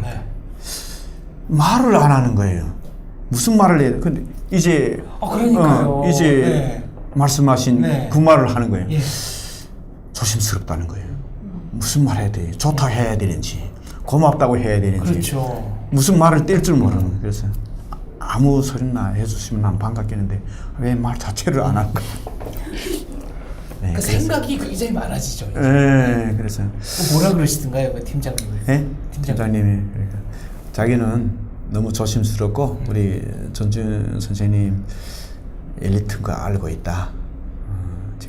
[SPEAKER 3] 말을 안 하는 거예요. 무슨 말을 해야 돼? 근데 이제
[SPEAKER 1] 그러니까요.
[SPEAKER 3] 이제 말씀하신 그 말을 하는 거예요. 조심스럽다는 거예요. 무슨 말 해야 돼? 좋다 해야 되는지 고맙다고 해야 되는지
[SPEAKER 1] 그렇죠.
[SPEAKER 3] 무슨 말을 뗄 줄 모르는 거예요. 그래서 아무 소리나 해주시면 난 반갑겠는데 왜 말 자체를 안 하는 거예요.
[SPEAKER 1] 그 생각이 굉장히 많아지죠.
[SPEAKER 3] 그래서
[SPEAKER 1] 뭐라 그러시던가요, 그 팀장님은?
[SPEAKER 3] 팀장님이 그러니까 자기는 너무 조심스럽고 우리 전준 선생님 엘리트인 거 알고 있다.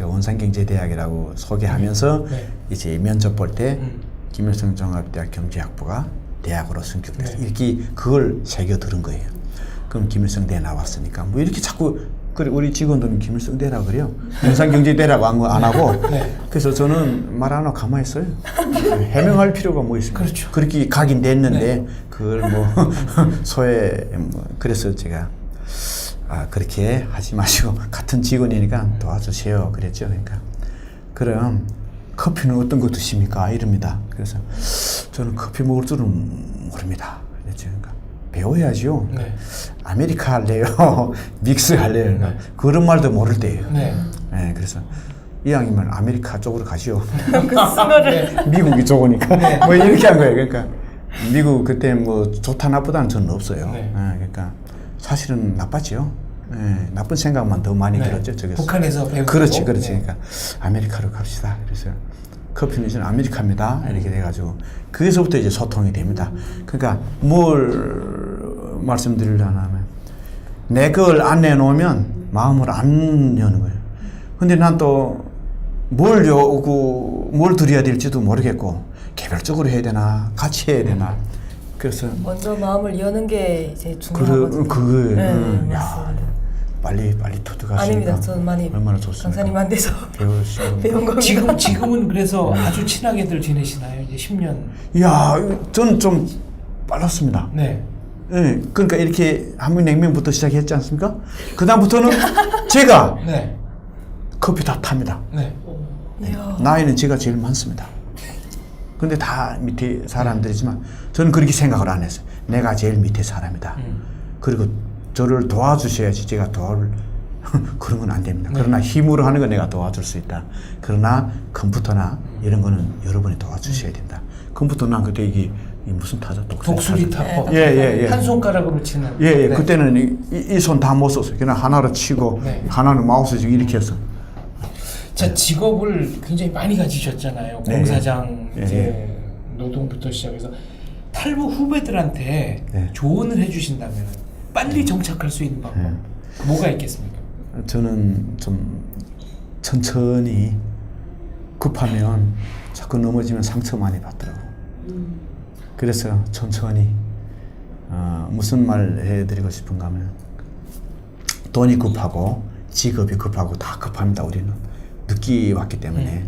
[SPEAKER 3] 제가 원산경제대학이라고 소개하면서
[SPEAKER 1] 네.
[SPEAKER 3] 이제 면접 볼 때
[SPEAKER 1] 음.
[SPEAKER 3] 김일성 종합대학 경제학부가 대학으로 승격돼서
[SPEAKER 1] 네.
[SPEAKER 3] 이렇게 그걸 새겨 들은 거예요. 그럼 김일성대 나왔으니까 뭐 이렇게 자꾸 그래 우리 직원들은 김일성대라고 그래요. 원산경제대라고 안 하고.
[SPEAKER 1] 네.
[SPEAKER 3] 그래서 저는 말 안 하고 가만히 있어요. 해명할 필요가 뭐 있습니까?
[SPEAKER 1] 그렇죠.
[SPEAKER 3] 그렇게 각인됐는데
[SPEAKER 1] 네.
[SPEAKER 3] 그걸 뭐 소외 뭐 그래서 제가 그렇게 하지 마시고 같은 직원이니까 도와주세요 그랬죠. 그러니까 그럼 커피는 어떤 거 드십니까? 이럽니다. 그래서 저는 커피 먹을 줄은 모릅니다. 그랬죠. 그러니까 배워야죠.
[SPEAKER 1] 네.
[SPEAKER 3] 아메리카 할래요? 믹스 할래요? 그러니까 그런 말도 모를 때예요.
[SPEAKER 1] 네.
[SPEAKER 3] 네, 그래서 이왕이면 아메리카 쪽으로 가시오.
[SPEAKER 1] 네.
[SPEAKER 3] 미국이 좋으니까 뭐 이렇게 한 거예요. 그러니까 미국 그때 뭐 좋다 나쁘다는 저는 없어요.
[SPEAKER 1] 네.
[SPEAKER 3] 그러니까 사실은 나빴지요. 나쁜 생각만 더 많이
[SPEAKER 1] 네.
[SPEAKER 3] 들었죠. 저기서.
[SPEAKER 1] 북한에서 배우고.
[SPEAKER 3] 그렇지.
[SPEAKER 1] 네.
[SPEAKER 3] 그러니까 아메리카로 갑시다. 그래서 커피는 이제 아메리카입니다. 이렇게 돼가지고 거기서부터 이제 소통이 됩니다. 그러니까 뭘 말씀드리려면 내 걸 안 내놓으면 마음을 안 여는 거예요. 근데 난 또 뭘 요구, 뭘 드려야 될지도 모르겠고 개별적으로 해야 되나 같이 해야 되나 그래서
[SPEAKER 4] 먼저 마음을 여는 게 이제 중요하거든요.
[SPEAKER 3] 그거예요.
[SPEAKER 4] 네,
[SPEAKER 3] 야,
[SPEAKER 4] 맞습니다.
[SPEAKER 3] 빨리 들어가시니까
[SPEAKER 4] 아닙니다. 저는 많이
[SPEAKER 3] 얼마나 좋습니까?
[SPEAKER 4] 강사님한테서
[SPEAKER 3] 배우시고
[SPEAKER 4] 배운 겁니다.
[SPEAKER 1] 지금은 그래서 아주 친하게들 지내시나요? 이제 10년.
[SPEAKER 3] 야, 저는 좀 빨랐습니다.
[SPEAKER 1] 네.
[SPEAKER 3] 예, 그러니까 이렇게 한국냉면부터 시작했지 않습니까? 그 다음부터는 제가
[SPEAKER 1] 네.
[SPEAKER 3] 커피 다 탑니다.
[SPEAKER 1] 네.
[SPEAKER 4] 이야.
[SPEAKER 3] 나이는 제가 제일 많습니다. 근데 다 밑에 사람들이지만 저는 그렇게 생각을 안 했어요. 내가 제일 밑에 사람이다. 그리고 저를 도와주셔야지 제가 그런 건 안 됩니다. 그러나 힘으로 하는 건 내가 도와줄 수 있다. 그러나 컴퓨터나 이런 거는 여러분이 도와주셔야 된다. 컴퓨터 난 그때 이게 무슨 타자?
[SPEAKER 1] 독수리 타법.
[SPEAKER 3] 예.
[SPEAKER 1] 한 손가락으로 치는.
[SPEAKER 3] 예.
[SPEAKER 1] 네.
[SPEAKER 3] 그때는 이 손 다 못 썼어요. 그냥 하나로 치고
[SPEAKER 1] 네.
[SPEAKER 3] 하나는 마우스 지금 이렇게 해서.
[SPEAKER 1] 자, 직업을 굉장히 많이 가지셨잖아요.
[SPEAKER 3] 네.
[SPEAKER 1] 공사장
[SPEAKER 3] 네.
[SPEAKER 1] 이제 노동부터 시작해서 탈북 후배들한테
[SPEAKER 3] 네.
[SPEAKER 1] 조언을 해주신다면 빨리 정착할 수 있는 방법 뭐가 있겠습니까?
[SPEAKER 3] 저는 좀 천천히 급하면 자꾸 넘어지면 상처 많이 받더라고요. 그래서 천천히 무슨 말 해드리고 싶은가 하면 돈이 급하고 직업이 급하고 다 급합니다. 우리는 늦게 왔기 때문에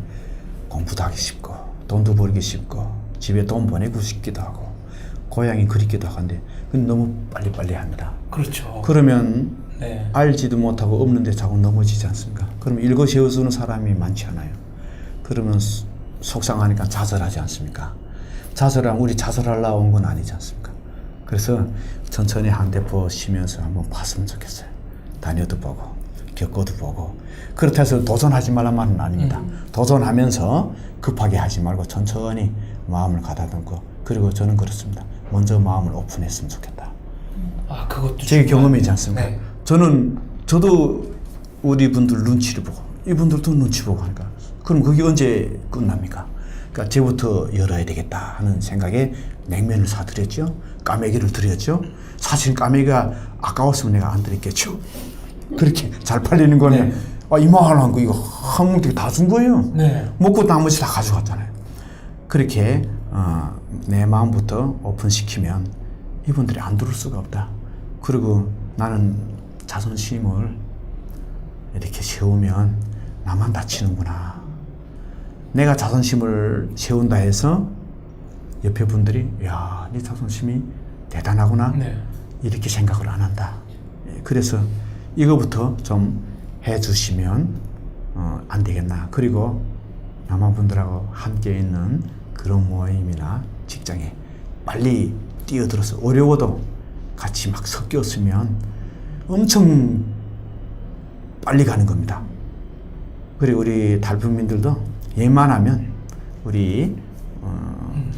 [SPEAKER 3] 공부도 하기 쉽고 돈도 벌기 쉽고 집에 돈 보내고 싶기도 하고 고향이 그립기도 하는데 너무 빨리빨리 합니다.
[SPEAKER 1] 그렇죠.
[SPEAKER 3] 그러면
[SPEAKER 1] 네.
[SPEAKER 3] 알지도 못하고 없는데 자꾸 넘어지지 않습니까? 그럼 읽어 세워주는 사람이 많지 않아요. 그러면 속상하니까 자살하지 않습니까? 자살하면 우리 자살하려고 온 건 아니지 않습니까? 그래서 천천히 한 대포 쉬면서 한번 봤으면 좋겠어요. 다녀도 보고 겪어도 보고 그렇다 해서 도전하지 말란 말은 아닙니다. 도전하면서 급하게 하지 말고 천천히 마음을 가다듬고 그리고 저는 그렇습니다. 먼저 마음을 오픈했으면 좋겠다.
[SPEAKER 1] 아, 그것도
[SPEAKER 3] 제
[SPEAKER 1] 정말-
[SPEAKER 3] 경험이지 않습니까?
[SPEAKER 1] 네.
[SPEAKER 3] 저도 우리 분들 눈치를 보고 이분들도 눈치 보고 하니까 그럼 그게 언제 끝납니까? 그러니까 제부터 열어야 되겠다 하는 생각에 냉면을 사드렸죠. 까매기를 드렸죠. 사실 까매기가 아까웠으면 내가 안 드렸겠죠. 그렇게 잘 팔리는 거는
[SPEAKER 1] 네.
[SPEAKER 3] 이만한 거 이거 한 뭉텅이 다 준 거예요.
[SPEAKER 1] 네.
[SPEAKER 3] 먹고 나머지 다 가져갔잖아요. 그렇게 내 마음부터 오픈시키면 이분들이 안 들을 수가 없다. 그리고 나는 자존심을 이렇게 세우면 나만 다치는구나. 내가 자존심을 세운다 해서 옆에 분들이 야, 네 자존심이 대단하구나.
[SPEAKER 1] 네.
[SPEAKER 3] 이렇게 생각을 안 한다. 그래서 이거부터 좀 해주시면 안 되겠나. 그리고 남아분들하고 함께 있는 그런 모임이나 직장에 빨리 뛰어들어서 어려워도 같이 막 섞였으면 엄청 빨리 가는 겁니다. 그리고 우리 탈북민들도 웬만하면 우리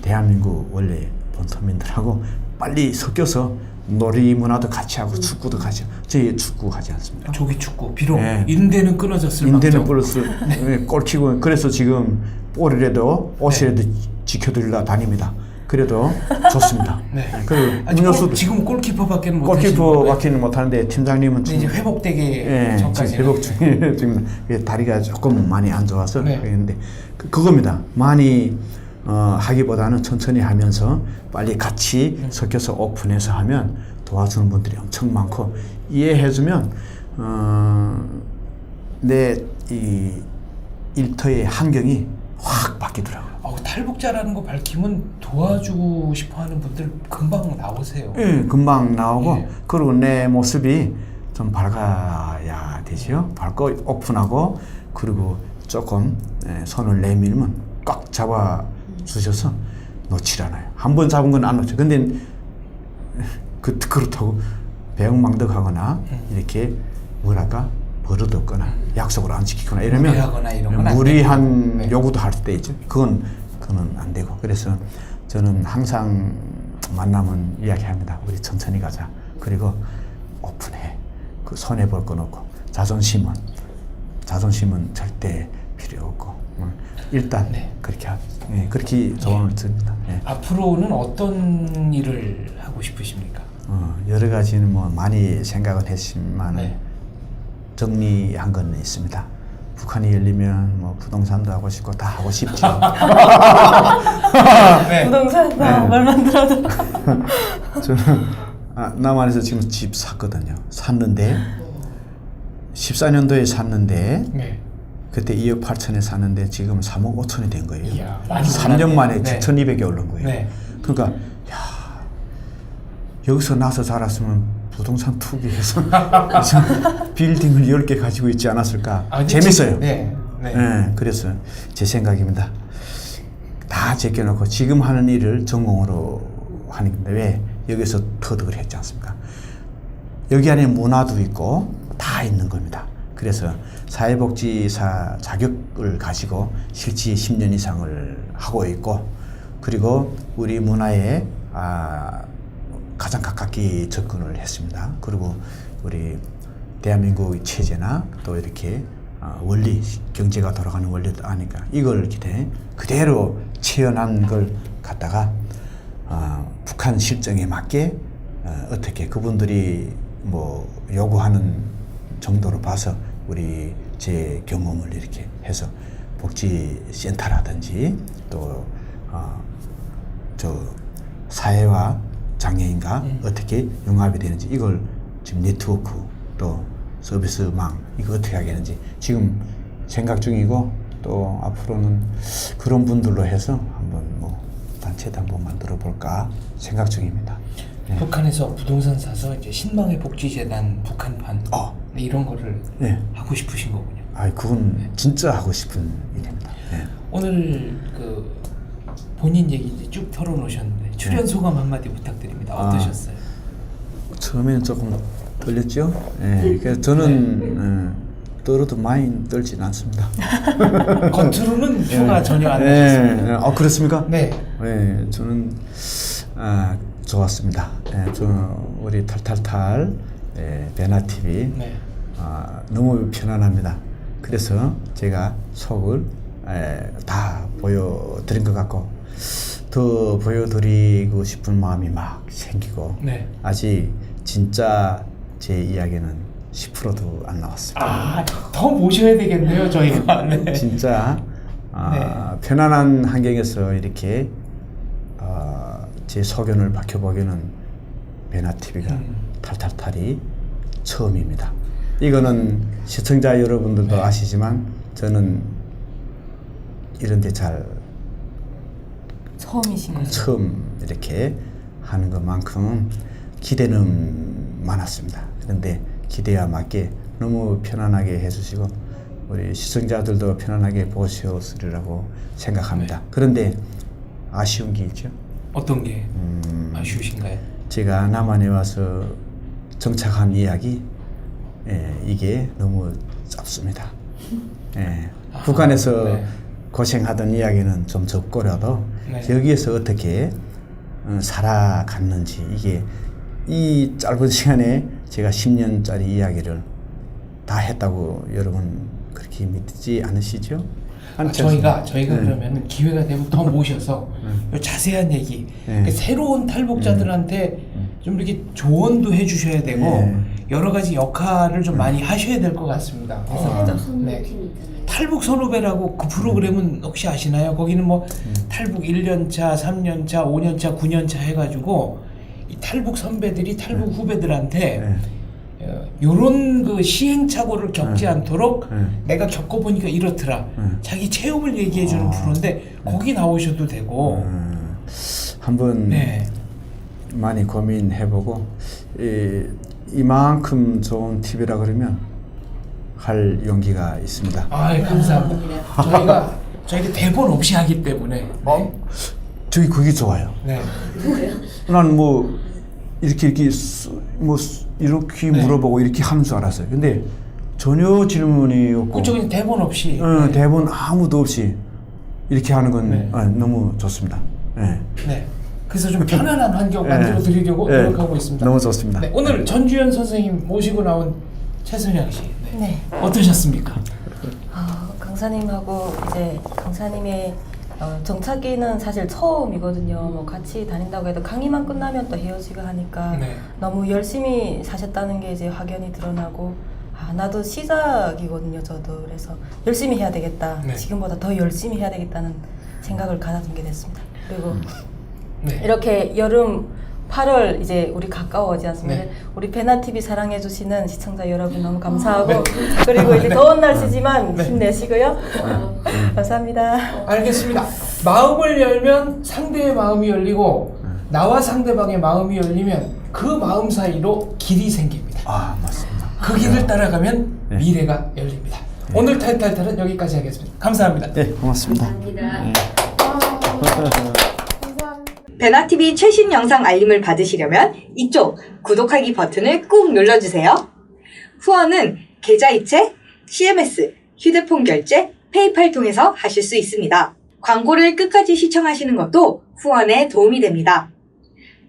[SPEAKER 3] 대한민국 원래 본토민들하고 빨리 섞여서 놀이 문화도 같이 하고 축구도 같이 하고 저희 축구 하지 않습니까?
[SPEAKER 1] 조기 축구 비록
[SPEAKER 3] 네.
[SPEAKER 1] 인대는 끊어졌을
[SPEAKER 3] 인대는
[SPEAKER 1] 망정.
[SPEAKER 3] 플러스 골키고 그래서 지금 볼이라도 옷이라도 지켜드리려 다닙니다. 그래도 좋습니다.
[SPEAKER 1] 네.
[SPEAKER 3] 그리고
[SPEAKER 1] 아직
[SPEAKER 3] 음료수
[SPEAKER 1] 지금 골키퍼밖에 못
[SPEAKER 3] 골키퍼밖에는 못하는데 팀장님은
[SPEAKER 1] 근데 이제 회복되기
[SPEAKER 3] 예,
[SPEAKER 1] 전까지
[SPEAKER 3] 지금 회복 중입니다. 다리가 조금 많이 안 좋아서
[SPEAKER 1] 네.
[SPEAKER 3] 그랬는데 그겁니다. 많이 하기보다는 천천히 하면서 빨리 같이 섞여서 오픈해서 하면 도와주는 분들이 엄청 많고 이해해주면 내 이 일터의 환경이 확 바뀌더라고요.
[SPEAKER 1] 탈북자라는 거 밝히면 도와주고 싶어하는 분들 금방 나오세요.
[SPEAKER 3] 예, 금방 나오고
[SPEAKER 1] 예.
[SPEAKER 3] 그리고 내 모습이 좀 밝아야 되지요. 밝고 오픈하고 그리고 조금 손을 내밀면 꽉 잡아 주셔서 놓질 않아요. 한 번 잡은 건 안 놓죠. 근데 그렇다고 배웅망덕하거나 이렇게 뭐랄까 버릇없거나 약속을 안 지키거나 이러면
[SPEAKER 1] 무리하거나 이런 건 안
[SPEAKER 3] 무리한
[SPEAKER 1] 되고. 네.
[SPEAKER 3] 요구도 할 때 있죠. 그건 안 되고 그래서 저는 항상 만나면 이야기합니다. 우리 천천히 가자. 그리고 오픈해. 그 손해 볼 건 없고 자존심은 절대 필요 없고 일단
[SPEAKER 1] 네.
[SPEAKER 3] 그렇게 조언을 드립니다. 예.
[SPEAKER 1] 앞으로는 어떤 일을 하고 싶으십니까?
[SPEAKER 3] 여러 가지는 뭐 많이 생각은 했지만
[SPEAKER 1] 네.
[SPEAKER 3] 정리한 건 있습니다. 북한이 열리면 뭐 부동산도 하고 싶고 다 하고 싶죠.
[SPEAKER 1] 네.
[SPEAKER 4] 부동산 말만 들어도
[SPEAKER 3] 저는 남한에서 지금 집 샀거든요. 샀는데 14년도에 샀는데
[SPEAKER 1] 네.
[SPEAKER 3] 그때 2억 8천에 샀는데 지금 3억 5천이 된 거예요.
[SPEAKER 1] 이야, 많이
[SPEAKER 3] 3년 만에
[SPEAKER 1] 올랐네.
[SPEAKER 3] 1,200이 오른 거예요.
[SPEAKER 1] 네.
[SPEAKER 3] 그러니까 여기서 나서 자랐으면 부동산 투기해서 빌딩을 10개 가지고 있지 않았을까. 재밌어요.
[SPEAKER 1] 네. 네.
[SPEAKER 3] 네, 그래서 제 생각입니다. 다 제껴놓고 지금 하는 일을 전공으로 하는 건데 왜 여기서 터득을 했지 않습니까? 여기 안에 문화도 있고 다 있는 겁니다. 그래서 사회복지사 자격을 가지고 실지 10년 이상을 하고 있고 그리고 우리 문화에 가장 가깝게 접근을 했습니다. 그리고 우리 대한민국의 체제나 또 이렇게 원리, 경제가 돌아가는 원리도 아니까 이걸 그대로 체현한 걸 갖다가 북한 실정에 맞게 어떻게 그분들이 뭐 요구하는 정도로 봐서 우리 제 경험을 이렇게 해서 복지센터라든지 또 저 사회와 장애인과 어떻게 융합이 되는지 이걸 지금 네트워크 또 서비스망 이거 어떻게 하겠는지 지금 생각 중이고 또 앞으로는 그런 분들로 해서 한번 뭐 단체도 한번 만들어 볼까 생각 중입니다. 네.
[SPEAKER 1] 북한에서 부동산 사서 이제 신망의 복지재단 북한판 이런 거를 하고 싶으신 거군요.
[SPEAKER 3] 그건 진짜 하고 싶은 일입니다. 네.
[SPEAKER 1] 오늘 그 본인 얘기 이제 쭉 털어놓으셨는데 출연 소감 한마디 부탁드립니다. 어떠셨어요?
[SPEAKER 3] 처음에는 조금 떨렸죠. 그래서 저는 떨어도 많이 떨진 않습니다.
[SPEAKER 1] 겉으로는 표가 전혀 안 나셨습니다.
[SPEAKER 3] 그렇습니까?
[SPEAKER 1] 네.
[SPEAKER 3] 저는 좋았습니다. 우리 탈탈탈 베나 TV
[SPEAKER 1] 네.
[SPEAKER 3] 너무 편안합니다. 그래서 제가 속을 다 보여드린 것 같고 더 보여드리고 싶은 마음이 막 생기고
[SPEAKER 1] 네.
[SPEAKER 3] 아직 진짜 제 이야기는 10%도 안 나왔습니다.
[SPEAKER 1] 더 모셔야 되겠네요, 저희가. 네.
[SPEAKER 3] 진짜 편안한 환경에서 이렇게 제 소견을 밝혀보기는 베나TV가 탈탈탈이 처음입니다. 이거는 시청자 여러분들도 아시지만 저는 이런 데 잘
[SPEAKER 4] 처음이신 거죠.
[SPEAKER 3] 처음 이렇게 하는 것만큼 기대는 많았습니다. 그런데 기대와 맞게 너무 편안하게 해주시고 우리 시청자들도 편안하게 보셨으리라고 생각합니다. 그런데 아쉬운 게 있죠.
[SPEAKER 1] 어떤 게 아쉬우신가요?
[SPEAKER 3] 제가 남한에 와서 정착한 이야기 이게 너무 짧습니다. 북한에서
[SPEAKER 1] 네.
[SPEAKER 3] 고생하던 이야기는 좀 적고라도 여기에서 어떻게 살아갔는지 이게 이 짧은 시간에 제가 10년짜리 이야기를 다 했다고 여러분 그렇게 믿지 않으시죠?
[SPEAKER 1] 저희가 그러면 기회가 되면 더 모셔서 요 자세한 얘기, 그러니까 새로운 탈북자들한테 좀 이렇게 조언도 해주셔야 되고 여러 가지 역할을 좀 많이 하셔야 될 것 같습니다. 그래서 네. 탈북 선후배라고 그 프로그램은 혹시 아시나요? 거기는 뭐 탈북 1년차, 3년차, 5년차, 9년차 해가지고 이 탈북 선배들이 탈북 후배들한테 요런 그 시행착오를 겪지 않도록 내가 겪어보니까 이렇더라. 자기 체험을 얘기해주는 프로인데 거기 나오셔도 되고
[SPEAKER 3] 한번 많이 고민해보고 이만큼 좋은 TV라 그러면 할 용기가 있습니다.
[SPEAKER 1] 아, 감사합니다. 저희가 대본 없이 하기 때문에
[SPEAKER 3] 저기 그게 좋아요.
[SPEAKER 1] 네.
[SPEAKER 3] 난 뭐 이렇게 물어보고 이렇게 하는 줄 알았어요. 근데 전혀 질문이 없고
[SPEAKER 1] 그쵸, 그냥 대본 없이
[SPEAKER 3] 대본 아무도 없이 이렇게 하는 건 너무 좋습니다.
[SPEAKER 1] 네. 그래서 좀 편안한 환경 만들어 드리려고 노력하고 있습니다.
[SPEAKER 3] 너무 좋습니다.
[SPEAKER 1] 네, 오늘 전주현 선생님 모시고 나온 최선영 씨
[SPEAKER 2] 네.
[SPEAKER 1] 어떠셨습니까?
[SPEAKER 2] 강사님하고 이제 강사님의 정착기는 사실 처음이거든요. 뭐 같이 다닌다고 해도 강의만 끝나면 또 헤어지고 하니까 너무 열심히 사셨다는 게 이제 확연히 드러나고 나도 시작이거든요. 저도 그래서 열심히 해야 되겠다. 지금보다 더 열심히 해야 되겠다는 생각을 가져게 됐습니다. 그리고 이렇게 여름 8월 이제 우리 가까워지 않습니까? 우리 베나TV 사랑해주시는 시청자 여러분 너무 감사하고 그리고 이제 더운 날씨지만 힘내시고요. 감사합니다.
[SPEAKER 1] 알겠습니다. 마음을 열면 상대의 마음이 열리고 나와 상대방의 마음이 열리면 그 마음 사이로 길이 생깁니다.
[SPEAKER 3] 맞습니다.
[SPEAKER 1] 그 길을 따라가면 미래가 열립니다. 오늘 탈탈탈은 여기까지 하겠습니다. 감사합니다.
[SPEAKER 3] 네, 고맙습니다.
[SPEAKER 6] 베나TV 최신 영상 알림을 받으시려면 이쪽 구독하기 버튼을 꾹 눌러주세요. 후원은 계좌이체, CMS, 휴대폰 결제, 페이팔 통해서 하실 수 있습니다. 광고를 끝까지 시청하시는 것도 후원에 도움이 됩니다.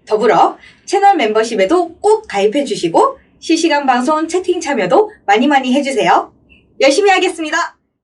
[SPEAKER 6] 더불어 채널 멤버십에도 꼭 가입해 주시고 실시간 방송 채팅 참여도 많이 해주세요. 열심히 하겠습니다.